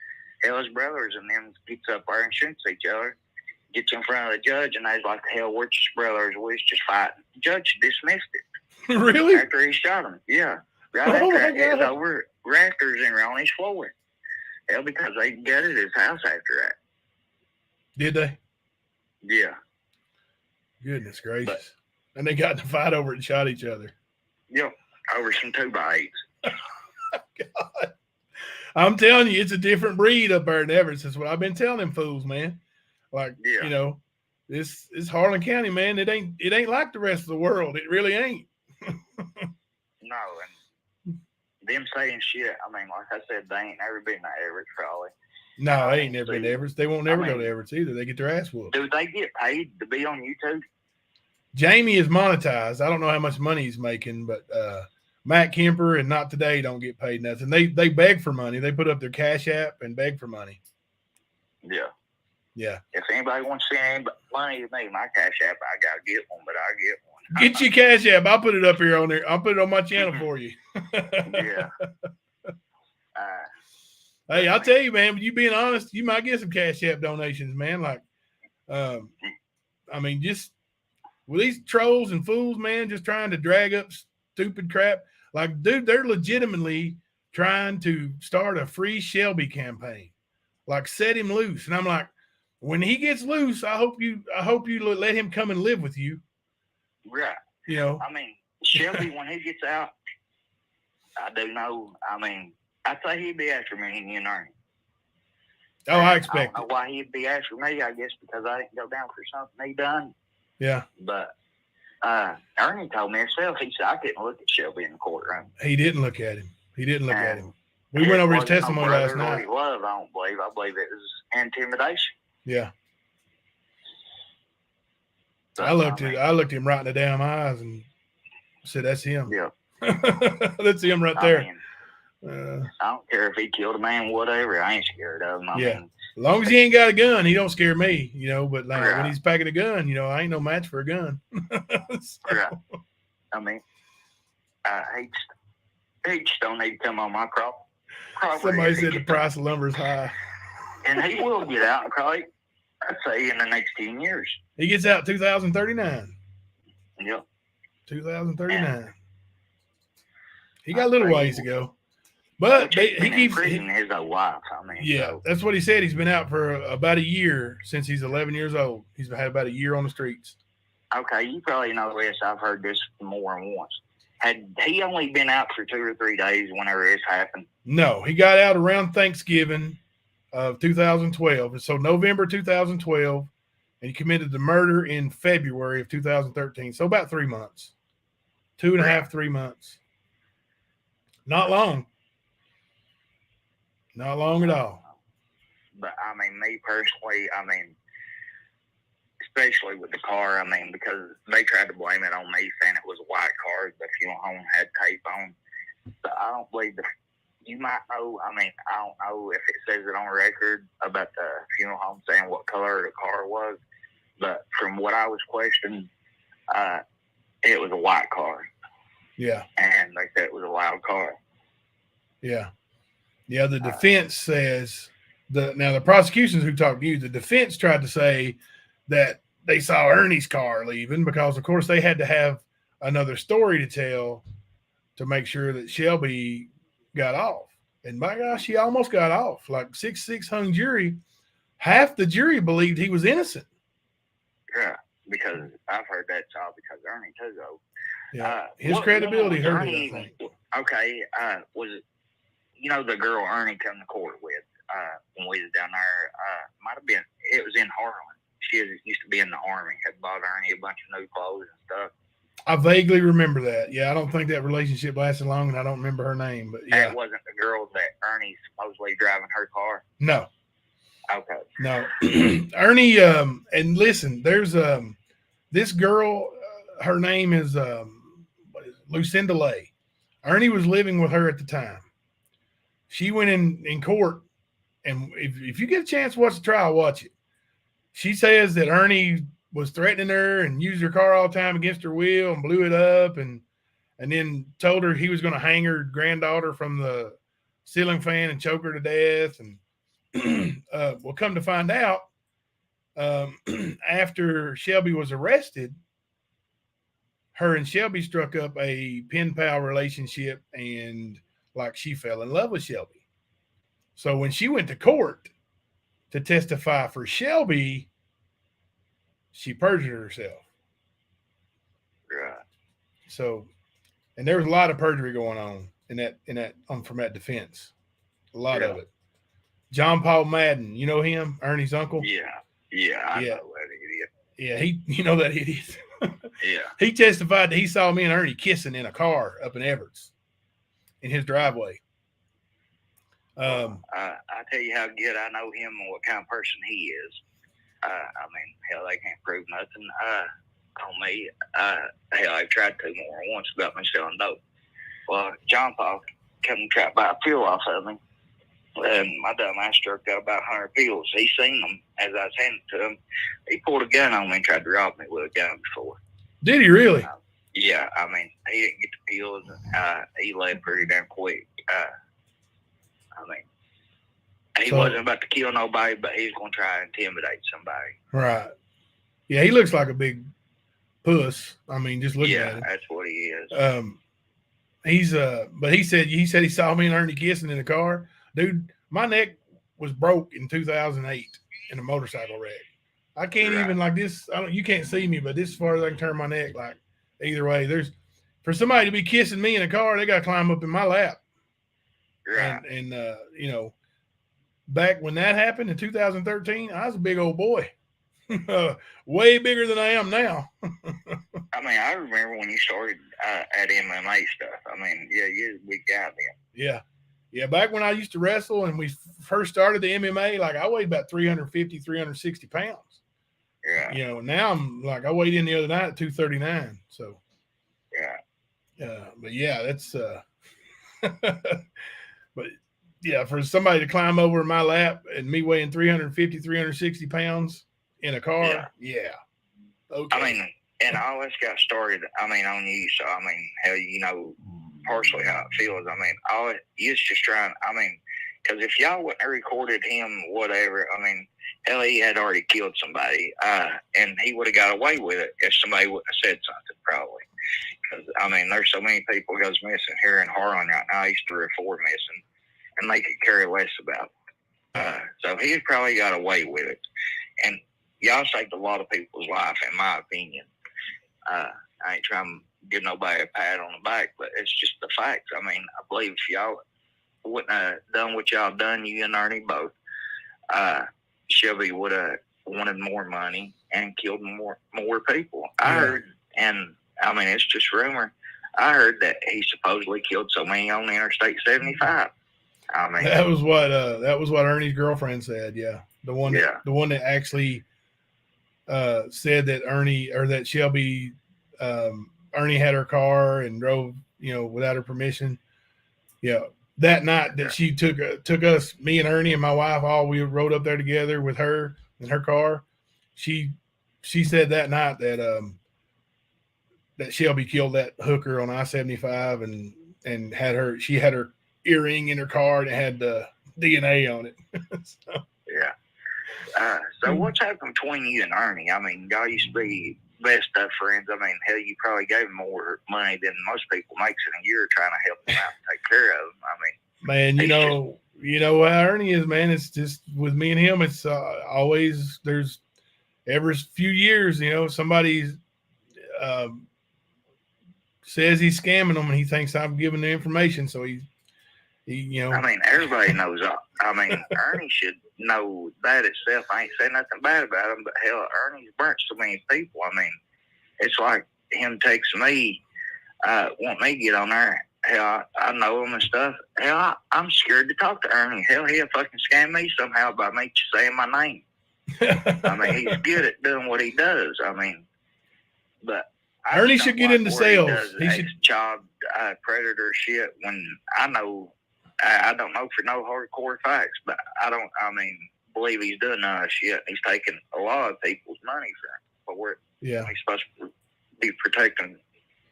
Hell, his brothers and them gets up there and shoots each other, gets in front of the judge, and they's like, hell, we're just brothers, we're just fighting. The judge dismissed it. Really? After he shot him, yeah. Right after that, it was over rafters in Ronnie's floor. Hell, because they gutted his house after that. Did they? Yeah. Goodness gracious. And they got in a fight over it and shot each other. Yep. Over some 2x8s. God. I'm telling you, it's a different breed up there in Everett. That's what I've been telling them fools, man. Like, Yeah. you know, this Harlan County, man. It ain't like the rest of the world. It really ain't. No, and them saying shit, I mean, like I said, they ain't never been to Everett, probably. No, they ain't never been to Everett. They won't never I go mean, to Everett either. They get their ass whooped. Do they get paid to be on YouTube? Jamie is monetized. I don't know how much money he's making, but Matt Kemper and Not Today don't get paid nothing. They beg for money. They put up their Cash App and beg for money. Yeah. Yeah. If anybody wants to send any money to me, my Cash App, I got to get one, but I get one. Get your Cash App. I'll put it up here on there. I'll put it on my channel for you. Yeah. Hey, I'll tell you, man, you being honest, you might get some Cash App donations, man. Like, I mean, just with these trolls and fools, man, just trying to drag up stupid crap. Like, dude, they're legitimately trying to start a free Shelby campaign. Like, set him loose. And I'm like, when he gets loose, I hope you let him come and live with you. Right. You know, I mean, Shelby, when he gets out, I do know. I mean, I'd say he'd be after me and Ernie. Oh, I expect I don't know why he'd be after me. I guess because I didn't go down for something he done. Yeah. But Ernie told me himself. He said I couldn't look at Shelby in the courtroom. He didn't look at him. We went over his testimony last night. Love, I don't believe. I believe it was intimidation. Yeah. So, I looked him right in the damn eyes and said, "That's him." Yeah. That's him right there. I don't care if he killed a man, whatever. I ain't scared of him. I mean, as long as he ain't got a gun, he don't scare me, you know. But like, right. when he's packing a gun, you know, I ain't no match for a gun. Right. I mean, he just don't need to come on my property. Somebody said the price of lumber is high. And he will get out and probably, I'd say, in the next 10 years. He gets out 2039. Yep. 2039. He got a little ways to go. But he been in keeps prison his whole life. I mean, yeah, so, that's what he said. He's been out for about a year since he's 11 years old. He's had about a year on the streets. okay, you probably know this. I've heard this more than once. Had he only been out for 2 or 3 days whenever this happened? No, he got out around Thanksgiving of 2012. So November 2012, and he committed the murder in February of 2013. So about 3 months, 2.5, 3 months. Not long. Not long at all. But I mean, me personally, I mean, especially with the car, I mean, because they tried to blame it on me, saying it was a white car. The funeral home had tape on. But I don't believe you might know. I mean, I don't know if it says it on record about the funeral home saying what color the car was. But from what I was questioned, it was a white car. Yeah. And they said it was a loud car. Yeah. Yeah, the defense says now the prosecutions who talked to you, the defense tried to say that they saw Ernie's car leaving because, of course, they had to have another story to tell to make sure that Shelby got off. And by gosh, he almost got off. Like 6-6 hung jury. Half the jury believed he was innocent. Yeah, because I've heard that's all because of Ernie too, though. Yeah, his credibility hurt it, I think. Okay, was it, you know, the girl Ernie come to court with when we was down there, might have been, it was in Harlan. She used to be in the Army, had bought Ernie a bunch of new clothes and stuff. I vaguely remember that. Yeah, I don't think that relationship lasted long, and I don't remember her name. But yeah, That wasn't the girl that Ernie's supposedly driving her car? no. Okay. No, Ernie. And listen, there's this girl. Her name is Lucinda Lay. Ernie was living with her at the time. She went in court, and if you get a chance to watch the trial, watch it. She says that Ernie was threatening her and used her car all the time against her will and blew it up, and then told her he was going to hang her granddaughter from the ceiling fan and choke her to death. And well, come to find out, after Shelby was arrested, her and Shelby struck up a pen pal relationship, and like she fell in love with Shelby. So when she went to court to testify for Shelby, she perjured herself. Right. So, and there was a lot of perjury going on from that defense. A lot of it. John Paul Madden, you know him, Ernie's uncle? Yeah, I know that idiot. Yeah, you know that idiot. Yeah. He testified that he saw me and Ernie kissing in a car up in Everts in his driveway. I tell you how good I know him and what kind of person he is. I mean, hell, they can't prove nothing on me. Hell, I've tried to more than once about me selling dope. Well, John Paul come and try to buy a pill off of me. And my dumb ass struck out about 100 pills. He seen them as I was handing to him. He pulled a gun on me and tried to rob me with a gun before. Did he really? Yeah, I mean, he didn't get the pills. He left pretty damn quick. I mean, he wasn't about to kill nobody, but he was going to try to intimidate somebody. Right. Yeah, he looks like a big puss. I mean, just looking at him. Yeah, that's what he is. He's but he said he saw me and Ernie kissing in the car. Dude, my neck was broke in 2008 in a motorcycle wreck. I can't even like this. You can't see me, but this as far as I can turn my neck, like either way. For somebody to be kissing me in a car, they got to climb up in my lap. Right. And you know, back when that happened in 2013, I was a big old boy, way bigger than I am now. I mean, I remember when you started at MMA stuff. I mean, yeah, you're a big guy then. Yeah. Back when I used to wrestle and we first started the MMA, like I weighed about 350, 360 pounds. Yeah. You know, now I'm like, I weighed in the other night at 239. So, but yeah, that's, but yeah, for somebody to climb over my lap and me weighing 350, 360 pounds in a car. Yeah. Okay. I mean, and all this got started, I mean, on you. So, I mean, hell, you know, partially how it feels. I mean, you was just trying, I mean, because if y'all wouldn't have recorded him, whatever, I mean, hell, he had already killed somebody, and he would have got away with it if somebody would have said something, probably. Because, I mean, there's so many people goes missing here in Harlan right now. He's 3 or 4 missing, and they could care less about it. So he's probably got away with it. And y'all saved a lot of people's life, in my opinion. I ain't trying to give nobody a pat on the back, but it's just the facts. I mean, I believe if y'all wouldn't have done what y'all done, you and Ernie both, Shelby would have wanted more money and killed more people. I heard, and I mean, it's just rumor. I heard that he supposedly killed so many on Interstate 75. I mean, that was what Ernie's girlfriend said. Yeah, the one that actually said that that Shelby, Ernie had her car and drove, without her permission. Yeah, that night that she took us, me and Ernie and my wife, we rode up there together with her in her car. She said that night that that Shelby killed that hooker on I-75 and she had her earring in her car and it had the DNA on it. So. Yeah. So what's happened between you and Ernie? I mean, y'all used to be best of friends. I mean, hell, you probably gave him more money than most people makes in a year trying to help him out and take care of him. I mean, man, you know how Ernie is, man. It's just with me and him. It's always there's every few years, somebody says he's scamming them and he thinks I'm giving the information. So he. I mean, everybody knows. I mean, Ernie should know that itself. I ain't saying nothing bad about him, but hell, Ernie's burnt so many people. I mean, it's like him texting me, want me to get on there. Hell, I know him and stuff. Hell, I'm scared to talk to Ernie. Hell, he'll fucking scam me somehow by me saying my name. I mean, he's good at doing what he does. I mean, but Ernie should get into sales. He should child predator shit. When I know. I don't know for no hardcore facts, but I believe he's doing shit. He's taking a lot of people's money for it. Yeah. He's supposed to be protecting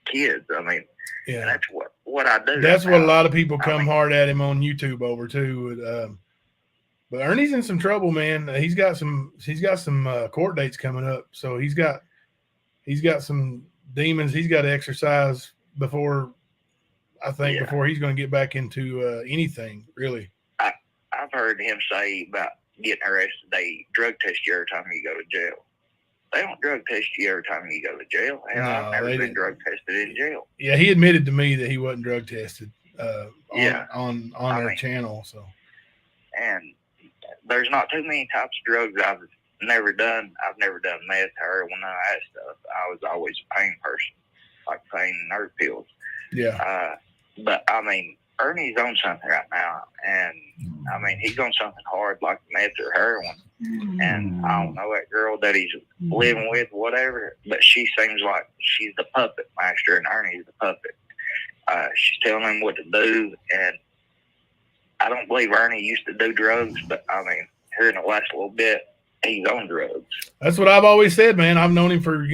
kids. I mean, yeah, that's what I do. That's what a lot of people come hard at him on YouTube over too. But Ernie's in some trouble, man. He's got some court dates coming up, so he's got some demons he's got to exercise before. I think before he's going to get back into anything, really. I've heard him say about getting arrested. They drug test you every time you go to jail. They don't drug test you every time you go to jail. Hell, No, I've never been drug tested in jail. Yeah, he admitted to me that he wasn't drug tested on our channel. So, and there's not too many types of drugs I've never done. I've never done meth, heroin, none of that stuff. I was always a pain person, like pain and nerve pills. Yeah. But I mean, Ernie's on something right now, and I mean, he's on something hard like meth or heroin. And I don't know that girl that he's living with, whatever, but she seems like she's the puppet master, and Ernie's the puppet. She's telling him what to do, and I don't believe Ernie used to do drugs, but I mean, here in the last little bit, he's on drugs. That's what I've always said, man. I've known him for,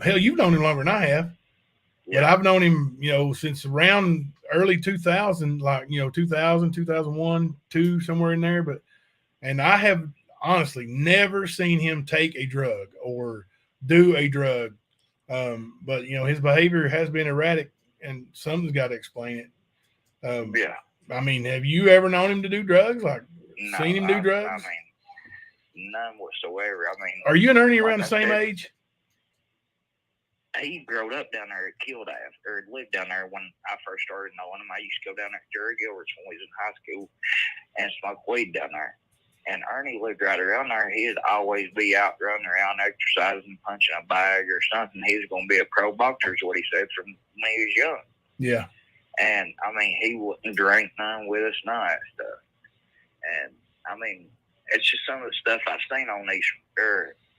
hell, you've known him longer than I have. Yeah. But I've known him, since around early 2000, like, 2000, 2001, 2, somewhere in there. And I have honestly never seen him take a drug or do a drug. But, his behavior has been erratic and something's got to explain it. Yeah. I mean, have you ever known him to do drugs? Like, seen him do drugs? I mean, none whatsoever. I mean, are you and Ernie around the same age? He grew up down there at Kildare, or lived down there when I first started knowing him. I used to go down there to Jerry Gilbert's when we was in high school and smoke weed down there. And Ernie lived right around there. He'd always be out running around, exercising, punching a bag or something. He was going to be a pro boxer, is what he said, from when he was young. Yeah. And, I mean, he wouldn't drink none with us, none of that stuff. And, I mean, it's just some of the stuff I've seen on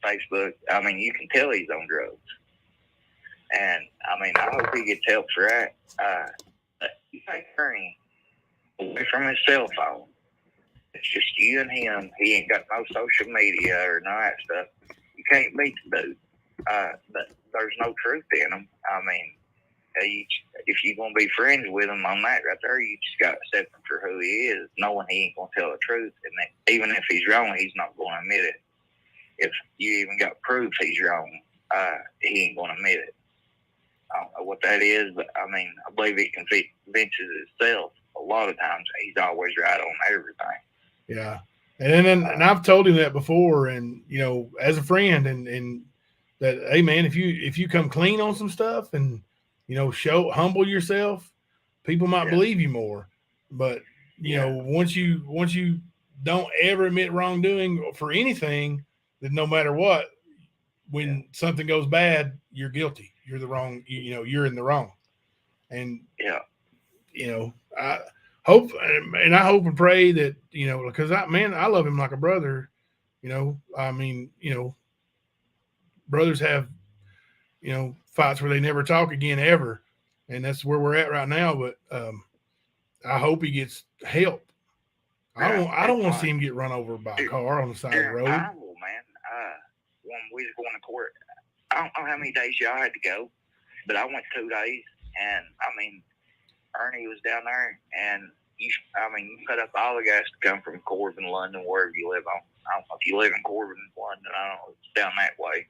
Facebook. I mean, you can tell he's on drugs. And, I mean, I hope he gets help for that. But you take Ernie away from his cell phone. It's just you and him. He ain't got no social media or none of that stuff. You can't beat the dude. But there's no truth in him. I mean, if you're going to be friends with him on that right there, you just got to accept him for who he is, knowing he ain't going to tell the truth. And that even if he's wrong, he's not going to admit it. If you even got proof he's wrong, he ain't going to admit it. I don't know what that is, but I mean, I believe it convinces itself. A lot of times, he's always right on everything. Yeah. And I've told him that before, and you know, as a friend, and that, hey man, if you come clean on some stuff and you know, humble yourself, people might believe you more. But you know, once you don't ever admit wrongdoing for anything, then no matter what, when something goes bad, you're guilty. You're the wrong. You know, you're in the wrong. And you know, I hope and pray that, you know, because I love him like a brother. You know, I mean, you know, brothers have, you know, fights where they never talk again ever, and that's where we're at right now. But I hope he gets help. I don't want to see him get run over by a car on the side of the road. Iowa, man, when we was going to court, I don't know how many days y'all had to go, but I went 2 days, and I mean, Ernie was down there, and you put up all the gas to come from Corbin, London, wherever you live on. I don't know if you live in Corbin, London. I don't know. It's down that way.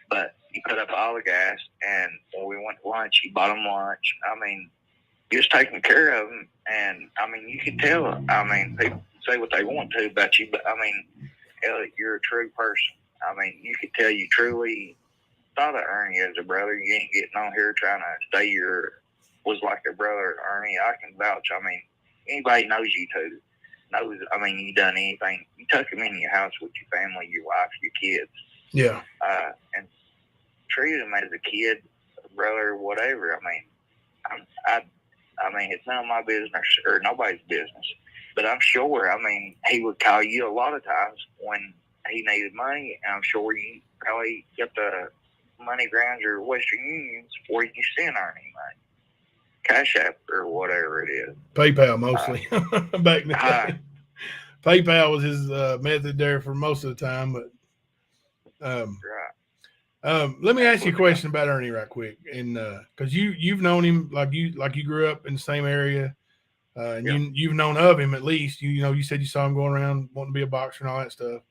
But he put up all the gas, and when we went to lunch, he bought them lunch. I mean, he was taking care of them, and I mean, you could tell. I mean, people say what they want to about you, but I mean, Elliot, you're a true person. I mean, you could tell you truly thought of Ernie as a brother. You ain't getting on here trying to say was like a brother, Ernie. I can vouch. I mean, anybody knows you too. Knows. I mean, you done anything. You took him in your house with your family, your wife, your kids. Yeah. And treated him as a kid, a brother, whatever. I mean, I mean, it's none of my business or nobody's business. But I'm sure, I mean, he would call you a lot of times when he needed money. And I'm sure you probably get the MoneyGrams or Western Unions before you send Ernie money. Cash App or whatever it is. PayPal mostly. Back in the day. PayPal was his method there for most of the time. But let me ask you a question about Ernie right quick. And because you've known him, like you grew up in the same area, and you've known of him at least. You know, you said you saw him going around wanting to be a boxer and all that stuff.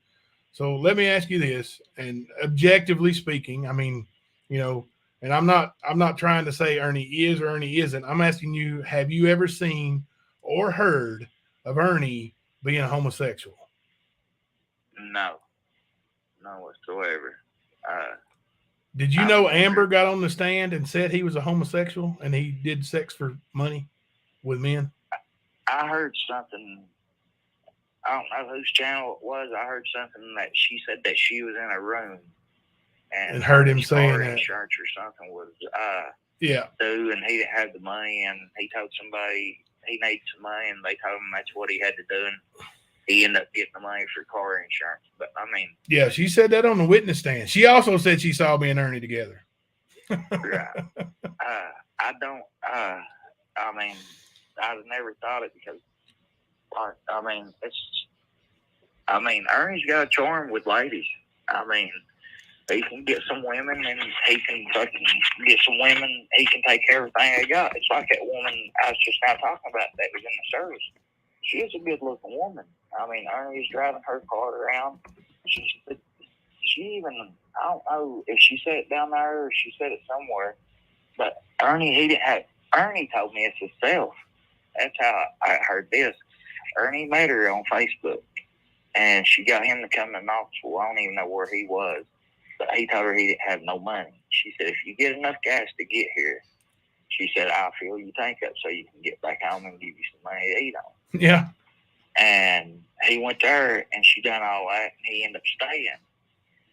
So let me ask you this, and objectively speaking, I mean, you know, and I'm not trying to say Ernie is or Ernie isn't. I'm asking you, have you ever seen or heard of Ernie being a homosexual? No whatsoever. Did you know Amber got on the stand and said he was a homosexual and he did sex for money with men? I heard something. I don't know whose channel it was. I heard something that she said that she was in a room and heard him saying that insurance or something was due, and he didn't have the money, and he told somebody he needed some money, and they told him that's what he had to do, and he ended up getting the money for car insurance. But I mean, yeah, she said that on the witness stand. She also said she saw me and Ernie together. Right. I don't. I mean, I've never thought it because, I mean, Ernie's got a charm with ladies. I mean, he can get some women, and he can fucking get some women. He can take everything they got. It's like that woman I was just now talking about that was in the service. She is a good-looking woman. I mean, Ernie's driving her car around. She even, I don't know if she said it down there or she said it somewhere, but Ernie told me it's himself. That's how I heard this. Ernie met her on Facebook, and she got him to come to Knoxville. I don't even know where he was, but he told her he didn't have no money. She said, if you get enough gas to get here, she said, I'll fill your tank up so you can get back home and give you some money to eat on. Yeah. And he went there, and she done all that, and he ended up staying.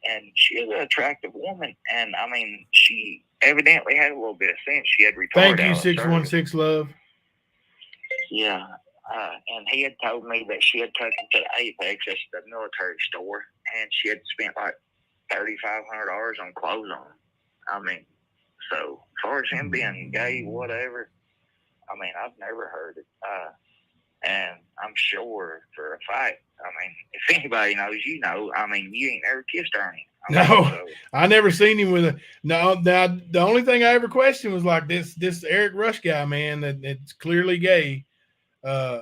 And she is an attractive woman, and I mean, she evidently had a little bit of sense. She had retired. Thank you, 616 Love. Yeah. And he had told me that she had taken to the Apex, that's the military store, and she had spent like $3,500 on clothes on him. I mean, so as far as him being gay, whatever, I mean, I've never heard it. And I'm sure for a fact, I mean, if anybody knows, you know, I mean, you ain't ever kissed Ernie. I never seen him with a, no, the only thing I ever questioned was like this Eric Rush guy, man, that's clearly gay.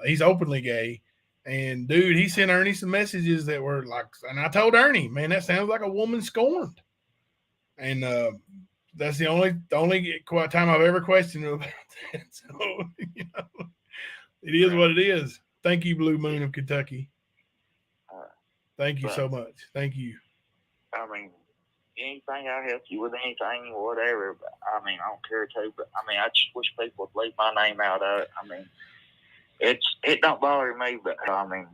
He's openly gay. And dude, he sent Ernie some messages that were like, and I told Ernie, man, that sounds like a woman scorned. And that's the only time I've ever questioned him about that. So, you know, it is what it is. Thank you, Blue Moon of Kentucky. Thank you so much. Thank you. I mean, anything I help you with, anything, whatever. But, I mean, I don't care too. But I mean, I just wish people would leave my name out of it. I mean, it don't bother me, but I mean,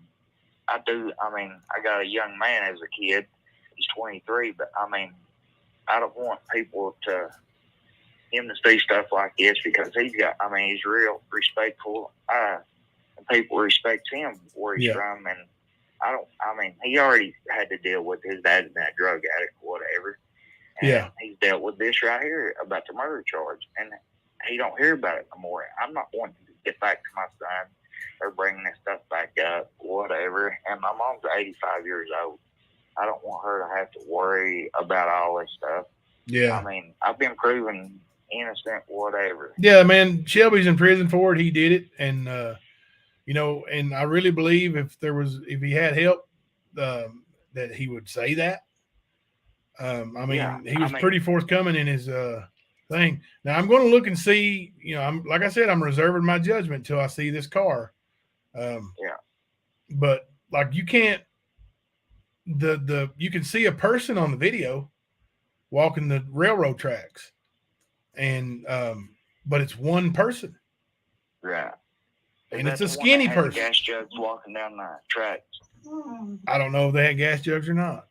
I do. I mean, I got a young man as a kid. He's 23, but I mean, I don't want people to him to see stuff like this because he's real respectful. And people respect him where he's from, and he already had to deal with his dad and that drug addict or whatever. And he's dealt with this right here about the murder charge, and he don't hear about it no more. I'm not wanting to get back to my son or bringing this stuff back up, whatever. And my mom's 85 years old. I don't want her to have to worry about all this stuff. Yeah. I mean, I've been proven innocent, whatever. Yeah, man. Shelby's in prison for it. He did it. And, you know, and I really believe if he had help, that he would say that. He was pretty forthcoming in his thing. Now I'm going to look and see, you know, like I said, I'm reserving my judgment until I see this car. But like you can't, you can see a person on the video walking the railroad tracks, and but it's one person, right? And it's a skinny person. Gas jugs walking down the tracks. I don't know if they had gas jugs or not.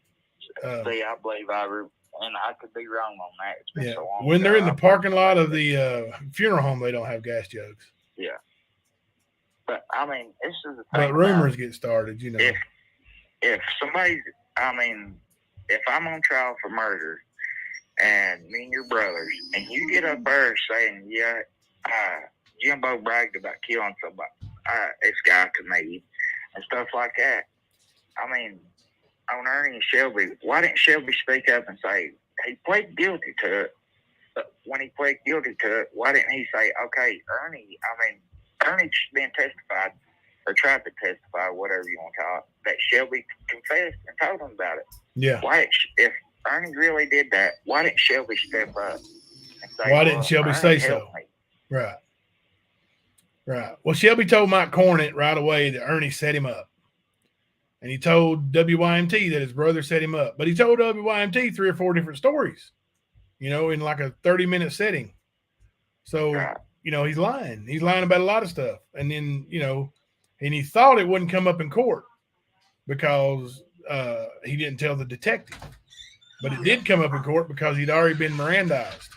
See, I believe and I could be wrong on that. It's been so long when ago, they're in the parking lot of the funeral home, they don't have gas jugs. Yeah, but I mean, this is the thing. But rumors get started, you know. If somebody, if I'm on trial for murder, and me and your brothers, and you get up there saying, Jimbo bragged about killing somebody, this guy to me, and stuff like that. I mean, on Ernie and Shelby, why didn't Shelby speak up and say he pled guilty to it? But when he pled guilty to it, why didn't he say, okay, Ernie's been testified or tried to testify, whatever you want to call it, that Shelby confessed and told him about it. Yeah. If Ernie really did that, why didn't Shelby step up and say, why didn't Shelby say so? Right. Well, Shelby told Mike Cornett right away that Ernie set him up. And he told WYMT that his brother set him up. But he told WYMT 3 or 4 different stories, you know, in like a 30-minute setting. So, you know, he's lying. He's lying about a lot of stuff. And then, you know, and he thought it wouldn't come up in court because he didn't tell the detective. But it did come up in court because he'd already been Mirandized.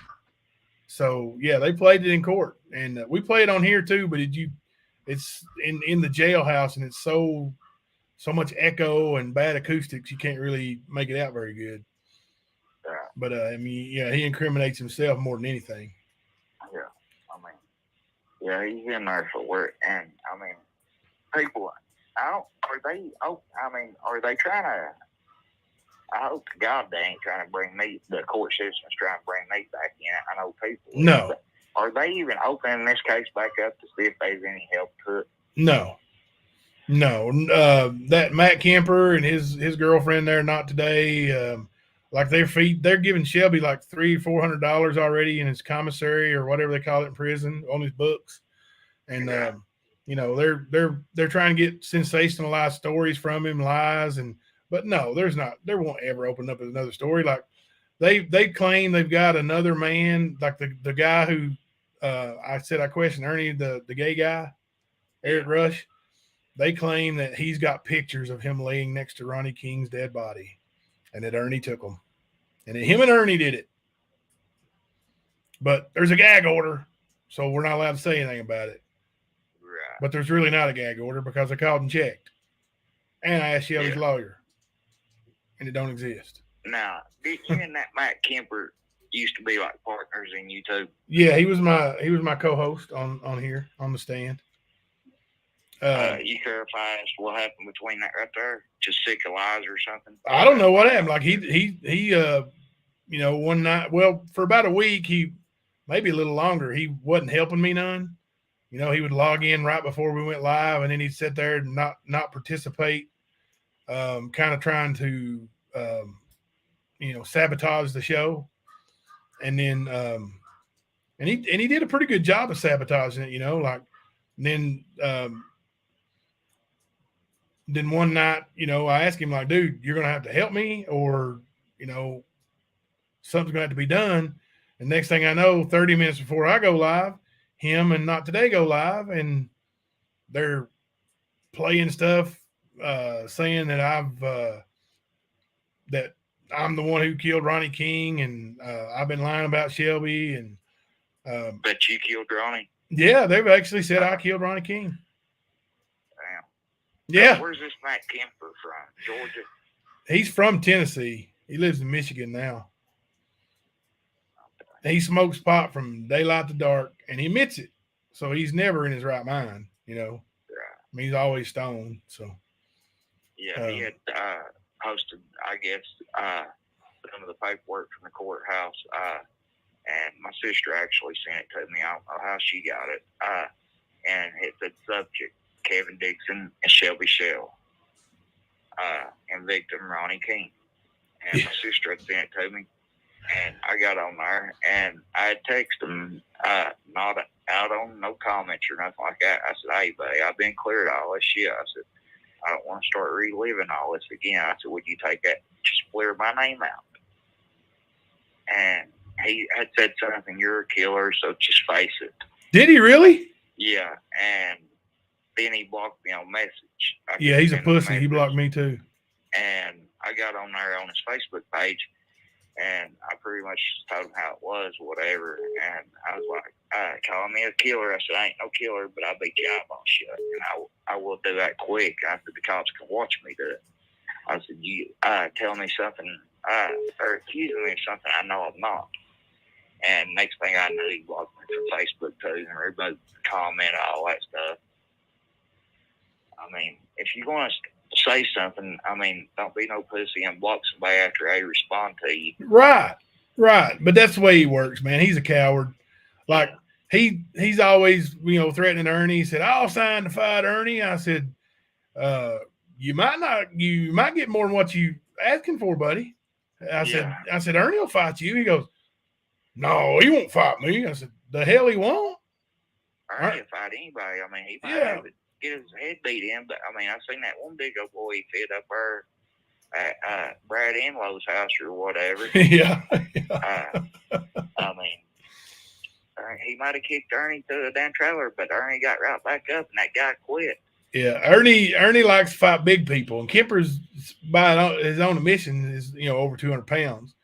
So, yeah, they played it in court. And we play it on here too, but it's in the jailhouse, and it's so much echo and bad acoustics, you can't really make it out very good. But, he incriminates himself more than anything. Yeah, he's in there for work. And, people, are they trying to, I hope to God they ain't trying to bring me, the court system's trying to bring me back in. I know people. No. Are they even opening this case back up to see if there's any help to it? No. That Matt Kemper and his girlfriend there, not today. Like they're giving Shelby like $300-400 already in his commissary or whatever they call it in prison on his books, and they're trying to get sensationalized stories from him, lies, but no, there's not. There won't ever open up as another story. Like they claim they've got another man, like the guy who I said I questioned Ernie, the gay guy, Eric Rush. They claim that he's got pictures of him laying next to Ronnie King's dead body, and that Ernie took them, and that him and Ernie did it. But there's a gag order, so we're not allowed to say anything about it. Right. But there's really not a gag order because I called and checked, and I asked Shelby's lawyer, and it don't exist. Now, you and that Matt Kemper used to be like partners in YouTube. Yeah, he was my co-host on here on the stand. You care if I ask what happened between that right there? Just sick of lies or something? I don't know what happened. Like he one night, well, for about a week, he maybe a little longer, he wasn't helping me none. You know, he would log in right before we went live, and then he'd sit there and not participate, kind of trying to sabotage the show. and then and he did a pretty good job of sabotaging it, you know, like then one night, you know, I asked him like, dude, you're gonna have to help me, or you know, something's gonna have to be done. And next thing I know, 30 minutes before I go live, him and Not Today go live, and they're playing stuff, saying that that I'm the one who killed Ronnie King, and I've been lying about Shelby, and But you killed Ronnie. yeah, they've actually said I killed Ronnie King. Damn. Yeah, Where's this Matt Kemper from? Georgia? he's from Tennessee. He lives in Michigan now. He smokes pot from daylight to dark, and he admits it. So he's never in his right mind, you know. Right. I mean, he's always stoned. So Yeah, he had posted, I guess, some of the paperwork from the courthouse. And my sister actually sent it to me. I don't know how she got it. And it said subject, Kevin Dixon and Shelby Shell. And victim, Ronnie King. And my sister had sent it to me. And I got on there, and I had texted him, not out on no comments or nothing like that. I said, hey, buddy, I've been cleared of all this shit. I said, I don't want to start reliving all this again. I said, would you take that, just clear my name out? And he had said something, you're a killer, so just face it. did he really? Yeah, and then he blocked me on message. Yeah, he's a pussy. He blocked me too. And I got on there on his Facebook page, and I pretty much told him how it was, whatever. And I was like, calling me a killer. I said, I ain't no killer, but I beat you up on shit. And I will do that quick. I said, the cops can watch me do it. I said, you tell me something, or accusing me of something I know I'm not. And next thing I knew, he blocked me from Facebook too, and everybody commented all that stuff. I mean, if you're going to say something, I mean, don't be no pussy and block somebody after they respond to you. Right. But that's the way he works, man. He's a coward. Like he's always, you know, threatening Ernie. He said, I'll sign to fight Ernie. I said, you might get more than what you asking for, buddy. I said, Ernie will fight you. He goes, no, he won't fight me. I said, the hell he won't. Ernie will fight anybody. I mean, he might have it. Get his head beat in, but I mean, I seen that one big old boy he fed up there at Brad Enlow's house or whatever. Yeah. I mean, he might have kicked Ernie through the damn trailer, but Ernie got right back up, and that guy quit. Yeah, Ernie likes to fight big people, and Kemper's by his own admission is, you know, over 200 pounds.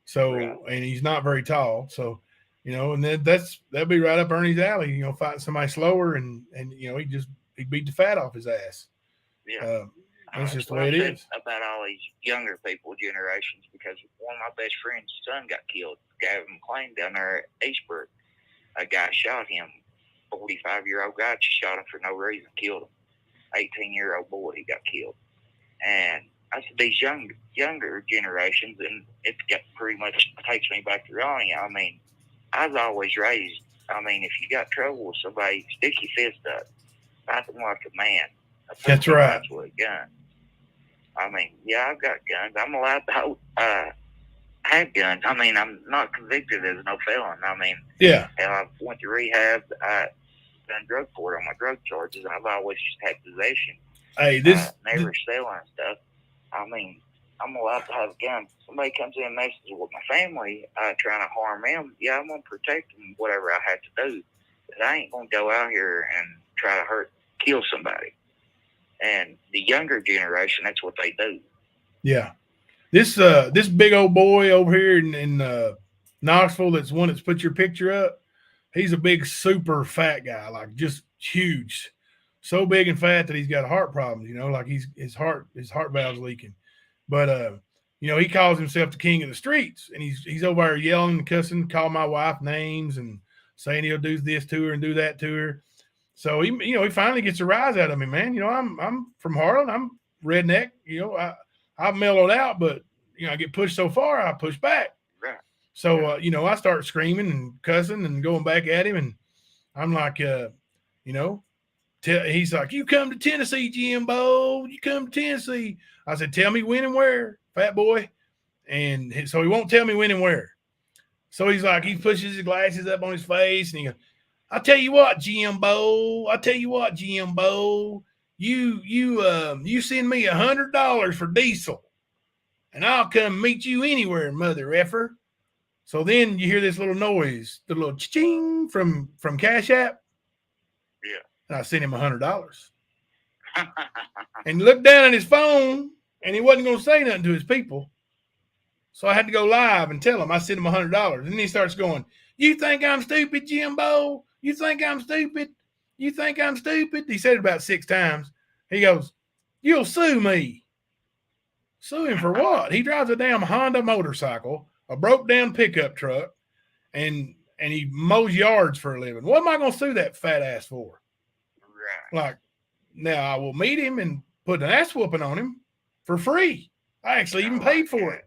So, right. And he's not very tall. So, you know, and that'd be right up Ernie's alley. You know, fighting somebody slower, and you know, he beat the fat off his ass. Yeah. That's just the way it is. About all these younger people generations, because one of my best friend's son got killed. Gavin McLean down there at Eastbrook. A guy shot him. 45-year-old guy just shot him for no reason, killed him. 18-year-old boy, he got killed. And I said, these younger generations, and it pretty much takes me back to Ronnie. I mean, I was always raised, I mean, if you got trouble with somebody, stick your fist up. Fight them like a man. That's right. With a gun. I mean, yeah, I've got guns. I'm allowed to have guns. I mean, I'm not convicted as no felon. I mean, yeah. And I went to rehab. I done drug court on my drug charges. I've always just had possession. Hey, never selling stuff. I mean, I'm allowed to have a gun. Somebody comes in and messes with my family, trying to harm them. Yeah, I'm gonna protect them, whatever I have to do. But I ain't gonna go out here and try to kill somebody. And the younger generation, that's what they do. Yeah. This big old boy over here in Knoxville, that's one that's put your picture up. He's a big, super fat guy, like just huge, so big and fat that he's got heart problems. You know, like his heart valve's leaking. But you know, he calls himself the king of the streets, and he's over there yelling and cussing, calling my wife names and saying he'll do this to her and do that to her. So he finally gets a rise out of me, man. You know, I'm from Harlan. I'm redneck. You know, I've mellowed out, but you know, I get pushed so far, I push back. Right. So you know, I start screaming and cussing and going back at him, and I'm like, you know, he's like, "You come to Tennessee, Jimbo. You come to Tennessee." I said, "Tell me when and where, fat boy." And so he won't tell me when and where. So he's like, he pushes his glasses up on his face and he goes, I'll tell you what, Jimbo. You send me $100 for diesel and I'll come meet you anywhere, mother effer. So then you hear this little noise, the little ching from Cash App. Yeah. And I sent him $100. And he looked down at his phone and he wasn't going to say nothing to his people. So I had to go live and tell him I sent him $100. And then he starts going, you think I'm stupid, Jimbo? You think I'm stupid? You think I'm stupid? He said it about 6 times. He goes, you'll sue me. Sue him for what? He drives a damn Honda motorcycle, a broke down pickup truck, and he mows yards for a living. What am I going to sue that fat ass for? Right. Like, now I will meet him and put an ass whooping on him for free. I actually even paid for it.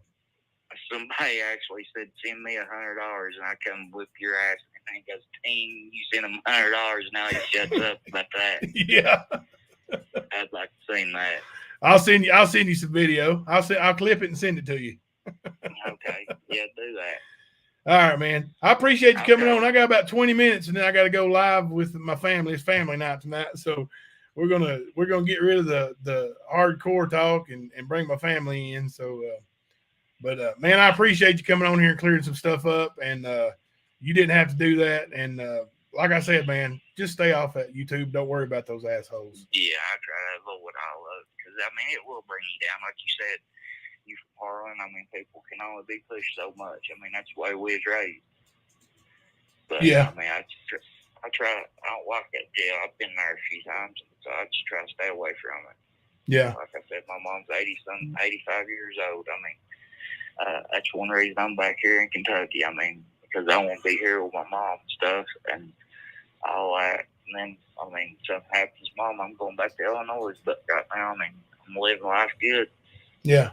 Somebody actually said, send me $100 and I come whip your ass. And he goes, Team, you send him $100 now he shuts up about that. Yeah. I'd like to see that. I'll send you some video. I'll clip it and send it to you. Okay. Yeah, do that. All right, man. I appreciate you coming Okay. on. I got about 20 minutes and then I got to go live with my family. It's family night tonight. So we're gonna get rid of the hardcore talk and bring my family in. So but man, I appreciate you coming on here and clearing some stuff up. And you didn't have to do that. And like I said, man, just stay off that YouTube. Don't worry about those assholes. Yeah, I try to avoid all of it because, I mean, it will bring you down. Like you said, you from Harlan, I mean, people can only be pushed so much. I mean, that's the way we was raised. But, Yeah. I mean, I don't like that jail. I've been there a few times, so I just try to stay away from it. Yeah. Like I said, my mom's 85 years old. I mean, that's one reason I'm back here in Kentucky. I mean, because I want to be here with my mom and stuff and all that. And then, I mean, something happens to Mom, I'm going back to Illinois. But right now, I mean, I'm living life good. Yeah.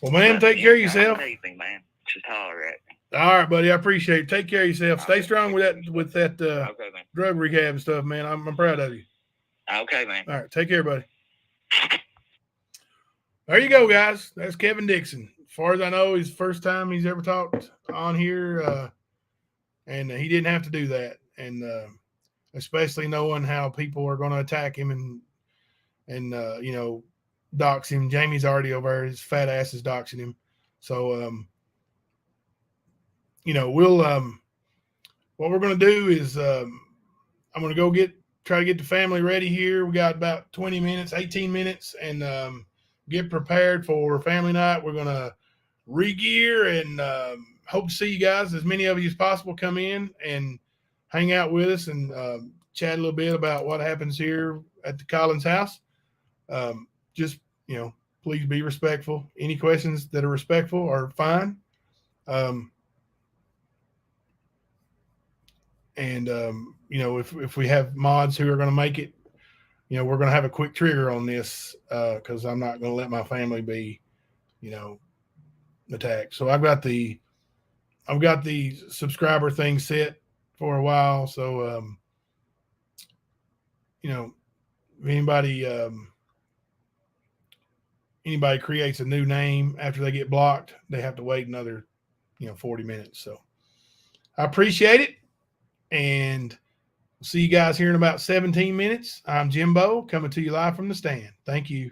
Well, man, take care of yourself. Need me, man. Just holler at me. All right, buddy. I appreciate it. Take care of yourself. Stay strong with that Okay, man. drug rehab and stuff, man. I'm proud of you. Okay, man. All right. Take care, buddy. There you go, guys. That's Kevin Dixon. As far as I know, his first time he's ever talked on here, and he didn't have to do that. And especially knowing how people are going to attack him and you know, dox him. Jamie's already over there. His fat ass is doxing him. So, you know, we'll what we're going to do is I'm going to go try to get the family ready here. We got about 20 minutes, 18 minutes, and get prepared for family night. We're going to re-gear and hope to see you guys, as many of you as possible, come in and hang out with us and chat a little bit about what happens here at the Collins house. Just, you know, please be respectful. Any questions that are respectful are fine. You know, if we have mods who are going to make it, you know, we're going to have a quick trigger on this because I'm not going to let my family be, you know, attacked. So I've got the subscriber thing set for a while. So, you know, if anybody creates a new name after they get blocked, they have to wait another, 40 minutes. So I appreciate it. And we'll see you guys here in about 17 minutes. I'm Jimbo, coming to you live from the stand. Thank you.